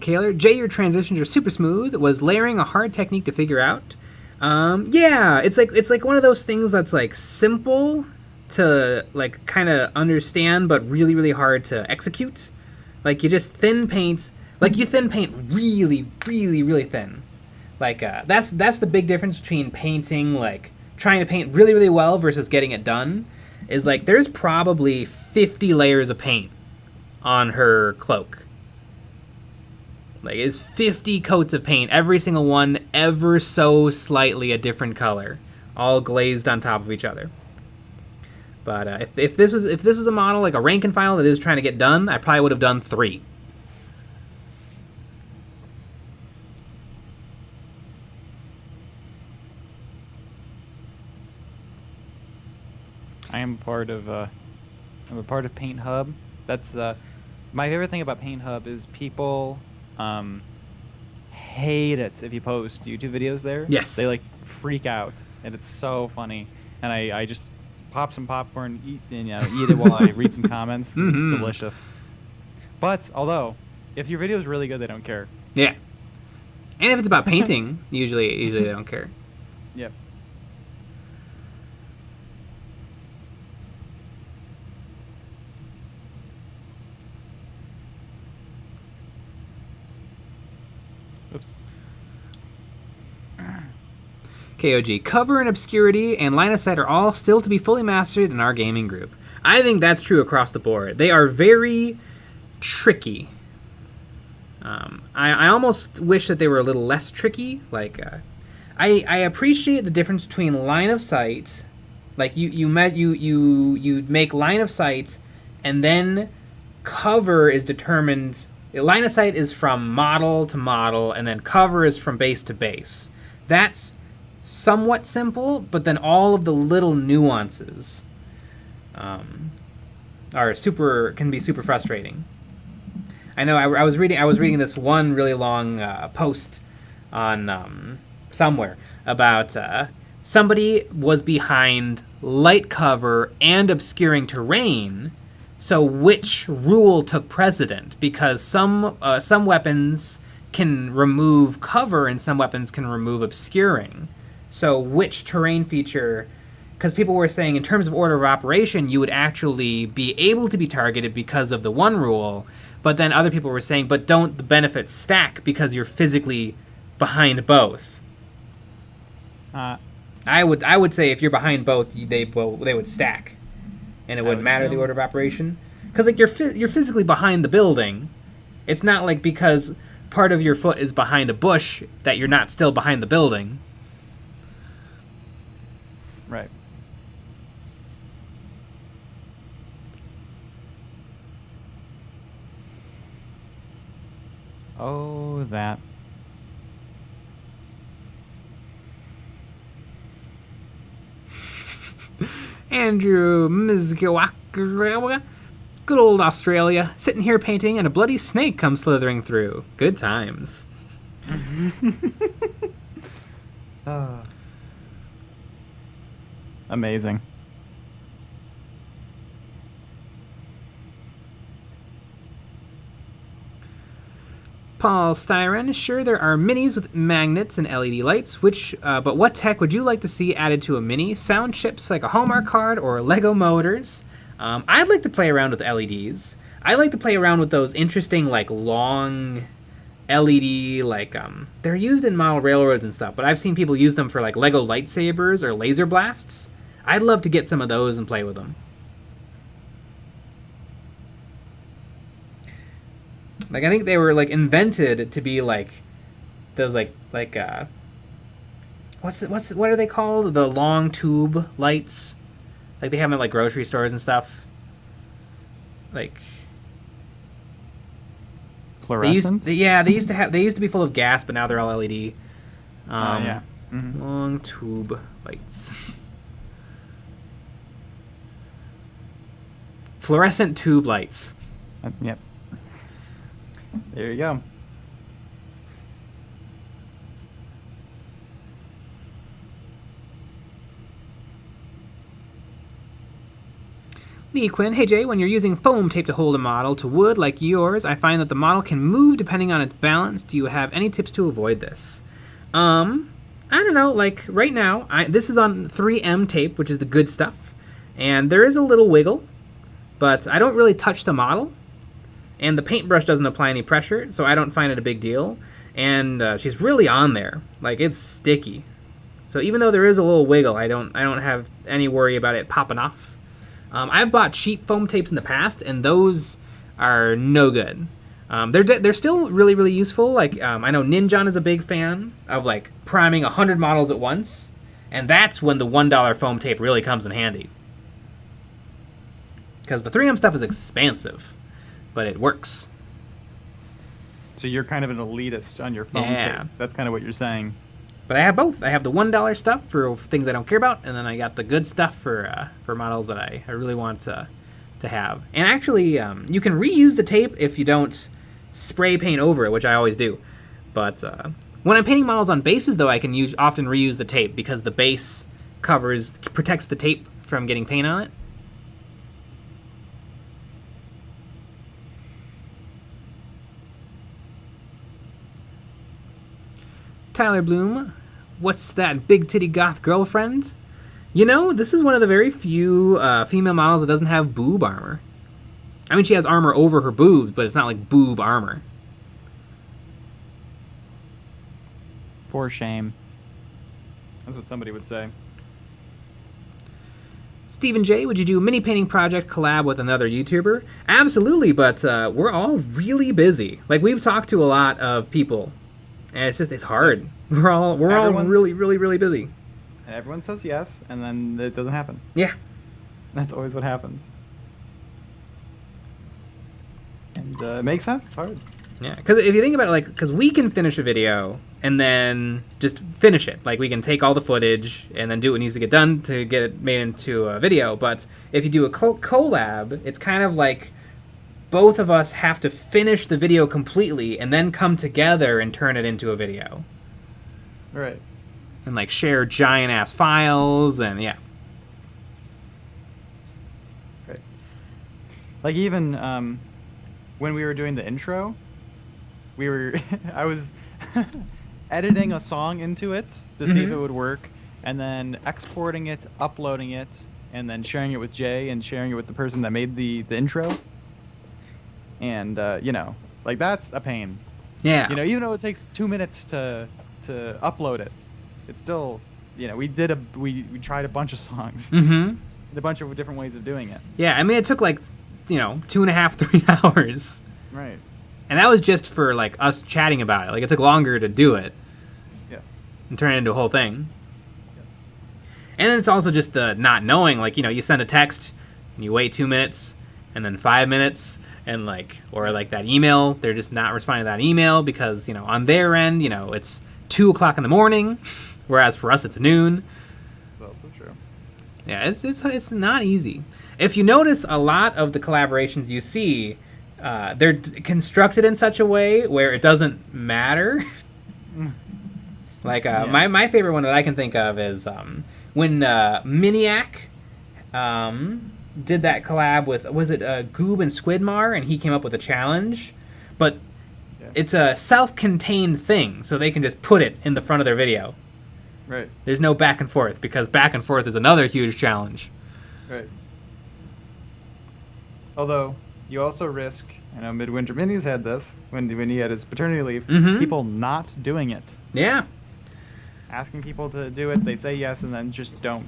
Kaler, Jay, your transitions are super smooth. Was layering a hard technique to figure out? Yeah, it's like one of those things that's like simple to like kind of understand, but really really hard to execute. Like you just thin paint, like you thin paint really really really thin. Like that's the big difference between painting, like trying to paint really really well versus getting it done. Is like there's probably 50 layers of paint on her cloak. Like it's 50 coats of paint, every single one ever so slightly a different color, all glazed on top of each other. But if this was a model like a rank and file that is trying to get done, I probably would have done 3. I'm a part of Paint Hub. That's my favorite thing about Paint Hub is people hate it if you post YouTube videos there. Yes. They like freak out, and it's so funny. And I just pop some popcorn, eat it while I read some comments. It's delicious. But although, if your video is really good, they don't care. Yeah. And if it's about painting, usually they don't care. Yep. Oops. KOG, cover and obscurity and line of sight are all still to be fully mastered in our gaming group. I think that's true across the board. They are very tricky. I almost wish that they were a little less tricky. Like, I appreciate the difference between line of sight. Like you make line of sight, and then cover is determined. Line of sight is from model to model, and then cover is from base to base. That's somewhat simple, but then all of the little nuances can be super frustrating. I know I was reading this one really long post on somewhere about somebody was behind light cover and obscuring terrain. So which rule took precedent? Because some weapons can remove cover and some weapons can remove obscuring. So which terrain feature? Because people were saying in terms of order of operation, you would actually be able to be targeted because of the one rule. But then other people were saying, but don't the benefits stack because you're physically behind both? I would say if you're behind both, they would stack, and it wouldn't matter the order of operation. Because like you're physically behind the building. It's not like because part of your foot is behind a bush that you're not still behind the building. Right. Oh, that. Andrew Mizkiwaka, good old Australia, sitting here painting and a bloody snake comes slithering through. Good times. Amazing. Paul Styron, sure there are minis with magnets and LED lights, but what tech would you like to see added to a mini? Sound chips like a Hallmark card or Lego motors? I'd like to play around with LEDs. I like to play around with those interesting like long LED, like they're used in model railroads and stuff, but I've seen people use them for like Lego lightsabers or laser blasts. I'd love to get some of those and play with them. Like I think they were like invented to be like those what are they called? The long tube lights. Like they have them at like grocery stores and stuff. Like fluorescent? They used to be full of gas, but now they're all LED. Yeah. Mm-hmm. Long tube lights. Fluorescent tube lights. Yep. There you go. Lee Quinn, hey Jay, when you're using foam tape to hold a model to wood like yours, I find that the model can move depending on its balance. Do you have any tips to avoid this? I don't know, like right now, this is on 3M tape, which is the good stuff, and there is a little wiggle, but I don't really touch the model, and the paintbrush doesn't apply any pressure, so I don't find it a big deal, and she's really on there, like it's sticky. So even though there is a little wiggle, I don't have any worry about it popping off. I've bought cheap foam tapes in the past, and those are no good. They're still really, really useful. Like, I know Ninjon is a big fan of, like, priming 100 models at once, and that's when the $1 foam tape really comes in handy. Because the 3M stuff is expensive, but it works. So you're kind of an elitist on your foam tape. That's kind of what you're saying. But I have both. I have the $1 stuff for things I don't care about, and then I got the good stuff for models that I really want to have. And actually, you can reuse the tape if you don't spray paint over it, which I always do. But when I'm painting models on bases, though, I can often reuse the tape because the base protects the tape from getting paint on it. Tyler Bloom, what's that big titty goth girlfriend? You know, this is one of the very few female models that doesn't have boob armor. I mean, she has armor over her boobs, but it's not like boob armor. For shame. That's what somebody would say. Stephen J, would you do a mini painting project collab with another YouTuber? Absolutely, but we're all really busy. Like, we've talked to a lot of people, and it's hard. We're all really, really, really busy. And everyone says yes, and then it doesn't happen. Yeah. That's always what happens. And it makes sense. It's hard. Yeah, because if you think about it, like, because we can finish a video and then just finish it. Like, we can take all the footage and then do what needs to get done to get it made into a video. But if you do a collab, it's kind of like both of us have to finish the video completely and then come together and turn it into a video. Right. And, like, share giant-ass files and, yeah. Right. Like, even when we were doing the intro, I was editing a song into it to see if it would work, and then exporting it, uploading it, and then sharing it with Jay and sharing it with the person that made the intro. And, you know, like, that's a pain. Yeah. You know, even though it takes 2 minutes to upload it, it's still, you know, we tried a bunch of songs. Mm-hmm. A bunch of different ways of doing it. Yeah, I mean, it took, like, you know, 2.5, 3 hours. Right. And that was just for, like, us chatting about it. Like, it took longer to do it. Yes. And turn it into a whole thing. Yes. And then it's also just the not knowing. Like, you know, you send a text, and you wait 2 minutes, and then 5 minutes, and, like, or, like, that email, they're just not responding to that email because, you know, on their end, you know, it's 2 o'clock in the morning, whereas for us it's noon. That's also true. Yeah, it's not easy. If you notice, a lot of the collaborations you see, they're constructed in such a way where it doesn't matter. Like, my favorite one that I can think of is when Miniac did that collab with, was it Goob and Squidmar, and he came up with a challenge. But it's a self-contained thing, so they can just put it in the front of their video. Right. There's no back and forth, because back and forth is another huge challenge. Right. Although, you also risk, I know Midwinter Minis had this, when he had his paternity leave, people not doing it. Yeah. Asking people to do it, they say yes, and then just don't.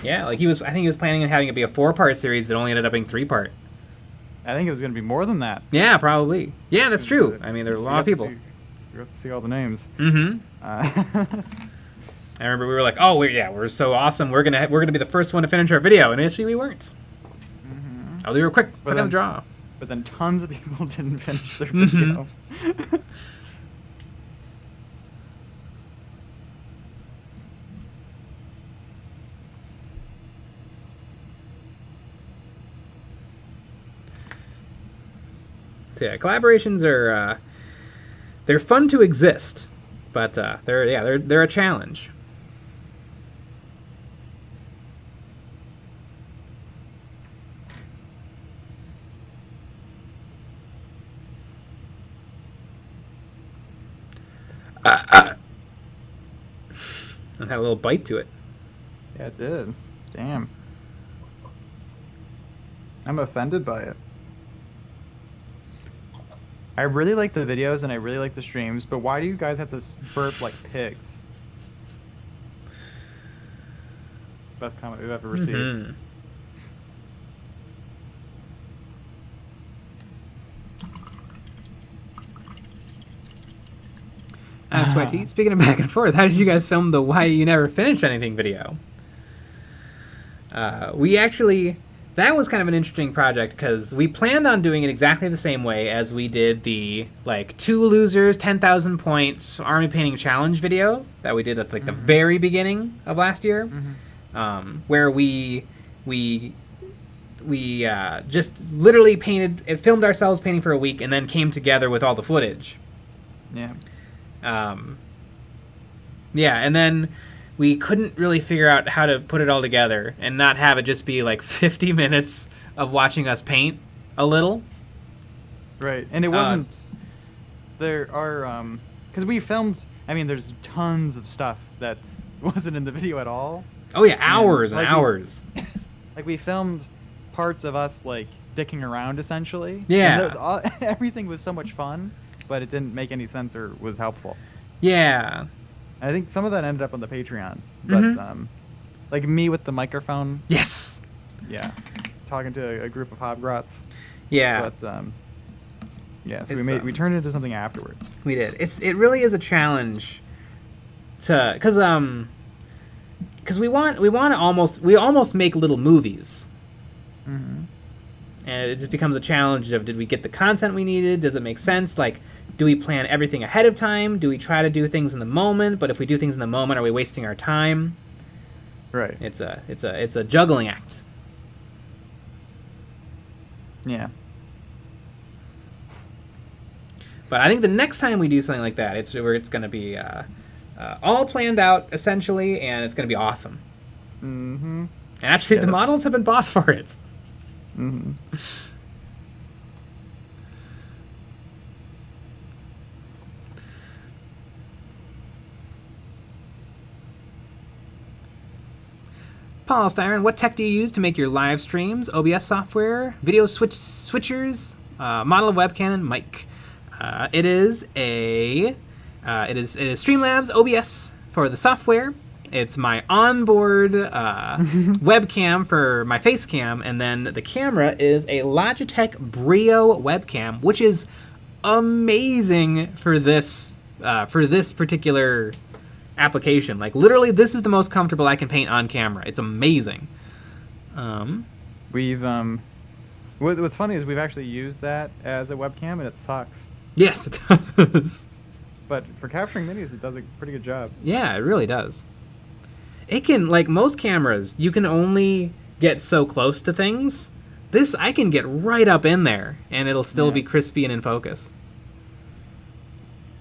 Yeah, like I think he was planning on having it be a 4-part series that only ended up being 3-part. I think it was going to be more than that. Yeah, probably. Yeah, that's true. I mean, there are a lot of people. You have to see all the names. Mm-hmm. I remember we were like, "Oh, we're so awesome. We're gonna be the first one to finish our video," and actually we weren't. Mm-hmm. Oh, they were quick on the draw. But then tons of people didn't finish their video. So yeah, collaborations are they're fun to exist, but they're a challenge. Had a little bite to it. Yeah, it did. Damn. I'm offended by it. I really like the videos and I really like the streams, but why do you guys have to burp like pigs? Best comment we've ever received. Mm-hmm. Sweaty, speaking of back and forth, how did you guys film the Why You Never Finished Anything video? We actually... That was kind of an interesting project because we planned on doing it exactly the same way as we did the, like, 2 losers, 10,000 points army painting challenge video that we did at, like, the very beginning of last year, where we just literally filmed ourselves painting for a week and then came together with all the footage. Yeah. Yeah, and then we couldn't really figure out how to put it all together and not have it just be like 50 minutes of watching us paint a little. Right, and it wasn't... There are... Because we filmed... I mean, there's tons of stuff that wasn't in the video at all. Oh yeah, hours and hours. We filmed parts of us, like, dicking around, essentially. Yeah. Everything was so much fun, but it didn't make any sense or was helpful. Yeah. I think some of that ended up on the Patreon, but like me with the microphone. Yes. Yeah, talking to a group of hobgrots. Yeah. But yeah, so we turned it into something afterwards. We did. It really is a challenge to because we almost make little movies. And it just becomes a challenge of, did we get the content we needed? Does it make sense? Like, do we plan everything ahead of time? Do we try to do things in the moment? But if we do things in the moment, are we wasting our time? Right. It's a juggling act. Yeah. But I think the next time we do something like that, it's going to be all planned out essentially, and it's going to be awesome. Mm-hmm. And actually, the models have been bought for it. Mm-hmm. Polystyrene, what tech do you use to make your live streams? OBS software, video switchers, model of webcam, and mic. It is Streamlabs OBS for the software. It's my onboard webcam for my face cam, and then the camera is a Logitech Brio webcam, which is amazing for this particular application. Like, literally, this is the most comfortable I can paint on camera. It's amazing. We've what's funny is we've actually used that as a webcam, and it sucks. Yes, it does. But for capturing minis, it does a pretty good job. Yeah, it really does. It can, like most cameras, you can only get so close to things. This, I can get right up in there, and it'll still be crispy and in focus.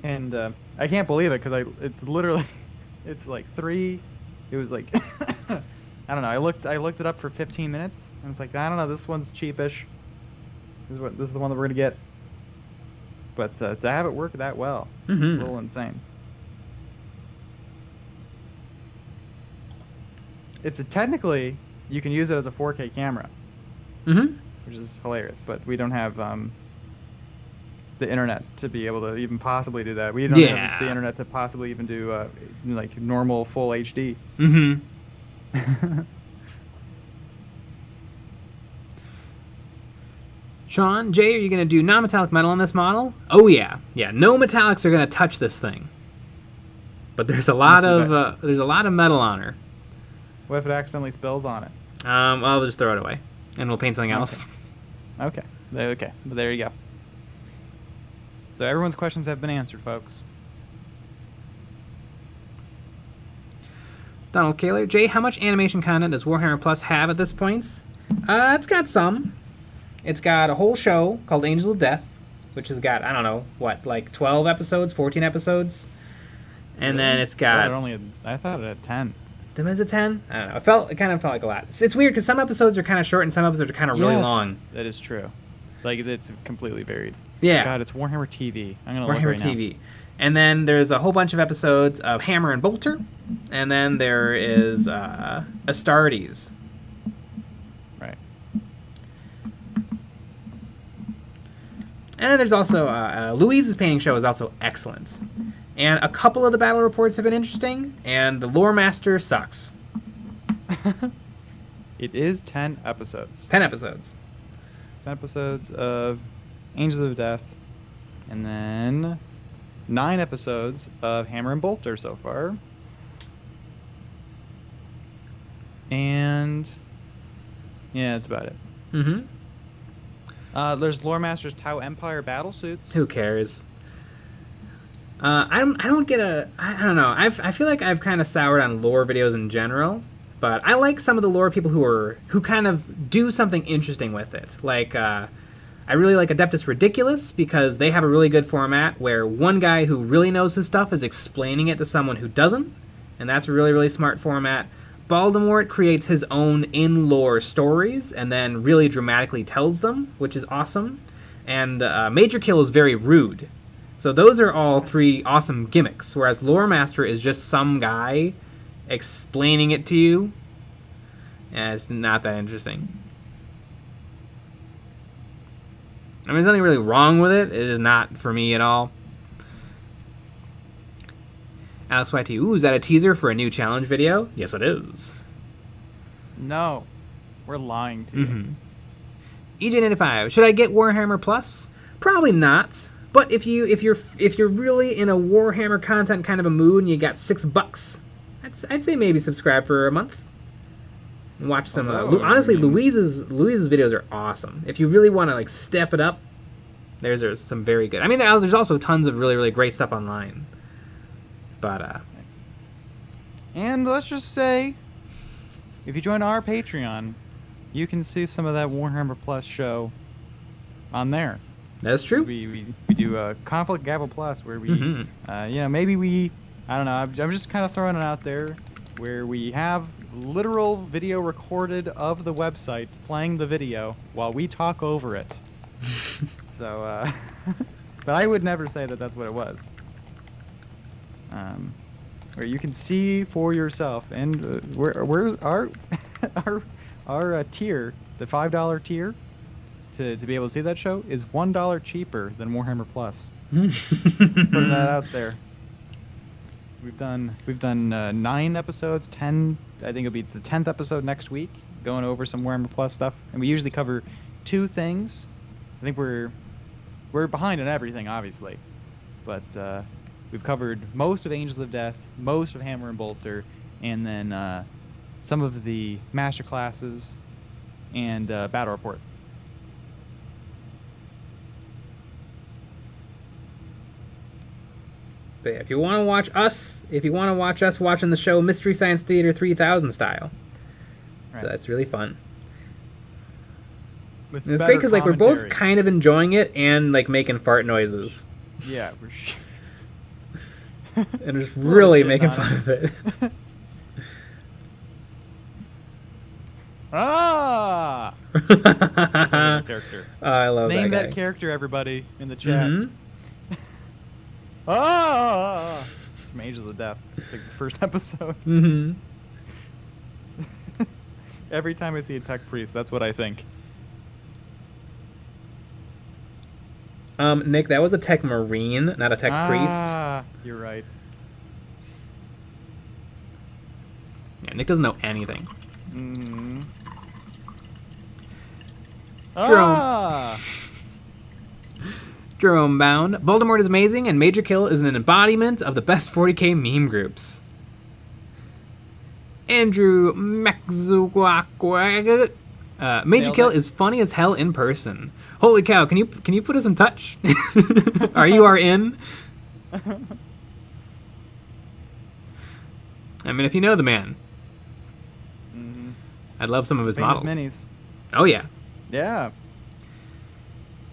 And I can't believe it, because it's literally, it's like 3, it was like, I don't know, I looked it up for 15 minutes, and it's like, I don't know, this one's cheapish. This is the one that we're going to get. But to have it work that well, it's a little insane. Technically, you can use it as a 4K camera, which is hilarious. But we don't have the internet to be able to even possibly do that. We don't have the internet to possibly even do like normal full HD. Sean, Jay, are you going to do non-metallic metal on this model? Oh yeah, no metallics are going to touch this thing. But there's a lot of metal on her. What if it accidentally spills on it? I'll just throw it away, and we'll paint something else. Okay. Okay. There you go. So everyone's questions have been answered, folks. Donald Kaler, Jay, how much animation content does Warhammer Plus have at this point? It's got some. It's got a whole show called Angels of Death, which has got, I don't know, what, like 12 episodes, 14 episodes? And then it's got... I thought it had 10. Is it 10? I don't know. It kind of felt like a lot. It's weird because some episodes are kind of short and some episodes are kind of really long. That is true. Like, it's completely varied. Yeah. God, it's Warhammer TV. I'm gonna look Warhammer right TV. And then there's a whole bunch of episodes of Hammer and Bolter. And then there is Astartes. now. Right. And then there's also Louise's painting show is also excellent. And a couple of the battle reports have been interesting. And the Lore Master sucks. It is 10 episodes. 10 episodes. 10 episodes of Angels of Death, and then 9 episodes of Hammer and Bolter so far. And yeah, that's about it. Mm-hmm. There's Lore Master's Tau Empire battle suits. Who cares? I don't get I don't know. I feel like I've kind of soured on lore videos in general, but I like some of the lore people who kind of do something interesting with it. Like I really like Adeptus Ridiculous because they have a really good format where one guy who really knows his stuff is explaining it to someone who doesn't, and that's a really, really smart format. Voldemort creates his own in-lore stories and then really dramatically tells them, which is awesome. And Major Kill is very rude. So those are all 3 awesome gimmicks, whereas Lore Master is just some guy explaining it to you, and it's not that interesting. I mean, there's nothing really wrong with it. It is not for me at all. Alex YT, ooh, is that a teaser for a new challenge video? Yes, it is. No, we're lying to you. EJ95, should I get Warhammer Plus? Probably not. But if you're really in a Warhammer content kind of a mood and you got $6, I'd say maybe subscribe for a month and watch some. Honestly, Louise's videos are awesome. If you really want to like step it up, there's some very good. I mean, there's also tons of really, really great stuff online. But and let's just say, if you join our Patreon, you can see some of that Warhammer Plus show on there. That's true. We do a Conflict Gavel Plus where we, maybe we, I don't know, I'm just kind of throwing it out there, where we have literal video recorded of the website playing the video while we talk over it. So, but I would never say that that's what it was. Where you can see for yourself, and where's our our tier, the $5 tier, to be able to see that show is $1 cheaper than Warhammer Plus. Putting that out there. We've done 9 episodes, 10. I think it'll be the 10th episode next week, going over some Warhammer Plus stuff, and we usually cover 2 things. I think we're behind on everything, obviously, but we've covered most of Angels of Death, most of Hammer and Bolter, and then some of the master classes and battle report. But yeah, if you want to watch us watching the show Mystery Science Theater 3000 style, Right. so that's really fun. With And it's better great because like we're both commentary. kind of enjoying it and like making fart noises, Yeah, and just really shitting making on fun of it. Ah! That's my favorite character. I love Name that that guy. character, everybody, in the chat. Mhm. Ah! It's from Angels of Death, like the first episode. Mhm. Every time I see a tech priest, that's what I think. Nick, that was a tech marine, not a tech priest. Ah, you're right. Yeah, Nick doesn't know anything. Mm-hmm. Jerome. Ah! Jerome Bound. Voldemort is amazing, and Major Kill is an embodiment of the best 40k meme groups. Andrew Maxuquag. Major Nailed Kill it. is funny as hell in person. Holy cow! Can you put us in touch? Are you in? I mean, if you know the man, Mm-hmm. I'd love some of his Famous models. minis. Oh yeah. Yeah.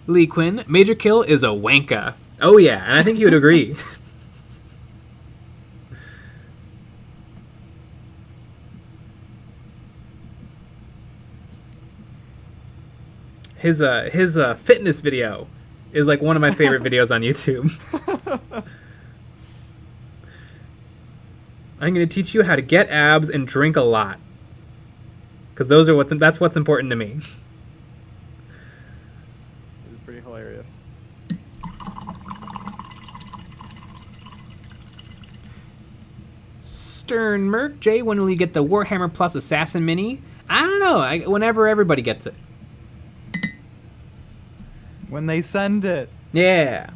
Lee Quinn, Major Kill is a wanka. Oh yeah, and I think you would agree. His fitness video is like one of my favorite videos on YouTube. I'm going to teach you how to get abs and drink a lot. Because that's what's important to me. It's pretty hilarious. Stern Merc, Jay, when will you get the Warhammer Plus Assassin Mini? I don't know. Whenever everybody gets it. When they send it. Yeah.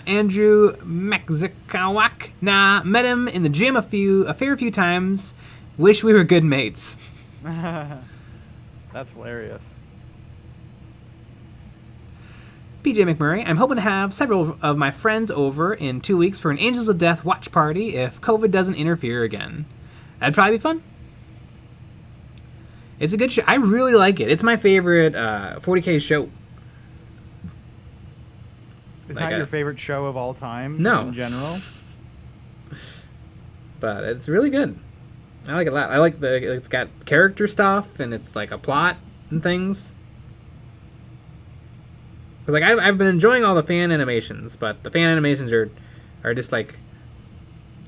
Andrew Mekzikawak. Nah, met him in the gym a fair few times. Wish we were good mates. That's hilarious. BJ McMurray, I'm hoping to have several of my friends over in 2 weeks for an Angels of Death watch party if COVID doesn't interfere again. That'd probably be fun. It's a good show. I really like it. It's my favorite 40k show. It's not your favorite show of all time? No. Just in general? But it's really good. I like it a lot. I like it's got character stuff, and it's like a plot and things. Because like I've been enjoying all the fan animations, but the fan animations are just like,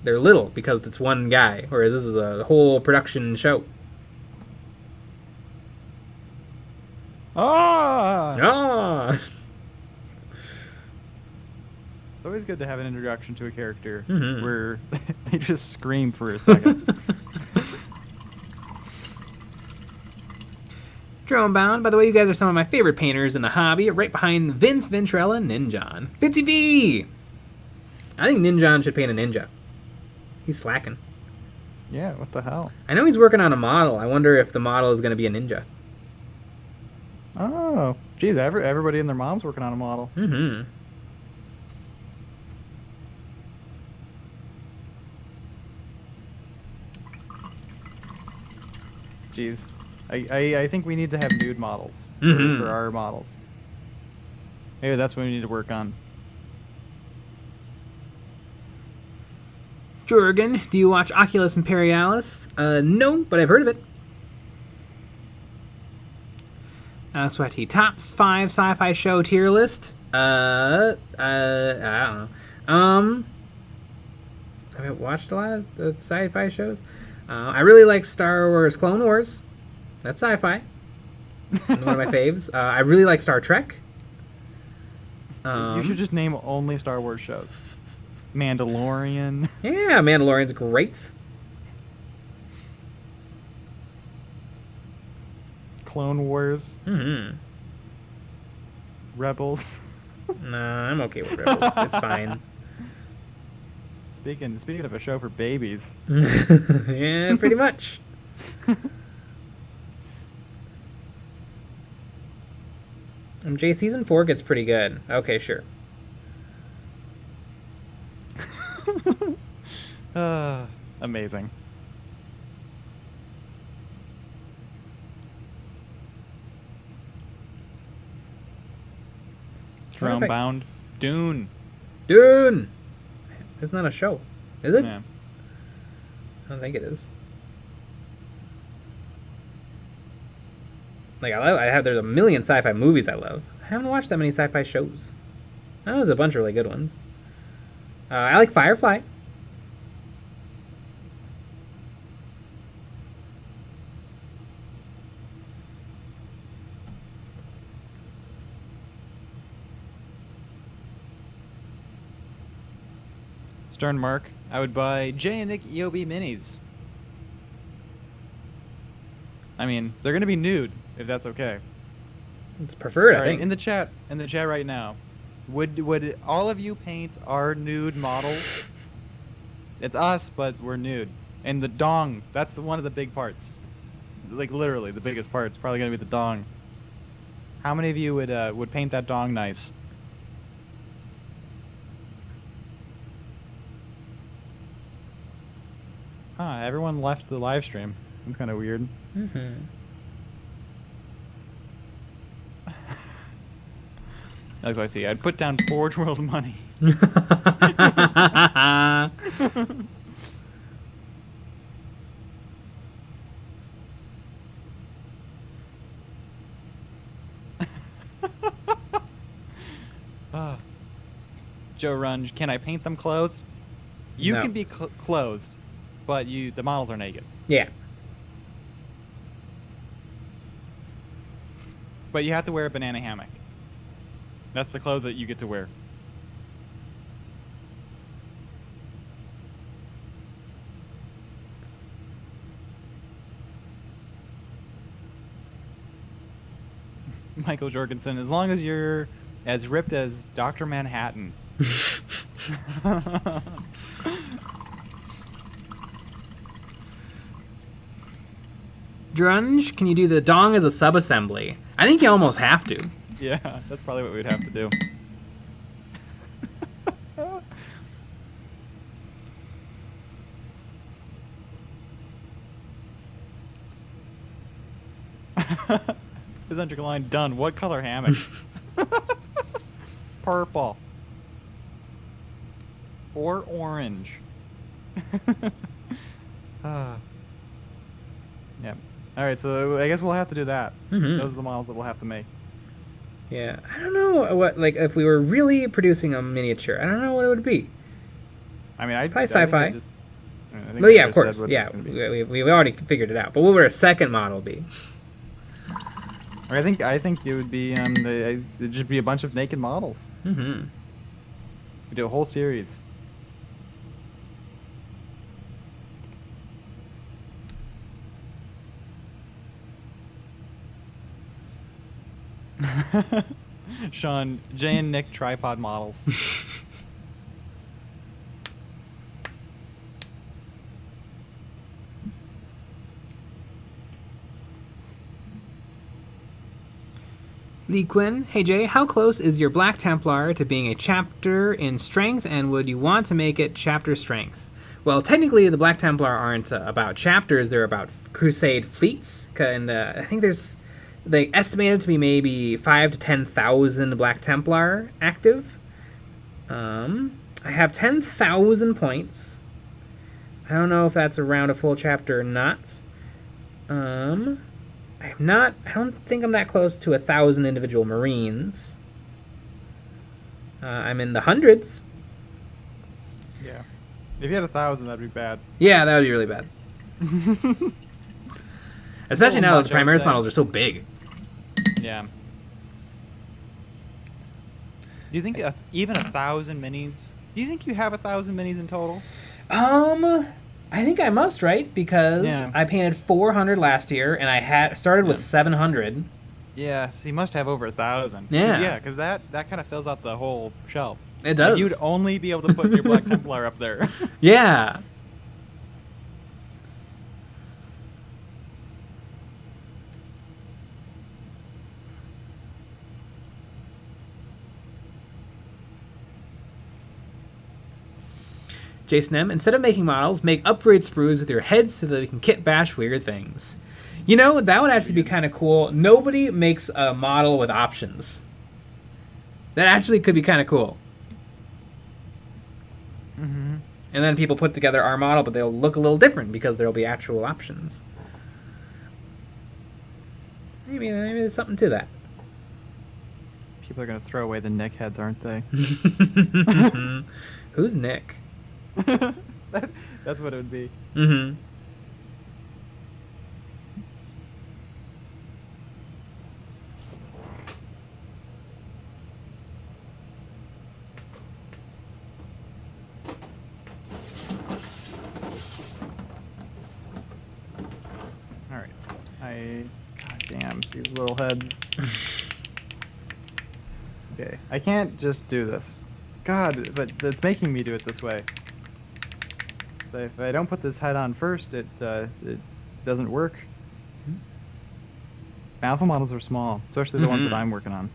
they're little because it's one guy, whereas this is a whole production show. Ah! It's always good to have an introduction to a character where they just scream for a second. Drone Bound, by the way, you guys are some of my favorite painters in the hobby, right behind Vince Ventrella and Ninjon. Fitzy V! I think Ninjon should paint a ninja. He's slacking. Yeah, what the hell? I know he's working on a model. I wonder if the model is going to be a ninja. Oh, geez, everybody and their mom's working on a model. Mm-hmm. Jeez. I think we need to have nude models for our models. Maybe that's what we need to work on. Jurgen, do you watch Oculus Imperialis? No, but I've heard of it. Sweaty, top 5 sci-fi show tier list? I don't know. I haven't watched a lot of the sci-fi shows. I really like Star Wars Clone Wars. That's sci-fi. One of my faves. I really like Star Trek. You should just name only Star Wars shows. Mandalorian. Yeah, Mandalorian's great. Clone Wars. Mm-hmm. Rebels. Nah, I'm okay with Rebels. It's fine. Speaking of a show for babies. Yeah, pretty much. Jay, season 4 gets pretty good. Okay, sure. Amazing. Drone Bound. Dune. Dune! It's not a show. Is it? Yeah. I don't think it is. Like, there's a million sci-fi movies I love. I haven't watched that many sci-fi shows. I know there's a bunch of really good ones. I like Firefly. Stern Mark. I would buy Jay and Nick EOB minis. I mean, they're gonna be nude, if that's okay. It's preferred, All I think. in the chat right now, would all of you paint our nude models? It's us, but we're nude. And the dong, that's one of the big parts. Like literally, the biggest part's probably gonna be the dong. How many of you would paint that dong nice? Huh, everyone left the live stream. That's kind of weird. Mm-hmm. That's what I see. I'd put down Forge World money. Joe Runge, can I paint them clothed? You No. can be clothed, but the models are naked. Yeah. But you have to wear a banana hammock. That's the clothes that you get to wear. Michael Jorgensen, as long as you're as ripped as Dr. Manhattan. Drunge, can you do the dong as a sub-assembly? I think you almost have to. Yeah, that's probably what we'd have to do. His underline done. What color hammock? Purple. Or orange. Yeah. Alright, so I guess we'll have to do that. Those are the models that we'll have to make. Yeah. I don't know what, like, if we were really producing a miniature, I don't know what it would be. I mean, Probably sci-fi. But Well, yeah, of course. Yeah, we've already figured it out. But what would our second model be? I think it would be it'd just be a bunch of naked models. We do a whole series. Sean, Jay and Nick tripod models. Lee Quinn, hey Jay, how close is your Black Templar to being a chapter in strength, and would you want to make it chapter strength? Well, technically, the Black Templar aren't about chapters; they're about crusade fleets, and I think they estimated to be maybe 5,000 to 10,000 Black Templar active. I have 10,000 points. I don't know if that's around a full chapter or not. I don't think I'm that close to 1,000 individual Marines. I'm in the hundreds. Yeah. If you had 1,000, that'd be bad. Yeah, that would be really bad. Especially now that the Primaris models are so big. Yeah. Do you think even 1,000 minis? Do you think you have 1,000 minis in total? I think I must, right? Because I painted 400 last year, and I started with 700. Yeah, so you must have over 1,000. Yeah. Yeah, because that kind of fills out the whole shelf. It does. Like, you'd only be able to put your Black Templar up there. Yeah. Jason M., instead of making models, make upgrade sprues with your heads so that we can kit bash weird things. You know, that would actually be kind of cool. Nobody makes a model with options. That actually could be kind of cool. And then people put together our model, but they'll look a little different because there'll be actual options. Maybe there's something to that. People are going to throw away the Nick heads, aren't they? Who's Nick? That's what it would be. Alright. God damn, these little heads. Okay, I can't just do this. God, but it's making me do it this way. So if I don't put this head on first, it doesn't work. Alpha models are small, especially the ones that I'm working on.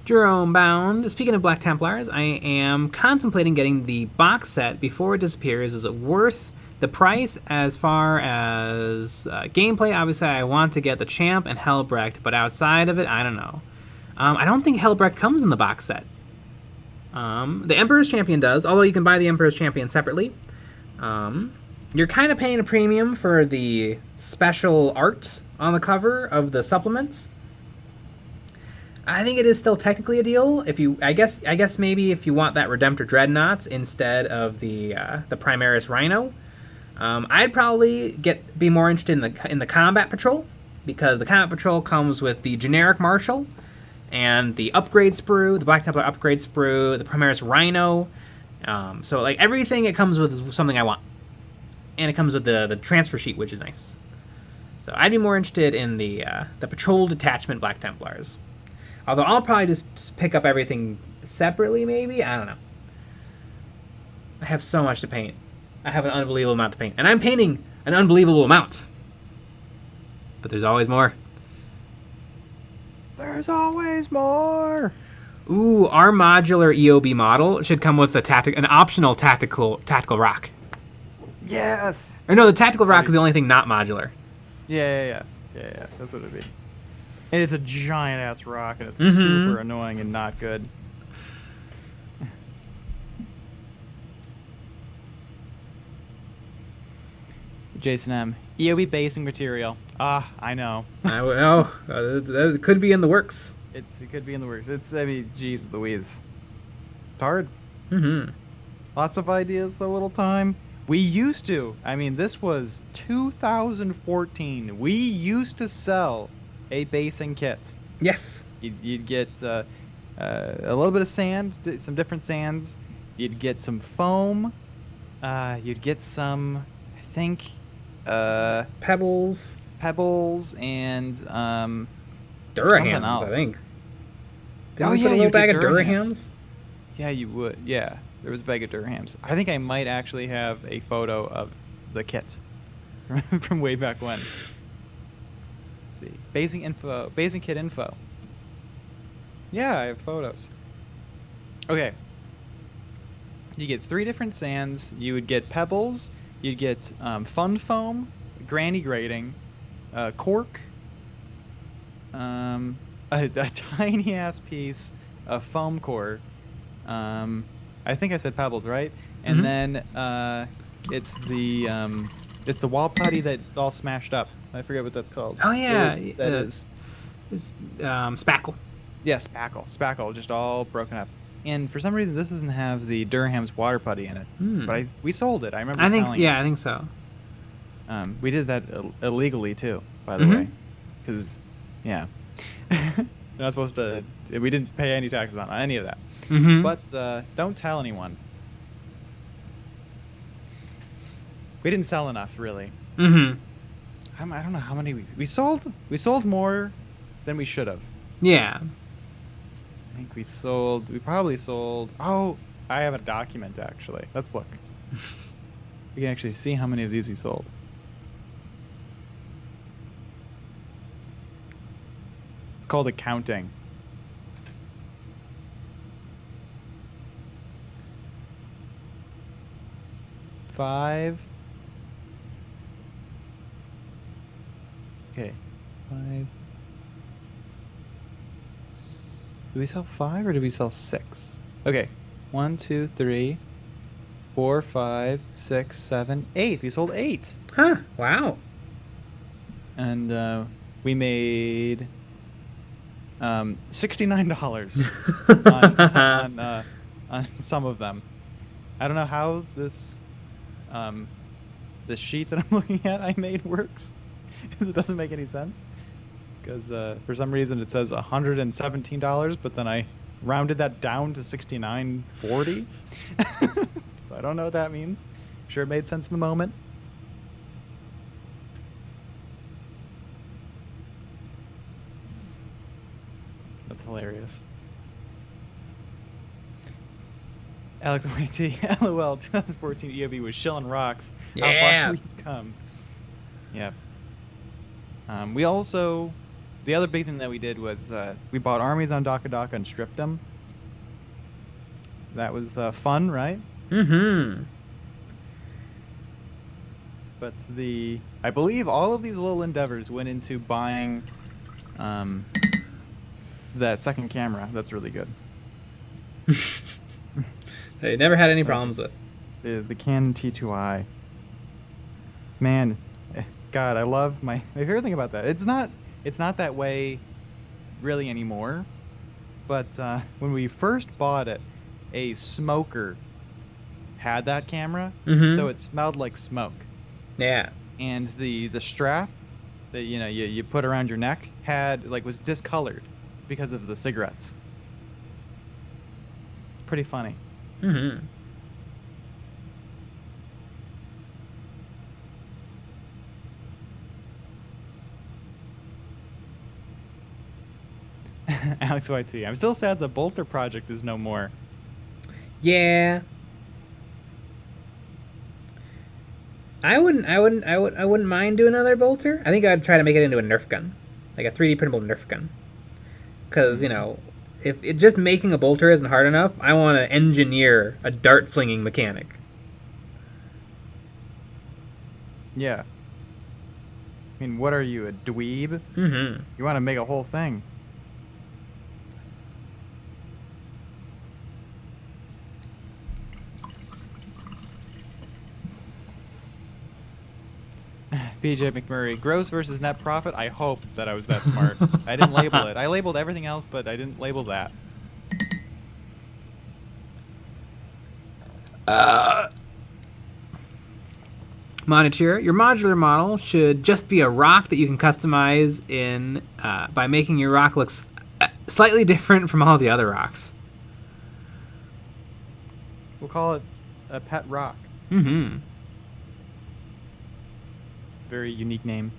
Jerome Bound. Speaking of Black Templars, I am contemplating getting the box set before it disappears. Is it worth the price? As far as gameplay, obviously I want to get the Champ and Helbrecht, but outside of it, I don't know. I don't think Helbrecht comes in the box set. The Emperor's Champion does, although you can buy the Emperor's Champion separately. You're kind of paying a premium for the special art on the cover of the supplements. I think it is still technically a deal. If you, I guess maybe if you want that Redemptor Dreadnoughts instead of the Primaris Rhino, I'd probably be more interested in the Combat Patrol, because the Combat Patrol comes with the generic Marshal and the upgrade sprue, the Black Templar upgrade sprue, the Primaris Rhino. So like everything it comes with is something I want, and it comes with the transfer sheet, which is nice. So I'd be more interested in the Patrol Detachment Black Templars. Although I'll probably just pick up everything separately, maybe? I don't know. I have so much to paint. I have an unbelievable amount to paint. And I'm painting an unbelievable amount. But there's always more. There's always more. Ooh, our modular EOB model should come with an optional tactical rock. Yes. Or no, the tactical rock is the only thing not modular. Yeah. That's what it'd be. And it's a giant ass rock, and it's super annoying and not good. Jason M. EOB basing material. I know. That could be in the works. It could be in the works. Geez Louise. It's hard. Lots of ideas, so little time. We used to. This was 2014. We used to sell a basing kit. Yes. You'd get a little bit of sand, some different sands. You'd get some foam. You'd get some, I think, pebbles, and Durahams. I think. Did we put a little bag of Durahams? Yeah, you would. Yeah, there was a bag of Durahams. I think I might actually have a photo of the kit from way back when. Basing kit info. Yeah, I have photos. Okay. You get 3 different sands. You would get pebbles. You'd get fun foam, granny grading, cork, a tiny ass piece of foam core. I think I said pebbles, right? And then it's the wall putty that's all smashed up. I forget what that's called. Oh yeah, that is. Spackle. Yeah, spackle, just all broken up. And for some reason, this doesn't have the Durham's water putty in it. But we sold it. I remember. I think so. We did that illegally too, by the way, because you're not supposed to. We didn't pay any taxes on any of that. But don't tell anyone. We didn't sell enough, really. I don't know how many we sold. We sold more than we should have. Yeah. I think we probably sold. Oh, I have a document actually. Let's look. We can actually see how many of these we sold. It's called accounting. Five. Okay, 5. Did we sell 5 or did we sell 6? Okay, 1, 2, 3, 4, 5, 6, 7, 8. We sold 8. Huh? Wow. And we made $69 on some of them. I don't know how this sheet that I'm looking at I made works. It doesn't make any sense, because for some reason it says $117, but then I rounded that down to $69.40. So I don't know what that means. I'm sure it made sense in the moment. That's hilarious. Alex YT, LOL, 2014 EOB was shilling rocks. Yeah. How far we've come. Yep. We also, the other big thing that we did was we bought armies on Daka Daka and stripped them. That was fun, right? But I believe all of these little endeavors went into buying that second camera. That's really good. I never had any problems with. The Canon T2i. Man, God, I love my favorite thing about that. It's not that way really anymore. But when we first bought it, a smoker had that camera, Mm-hmm. so it smelled like smoke. Yeah. And the strap that you put around your neck was discolored because of the cigarettes. Pretty funny. Mm-hmm. Alex YT. I'm still sad the Bolter project is no more. Yeah. I wouldn't mind doing another bolter. I think I'd try to make it into a Nerf gun, like a 3D printable Nerf gun. Because if just making a bolter isn't hard enough, I want to engineer a dart flinging mechanic. Yeah. I mean, what are you, a dweeb? Mm-hmm. You want to make a whole thing. BJ McMurray, gross versus net profit. I hope that I was that smart. I didn't label it. I labeled everything else, but I didn't label that. Monitor, your modular model should just be a rock that you can customize in by making your rock look slightly different from all the other rocks. We'll call it a pet rock. Mm-hmm. Very unique name.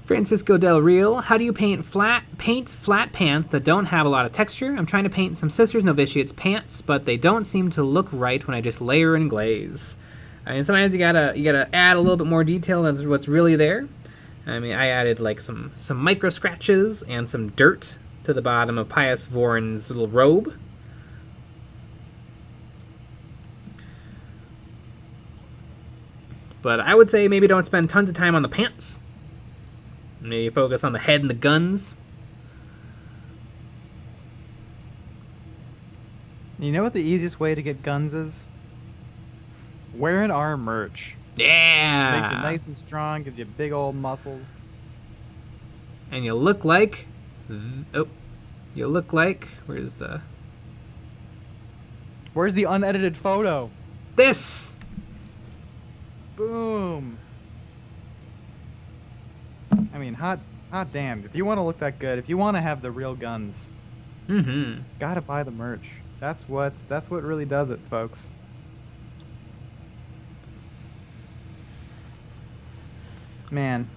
Francisco Del Real, how do you paint flat pants that don't have a lot of texture? I'm trying to paint some Sisters Novitiates pants, but they don't seem to look right when I just layer and glaze. I mean, sometimes you gotta add a little bit more detail than what's really there. I mean, I added like some micro scratches and some dirt to the bottom of PIOUS VORNE's little robe. But I would say maybe don't spend tons of time on the pants. Maybe focus on the head and the guns. You know what the easiest way to get guns is? Wearing our merch. Yeah! Makes you nice and strong, gives you big old muscles. And you look like... you look like... Where's the unedited photo? This! Boom! I mean, hot damn. If you want to look that good, if you want to have the real guns, gotta buy the merch. That's what really does it, folks. Man.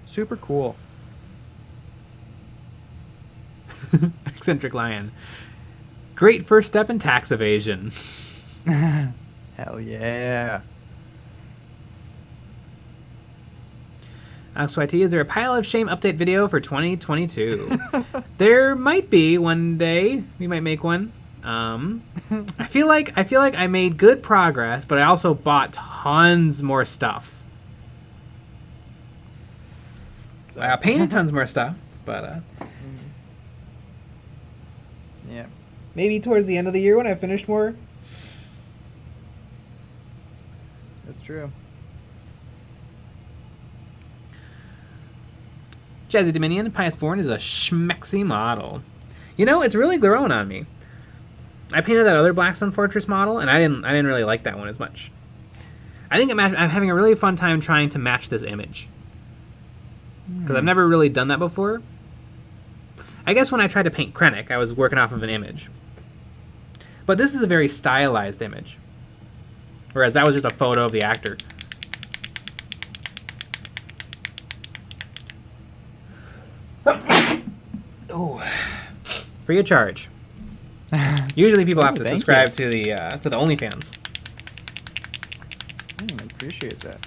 Super cool. Eccentric Lion. Great first step in tax evasion. Hell yeah. XYT, is there a Pile of Shame update video for 2022? There might be one day. We might make one. I feel like I made good progress, but I also bought tons more stuff. I painted tons more stuff, but yeah. Maybe towards the end of the year when I finished more. That's true. Jazzy Dominion, PIOUS VORNE is a schmexy model. You know, it's really grown on me. I painted that other Blackstone Fortress model, and I didn't really like that one as much. I think I'm having a really fun time trying to match this image. Because I've never really done that before. I guess when I tried to paint Krennic, I was working off of an image. But this is a very stylized image. Whereas that was just a photo of the actor. Oh, free of charge. Usually people have to subscribe to the OnlyFans. I appreciate that.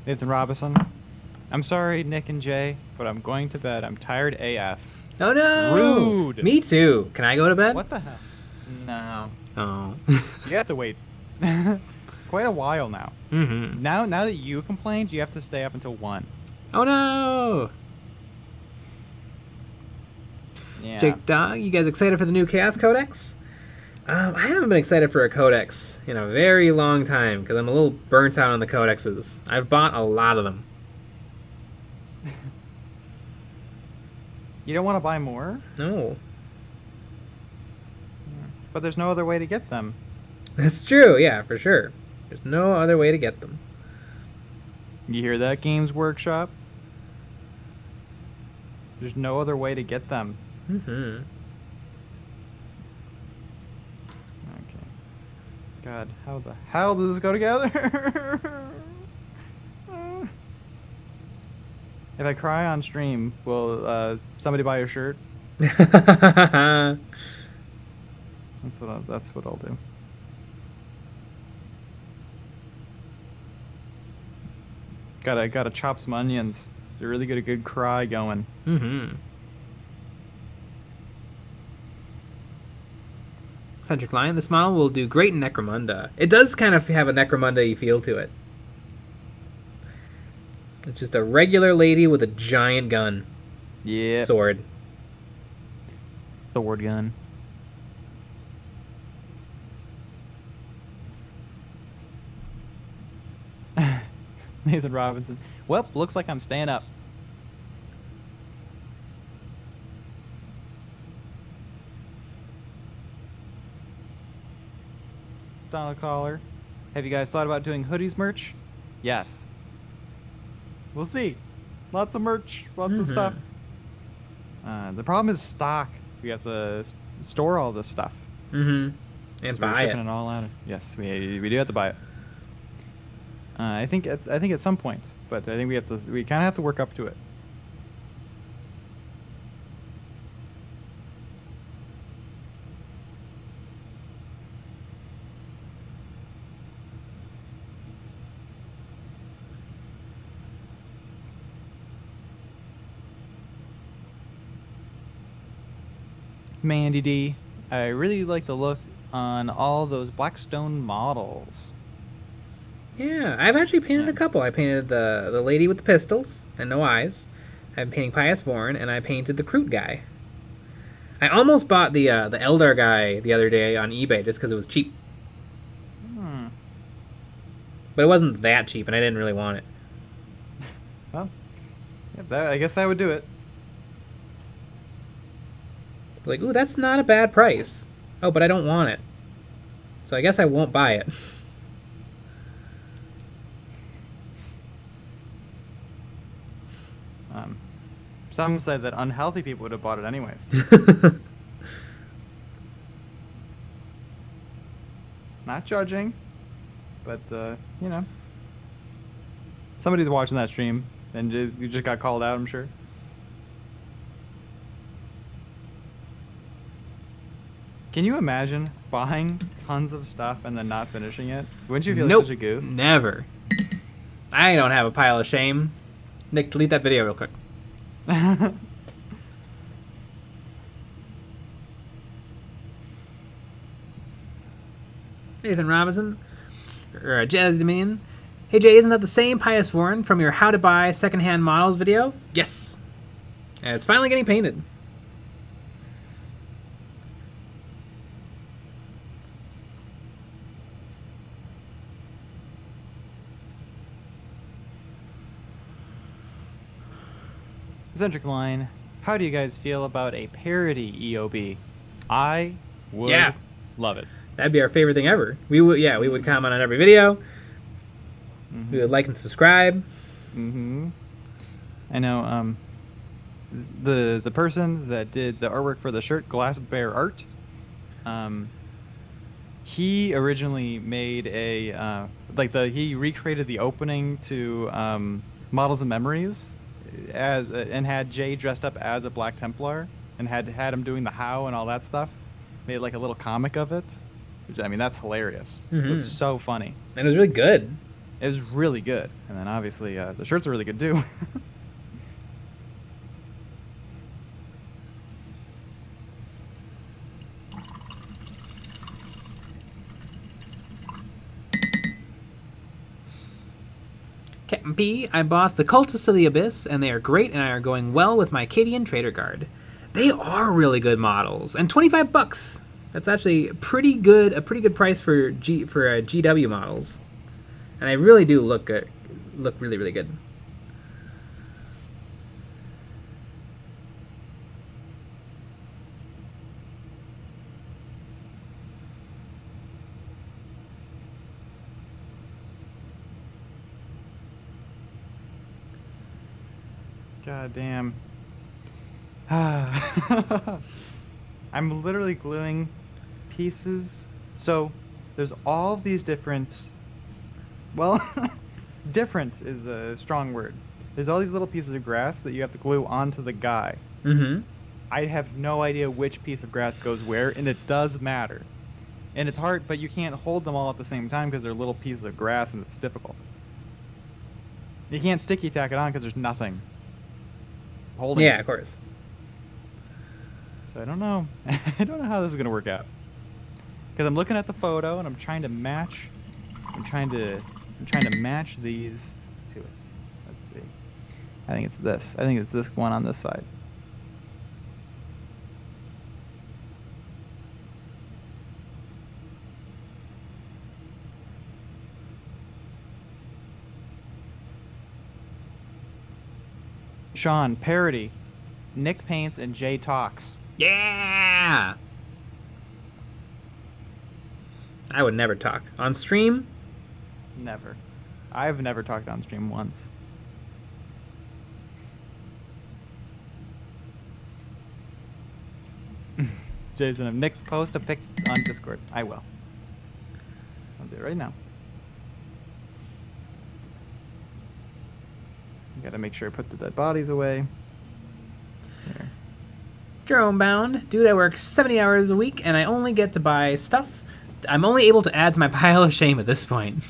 Nathan Robinson. I'm sorry, Nick and Jay, but I'm going to bed. I'm tired AF. Oh no! Rude. Me too. Can I go to bed? What the hell? No. Oh. You have to wait quite a while now. Mm-hmm. Now that you complained, you have to stay up until 1. Oh no! Yeah. Jake Dog, you guys excited for the new Chaos Codex? I haven't been excited for a codex in a very long time because I'm a little burnt out on the codexes. I've bought a lot of them. You don't want to buy more? No. But there's no other way to get them. That's true, yeah, for sure. There's no other way to get them. You hear that, Games Workshop? There's no other way to get them. Mm-hmm. Okay. God, how the hell does this go together? If I cry on stream, will somebody buy your shirt? That's what I'll do. Gotta chop some onions. To really get a good cry going. Mm-hmm. Centric Lion, this model will do great in Necromunda. It does kind of have a Necromunda-y feel to it. It's just a regular lady with a giant gun. Yeah. Sword. Sword gun. Nathan Robinson. Well, looks like I'm staying up. Donald Caller. Have you guys thought about doing hoodies merch? Yes. We'll see. Lots of merch, lots of stuff. The problem is stock. We have to store all this stuff. Mm-hmm. And So we're buy it. shipping it all out. Yes, we do have to buy it. I think at some point, but I think we kind of have to work up to it. Mandy D, I really like the look on all those Blackstone models. Yeah, I've actually painted a couple. I painted the lady with the pistols and no eyes. I'm painting PIOUS VORNE, and I painted the Kroot guy. I almost bought the Eldar guy the other day on eBay just because it was cheap. But it wasn't that cheap, and I didn't really want it. Well, yeah, I guess that would do it. Like, ooh, that's not a bad price. Oh, but I don't want it. So I guess I won't buy it. Some said that unhealthy people would have bought it anyways. Not judging, but you know, somebody's watching that stream, and you just got called out, I'm sure. Can you imagine buying tons of stuff and then not finishing it? Wouldn't you feel like such a goose? Never. I don't have a pile of shame. Nick, delete that video real quick. Nathan Robinson, or Jazz Dominion. Hey Jay, isn't that the same PIOUS VORNE from your How to Buy Secondhand Models video? Yes. And it's finally getting painted. Centric Line, how do you guys feel about a parody EOB? I would love it. That'd be our favorite thing ever. We would comment on every video. Mm-hmm. We would like and subscribe. Mm-hmm. I know, the person that did the artwork for the shirt, Glass Bear Art, he originally made a, he recreated the opening to Models and Memories, and had Jay dressed up as a Black Templar, and had him doing the how and all that stuff. Made like a little comic of it. I mean, that's hilarious. Mm-hmm. It was so funny. And it was really good. It was really good. And then obviously the shirts are really good too. Captain P, I bought the Cultists of the Abyss, and they are great, and are going well with my Cadian Trader Guard. They are really good models, and $25. That's actually a pretty good price for GW models, and they really do look good, look really, really good. God damn. I'm literally gluing pieces. So there's all of these different, well, different is a strong word. There's all these little pieces of grass that you have to glue onto the guy. Mm-hmm. I have no idea which piece of grass goes where, and it does matter. And it's hard, but you can't hold them all at the same time because they're little pieces of grass and it's difficult. You can't sticky tack it on because there's nothing holding it. Yeah, of course. So I don't know. I don't know how this is gonna work out. Because I'm looking at the photo and I'm trying to match. I'm trying to match these to it. Let's see. I think it's this. I think it's this one on this side. Sean, parody. Nick paints and Jay talks. Yeah! I would never talk. On stream? Never. I've never talked on stream once. Jason, if Nick post a pic on Discord, I will. I'll do it right now. Gotta make sure I put the dead bodies away. There. Jerome Bound. Dude, I work 70 hours a week, and I only get to buy stuff. I'm only able to add to my pile of shame at this point.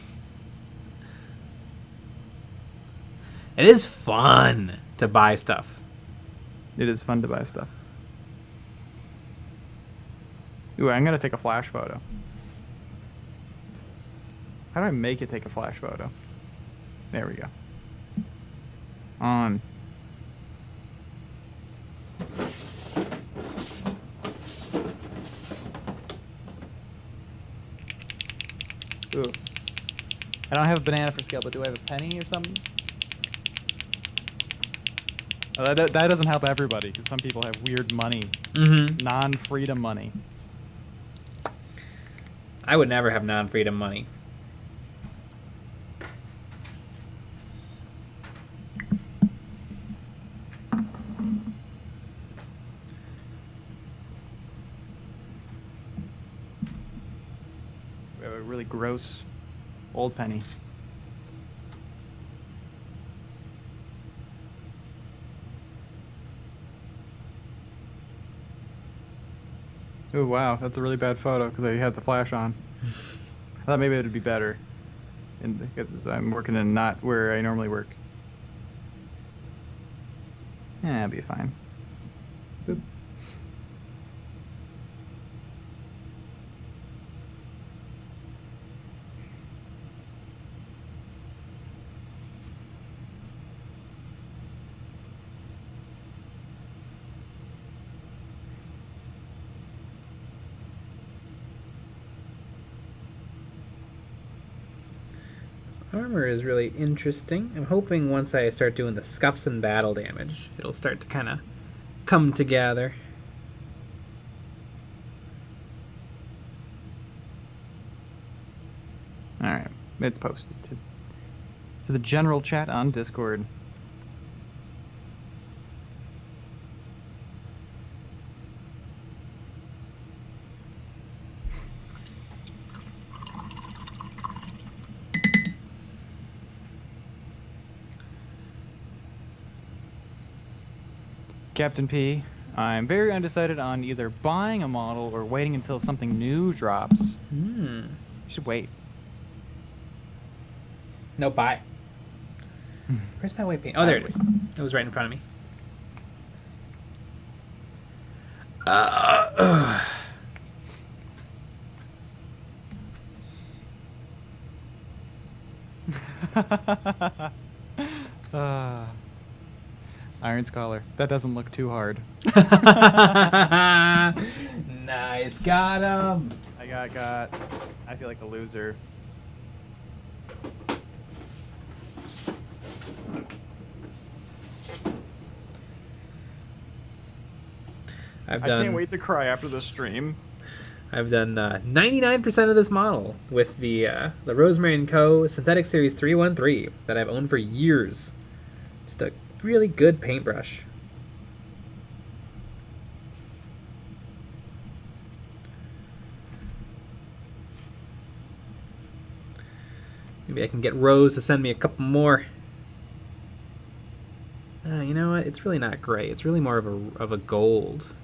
It is fun to buy stuff. It is fun to buy stuff. Ooh, I'm gonna take a flash photo. How do I make it take a flash photo? There we go. On. Ooh. I don't have a banana for scale, but do I have a penny or something? Oh, that doesn't help everybody, because some people have weird money. Mm-hmm. Non-freedom money. I would never have non-freedom money. We have a really gross old penny. Oh wow, that's a really bad photo because I had the flash on. I thought maybe it would be better, because I'm working in not where I normally work. Yeah, it'll be fine. Boop. Armor is really interesting. I'm hoping once I start doing the scuffs and battle damage, it'll start to kind of come together. Alright, it's posted to the general chat on Discord. Captain P, I'm very undecided on either buying a model or waiting until something new drops. You should wait. No, buy. Where's my white paint? Oh, there it is. It was right in front of me. Iron Scholar. That doesn't look too hard. Nice, got him. I got. I feel like a loser. I can't wait to cry after the stream. I've done 99% of this model with the Rosemary & Co. Synthetic Series 313 that I've owned for years. Just a really good paintbrush. Maybe I can get Rose to send me a couple more. You know what? It's really not gray. It's really more of a gold.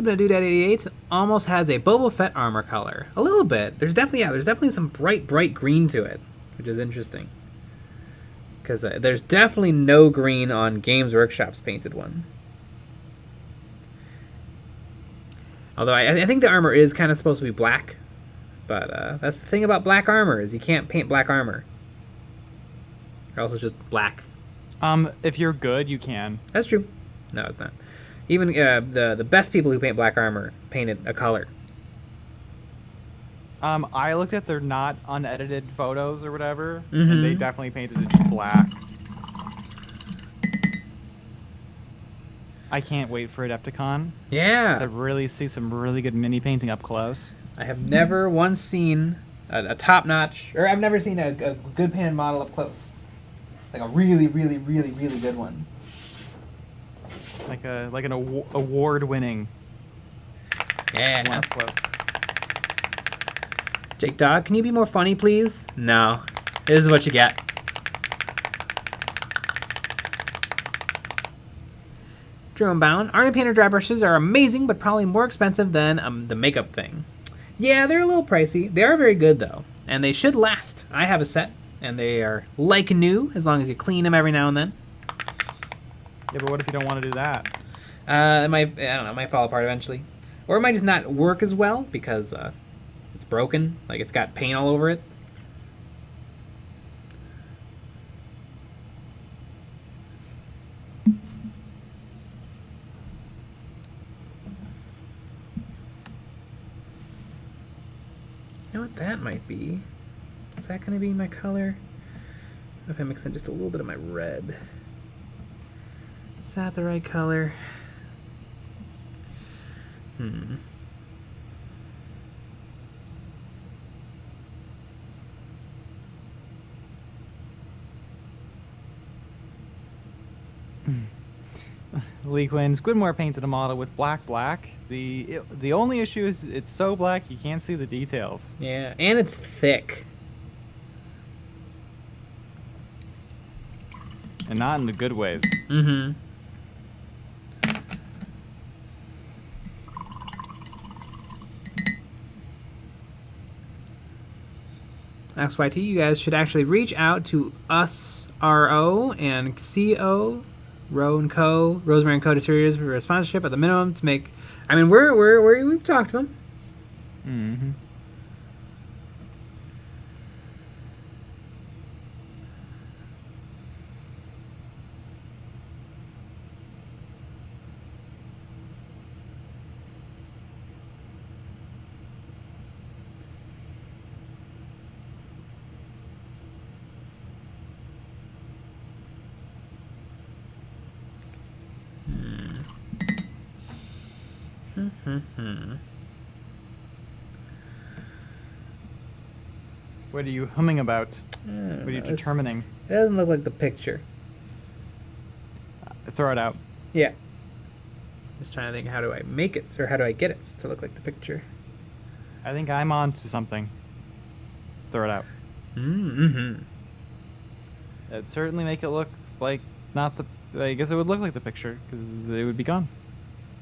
Dude at 88 almost has a Boba Fett armor color. A little bit. There's definitely some bright green to it, which is interesting. Because there's definitely no green on Games Workshop's painted one. Although I think the armor is kind of supposed to be black. But that's the thing about black armor, is you can't paint black armor. Or else it's just black. If you're good, you can. That's true. No, it's not. Even the best people who paint black armor painted a color. I looked at their not unedited photos or whatever, and they definitely painted it just black. I can't wait for Adepticon. Yeah. To really see some really good mini painting up close. I have never once seen a top-notch, or I've never seen a good painted model up close. Like a really good one. Like an award-winning. Yeah. One up close. Jake Dog, can you be more funny, please? No. This is what you get. Drone Bound. Army Painter dry brushes are amazing, but probably more expensive than the makeup thing. Yeah, they're a little pricey. They are very good, though. And they should last. I have a set, and they are like new, as long as you clean them every now and then. Yeah, but what if you don't want to do that? It might, I don't know, it might fall apart eventually. Or it might just not work as well because it's broken, like it's got paint all over it. You know what that might be? Is that going to be my color? If I mix in just a little bit of my red. Is that the right color? Lee Quinn's Gwynmore painted a model with black. The only issue is it's so black you can't see the details. Yeah, and it's thick. And not in the good ways. XYT, you guys should actually reach out to us, RO, and CO, Row and Co, Rosemary and Co Distributors for a sponsorship at the minimum to make. I mean, we've talked to them. What are you humming about? I What don't are you know. determining? It doesn't look like the picture. Throw it out. Yeah. Just trying to think, how do I make it, or how do I get it to look like the picture? I think I'm on to something. Throw it out. Mm-hmm. It'd certainly make it look like not the... I guess it would look like the picture, because it would be gone.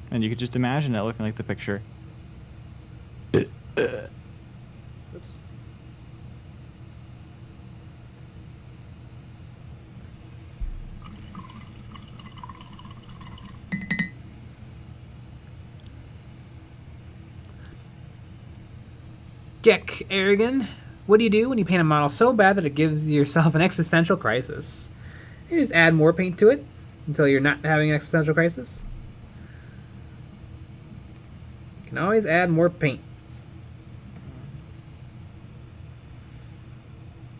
And you could just imagine it looking like the picture. Oops. Gek Aragon, what do you do when you paint a model so bad that it gives yourself an existential crisis? You just add more paint to it until you're not having an existential crisis. You can always add more paint.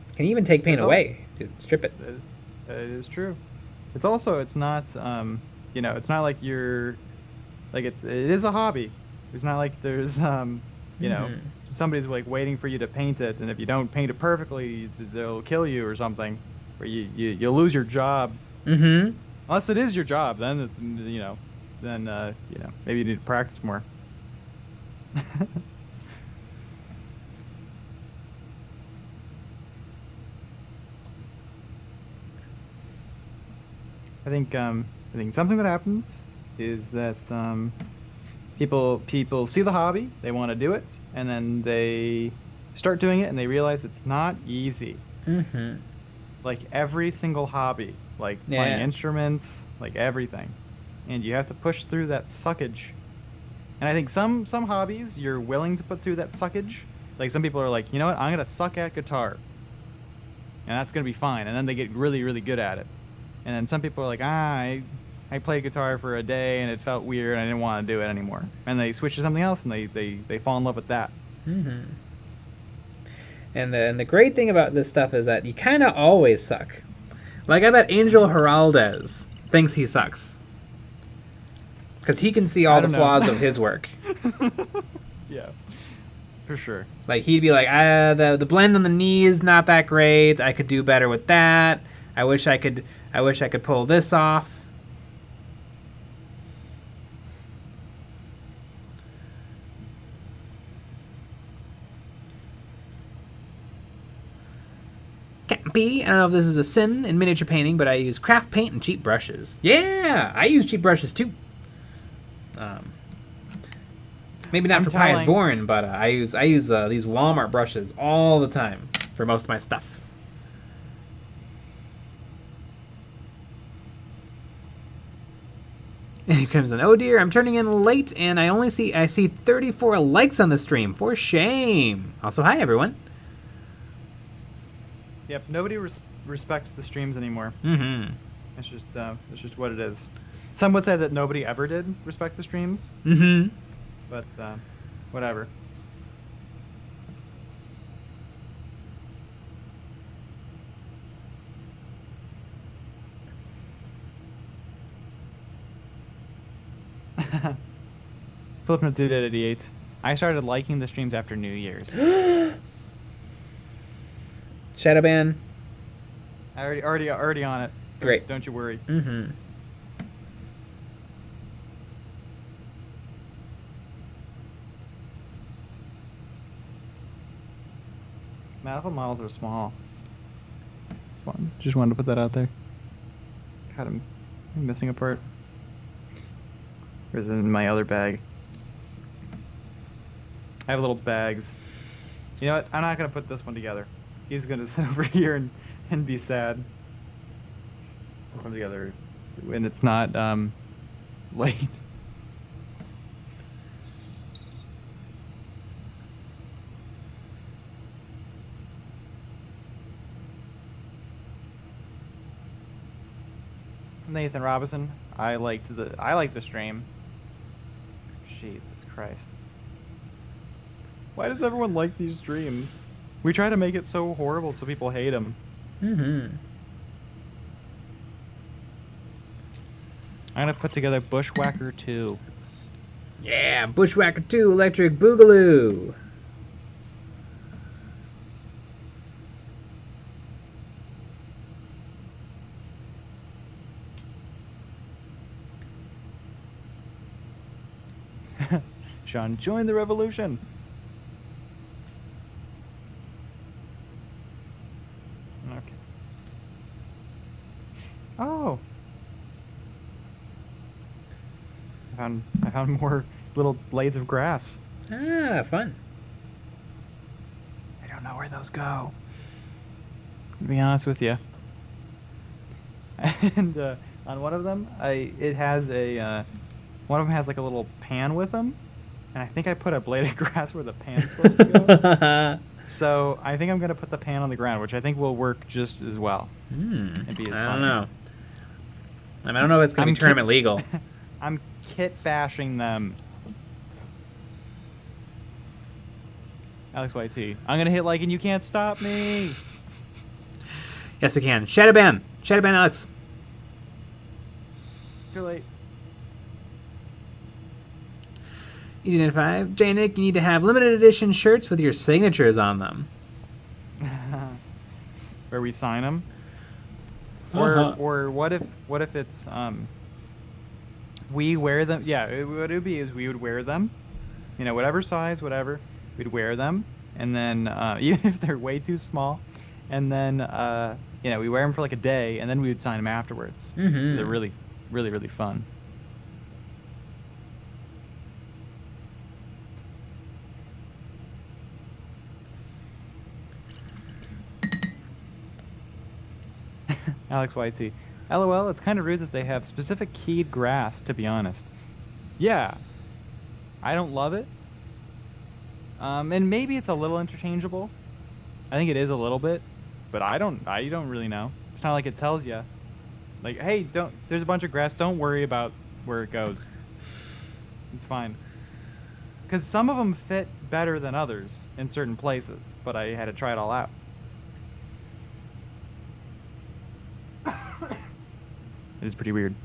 You can even take paint away to strip it. It is true. It's also, it's not, you know, it's not like you're, like, it is a hobby. It's not like there's, you know, somebody's like waiting for you to paint it, and if you don't paint it perfectly, they'll kill you or something, or you'll lose your job. Mm-hmm. Unless it is your job, then it's, you know, maybe you need to practice more. I think something that happens is that people see the hobby, they want to do it, and then they start doing it, and they realize it's not easy. Mm-hmm. Like every single hobby, like playing instruments, like everything, and you have to push through that suckage. And I think some hobbies you're willing to put through that suckage. Like some people are like, you know what, I'm gonna suck at guitar, and that's gonna be fine, and then they get really, really good at it. And then some people are like, I played guitar for a day and it felt weird and I didn't want to do it anymore. And they switch to something else and they fall in love with that. Mm-hmm. And the great thing about this stuff is that you kind of always suck. Like, I bet Angel Heraldez thinks he sucks. Because he can see all the flaws of his work. Yeah, for sure. Like, he'd be like, the blend on the knee is not that great. I could do better with that. I wish I could pull this off. Campy, I don't know if this is a sin in miniature painting, but I use craft paint and cheap brushes. Yeah, I use cheap brushes too. Maybe not for PIOUS VORNE, but I use these Walmart brushes all the time for most of my stuff. Crimson, oh dear, I'm turning in late and I see 34 likes on the stream. For shame. Also, hi everyone. Yep, nobody respects the streams anymore. Mm-hmm. It's just what it is. Some would say that nobody ever did respect the streams. Mm-hmm. But whatever. Flipping to 88. I started liking the streams after New Year's. Shadowban. I already on it. Great. Don't you worry. Mm-hmm. Alpha models are small. Just wanted to put that out there. God, I'm missing a part. Or is it in my other bag? I have little bags. You know what? I'm not gonna put this one together. He's gonna sit over here and be sad. Put them together when it's not late. Nathan Robinson, I like the stream. Jesus Christ. Why does everyone like these streams? We try to make it so horrible so people hate them. Mm-hmm. I'm gonna put together Bushwhacker 2. Yeah, Bushwhacker 2 Electric Boogaloo. Sean, join the revolution. Okay. Oh. I found more little blades of grass. Ah, fun. I don't know where those go. To be honest with you. And on one of them, it has a one of them has like a little pan with them, and I think I put a blade of grass where the pan's supposed to go. So I think I'm gonna put the pan on the ground, which I think will work just as well. And be as I fun. don't know. I don't know if it's gonna be tournament legal. I'm kit bashing them. Alex YT, I'm gonna hit like and you can't stop me. Yes, we can. Shadowban. Shadowban, Alex. Too late. E5. J-Nick, you need to have limited edition shirts with your signatures on them. Where we sign them. Or what if it's we wear them? Yeah, what it would be is we would wear them, you know, whatever size, whatever, we'd wear them, and then even if they're way too small, and then you know, we wear them for like a day, and then we would sign them afterwards. So they're really, really, really fun. Alex YT. LOL, it's kind of rude that they have specific keyed grass, to be honest. Yeah. I don't love it. And maybe it's a little interchangeable. I think it is a little bit, but I don't really know. It's not like it tells you. Like, hey, there's a bunch of grass, don't worry about where it goes. It's fine. Because some of them fit better than others in certain places, but I had to try it all out. It is pretty weird.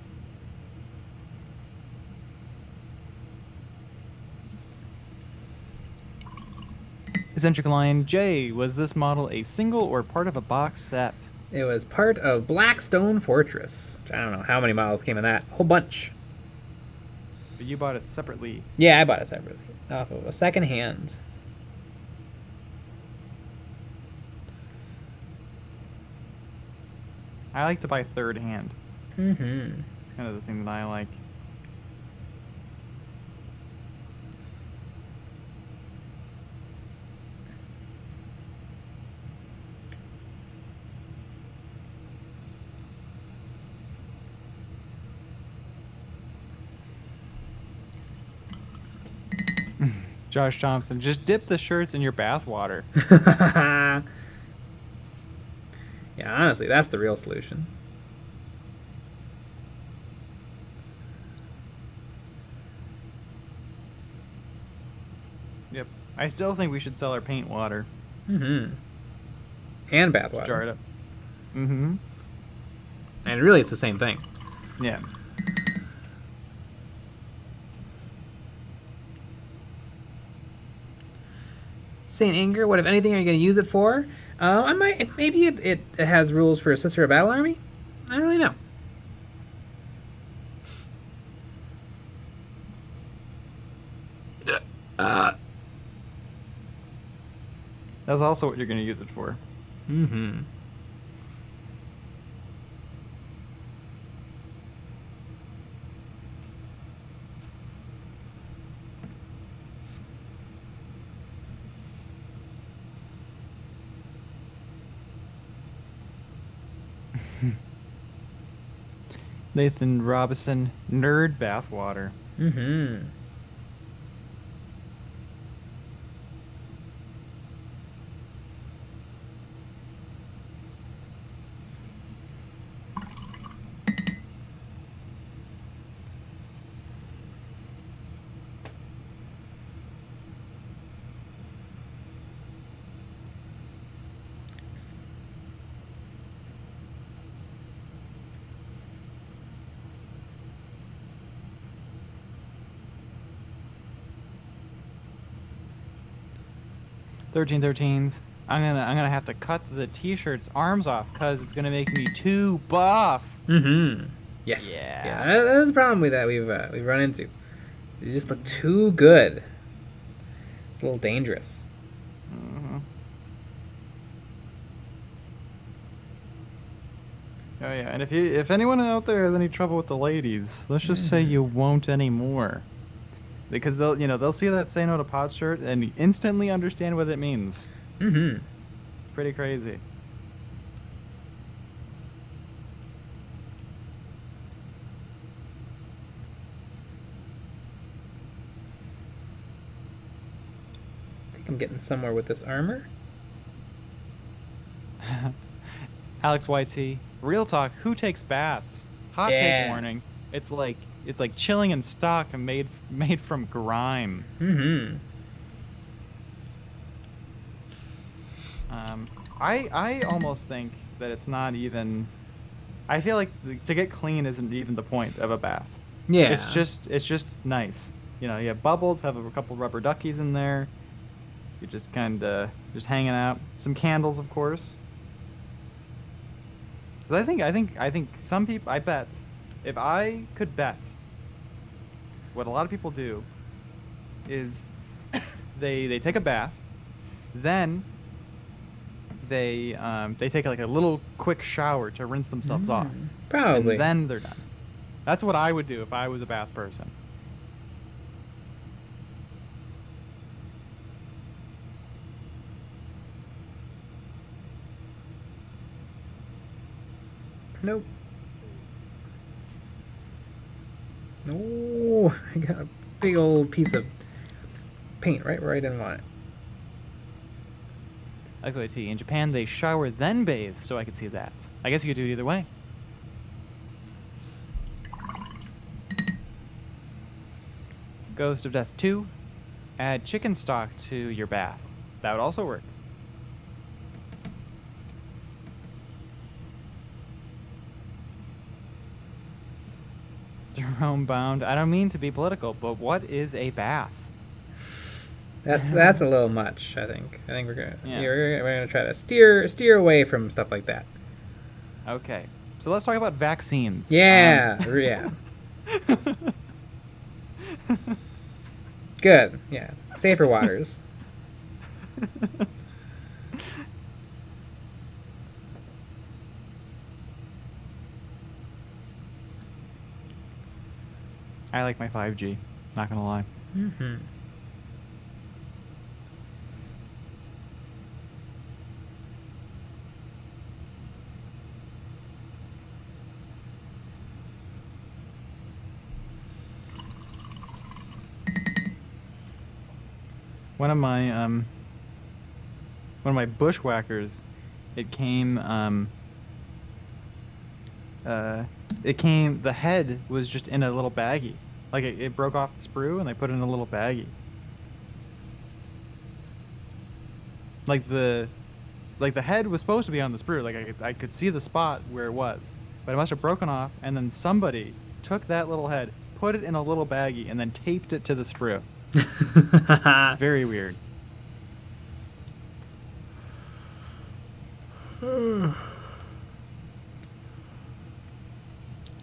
Eccentric Lion J, was this model a single or part of a box set? It was part of Blackstone Fortress. I don't know how many models came in that. A whole bunch. But you bought it separately. Yeah, I bought it separately. Off of a second hand. I like to buy third hand. Mm-hmm. It's kind of the thing that I like. Josh Thompson, just dip the shirts in your bath water. Yeah, honestly, that's the real solution. Yep. I still think we should sell our paint water. Mm-hmm. And bath water. Jar it up. Mm-hmm. And really, it's the same thing. Yeah. Saint Anger, what if anything are you going to use it for? I might. Maybe it has rules for a sister of battle army. I don't really know. That's also what you're going to use it for. Mm-hmm. Nathan Robinson, nerd bathwater. Mm-hmm. 1313s. I'm gonna have to cut the t-shirt's arms off because it's gonna make me too buff. Mm-hmm. Yes. Yeah. That's a problem with that we've run into. You just look too good. It's a little dangerous. Mm-hmm. Oh yeah, and if anyone out there has any trouble with the ladies, let's just say you won't anymore, because they'll see that "Say No to Pot" shirt and instantly understand what it means. Mm-hmm. Pretty crazy. I think I'm getting somewhere with this armor. Alex YT, real talk. Who takes baths? Hot take warning. It's like chilling in stock and made from grime. Mm-hmm. I almost think that it's not even. I feel like to get clean isn't even the point of a bath. Yeah. It's just nice. You have bubbles, have a couple rubber duckies in there. You're just kind of just hanging out. Some candles, of course. But I think some people. I bet, if I could bet, what a lot of people do is they take a bath, then they take like a little quick shower to rinse themselves off. Probably. And then they're done. That's what I would do if I was a bath person. Nope. No, I got a big old piece of paint right where I didn't want it. XYT, in Japan they shower then bathe, so I could see that. I guess you could do it either way. Ghost of Death 2, add chicken stock to your bath. That would also work. Jerome Bound, I don't mean to be political, but what is a bath? That's a little much. I think we're gonna try to steer away from stuff like that. Okay, so let's talk about vaccines. Yeah, yeah. Good. Yeah, safer waters. I like my 5G, not gonna lie. Mm-hmm. One of my bushwhackers, the head was just in a little baggie. Like it broke off the sprue and they put it in a little baggie. Like the head was supposed to be on the sprue. Like I could see the spot where it was, but it must have broken off, and then somebody took that little head, put it in a little baggie, and then taped it to the sprue. It's very weird.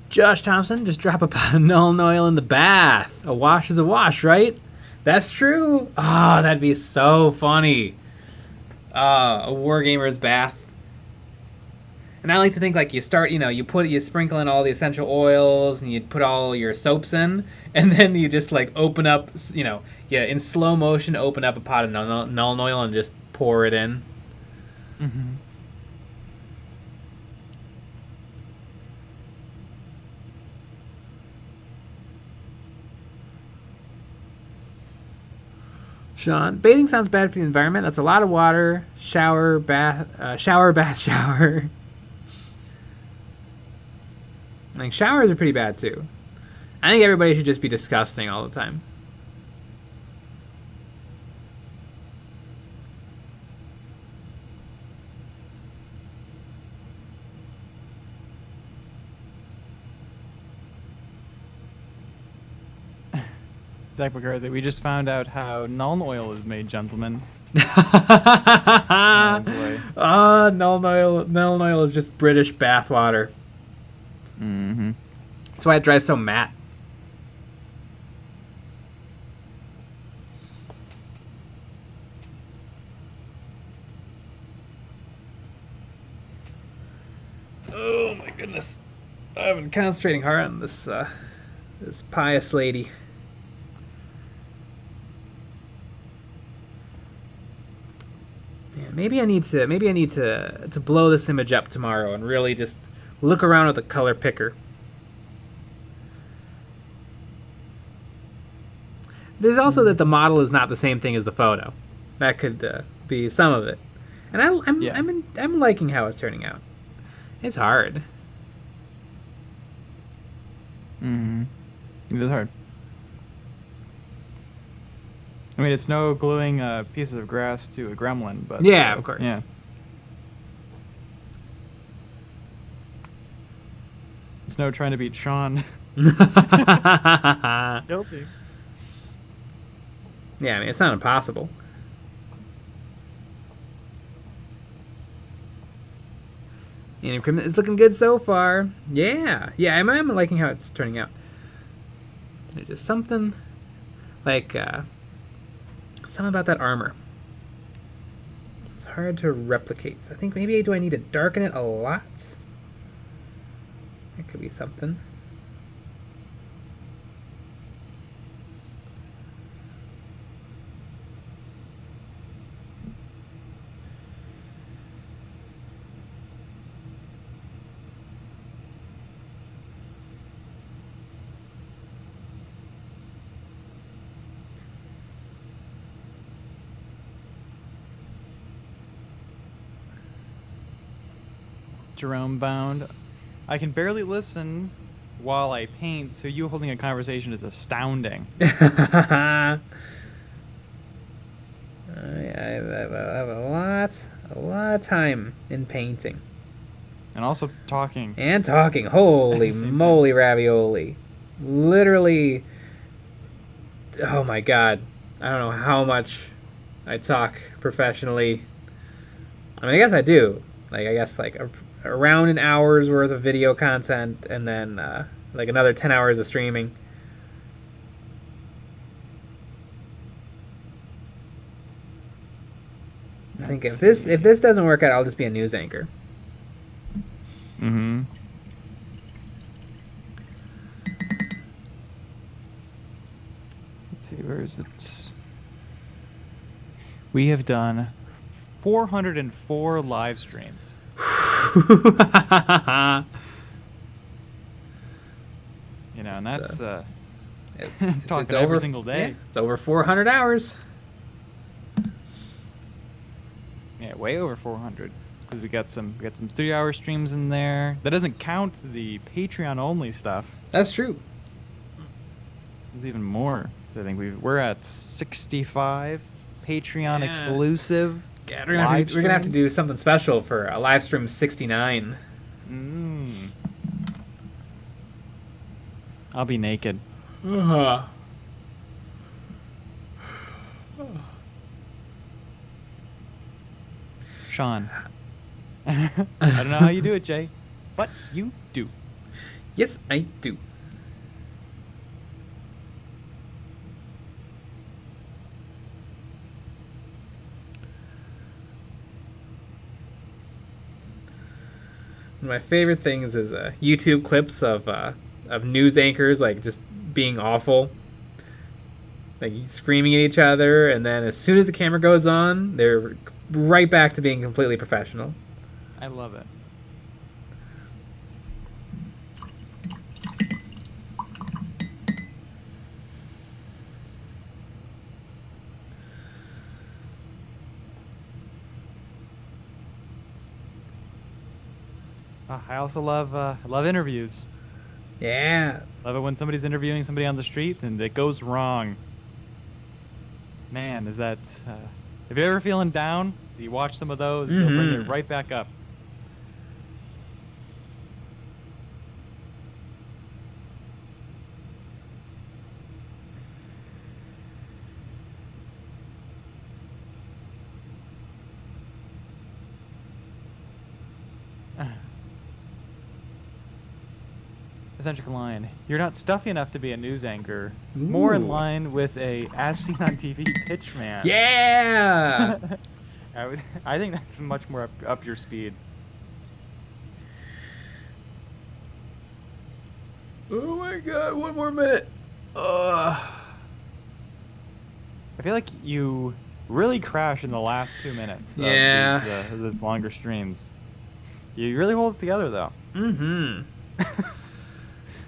Josh Thompson, just drop a pot of Null oil in the bath. A wash is a wash, right? That's true. Oh, that'd be so funny. A wargamer's bath. And I like to think like you sprinkle in all the essential oils and you put all your soaps in, and then you just like open up, in slow motion open up a pot of Null oil and just pour it in. Mm-hmm. Sean, bathing sounds bad for the environment. That's a lot of water. Shower, bath, shower. Like, showers are pretty bad, too. I think everybody should just be disgusting all the time. Zach McCarthy, we just found out how Null oil is made, gentlemen. Oh boy. Null oil is just British bathwater. Mm-hmm. That's why it dries so matte. Oh my goodness. I've been concentrating hard on this this pious lady. Man, maybe I need to blow this image up tomorrow and really just look around with a color picker. There's also that the model is not the same thing as the photo. That could be some of it. And I'm liking how it's turning out. It's hard. Mm-hmm. It is hard. I mean, it's no gluing pieces of grass to a gremlin, but Yeah, of course. Yeah. It's no trying to beat Sean. Guilty. Yeah, I mean, it's not impossible. And increment is looking good so far. Yeah, I'm liking how it's turning out. There's just something like something about that armor. It's hard to replicate. So I think maybe do I need to darken it a lot? That could be something. Jerome Bound. I can barely listen while I paint, so you holding a conversation is astounding. I have a lot of time in painting. And also talking. And talking. Holy moly ravioli. Literally, oh my god. I don't know how much I talk professionally. I mean, I guess I do. Like, I guess, like, around an hour's worth of video content, and then, like, another 10 hours of streaming. I think if this doesn't work out, I'll just be a news anchor. Mm-hmm. Let's see, where is it? We have done 404 live streams. You know, and that's it's talking every single day. Yeah, it's over 400 hours. Yeah, way over 400. Because we got some 3-hour streams in there. That doesn't count the Patreon only stuff. That's true. There's even more. I think we're at 65 Patreon exclusive. God, we're gonna have to do something special for a live stream 69. I'll be naked. Sean. I don't know how you do it, Jay, but you do. Yes, I do. One of my favorite things is YouTube clips of news anchors like just being awful, like screaming at each other, and then as soon as the camera goes on, they're right back to being completely professional. I love it. I also love interviews. Yeah. Love it when somebody's interviewing somebody on the street and it goes wrong. Man, is that... if you're ever feeling down, you watch some of those, they'll bring it right back up. Eccentric line. You're not stuffy enough to be a news anchor. More in Ooh. line with a as seen on TV pitch man. Yeah. I think that's much more up your speed. Oh my god, one more minute. I feel like you really crash in the last 2 minutes. Yeah. Of these longer streams. You really hold it together, though. Mm-hmm.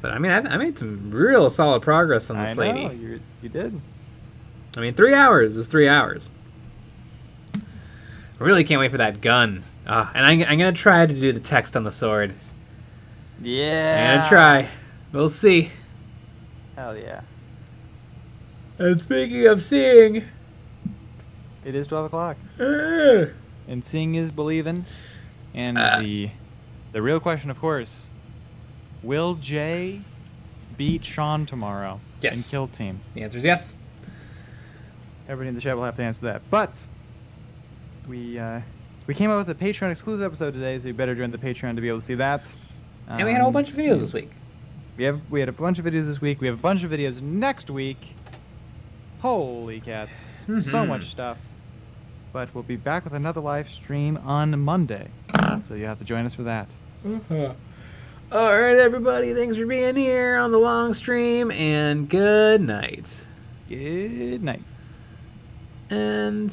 But I mean, I made some real solid progress on this I know, lady. you did. I mean, 3 hours is 3 hours. I really can't wait for that gun. And I'm going to try to do the text on the sword. Yeah. I'm going to try. We'll see. Hell yeah. And speaking of seeing... It is 12 o'clock. Uh, And seeing is believing. And the real question, of course, will Jay beat Sean tomorrow Yes. in Kill Team? the answer is yes. Everybody in the chat will have to answer that. But we came out with a Patreon exclusive episode today, so you better join the Patreon to be able to see that. And we had a whole bunch of videos this week. We had a bunch of videos this week. We have a bunch of videos next week. Holy cats. So much stuff. But we'll be back with another live stream on Monday. So you have to join us for that. All right, everybody. Thanks for being here on the long stream, and good night. Good night. And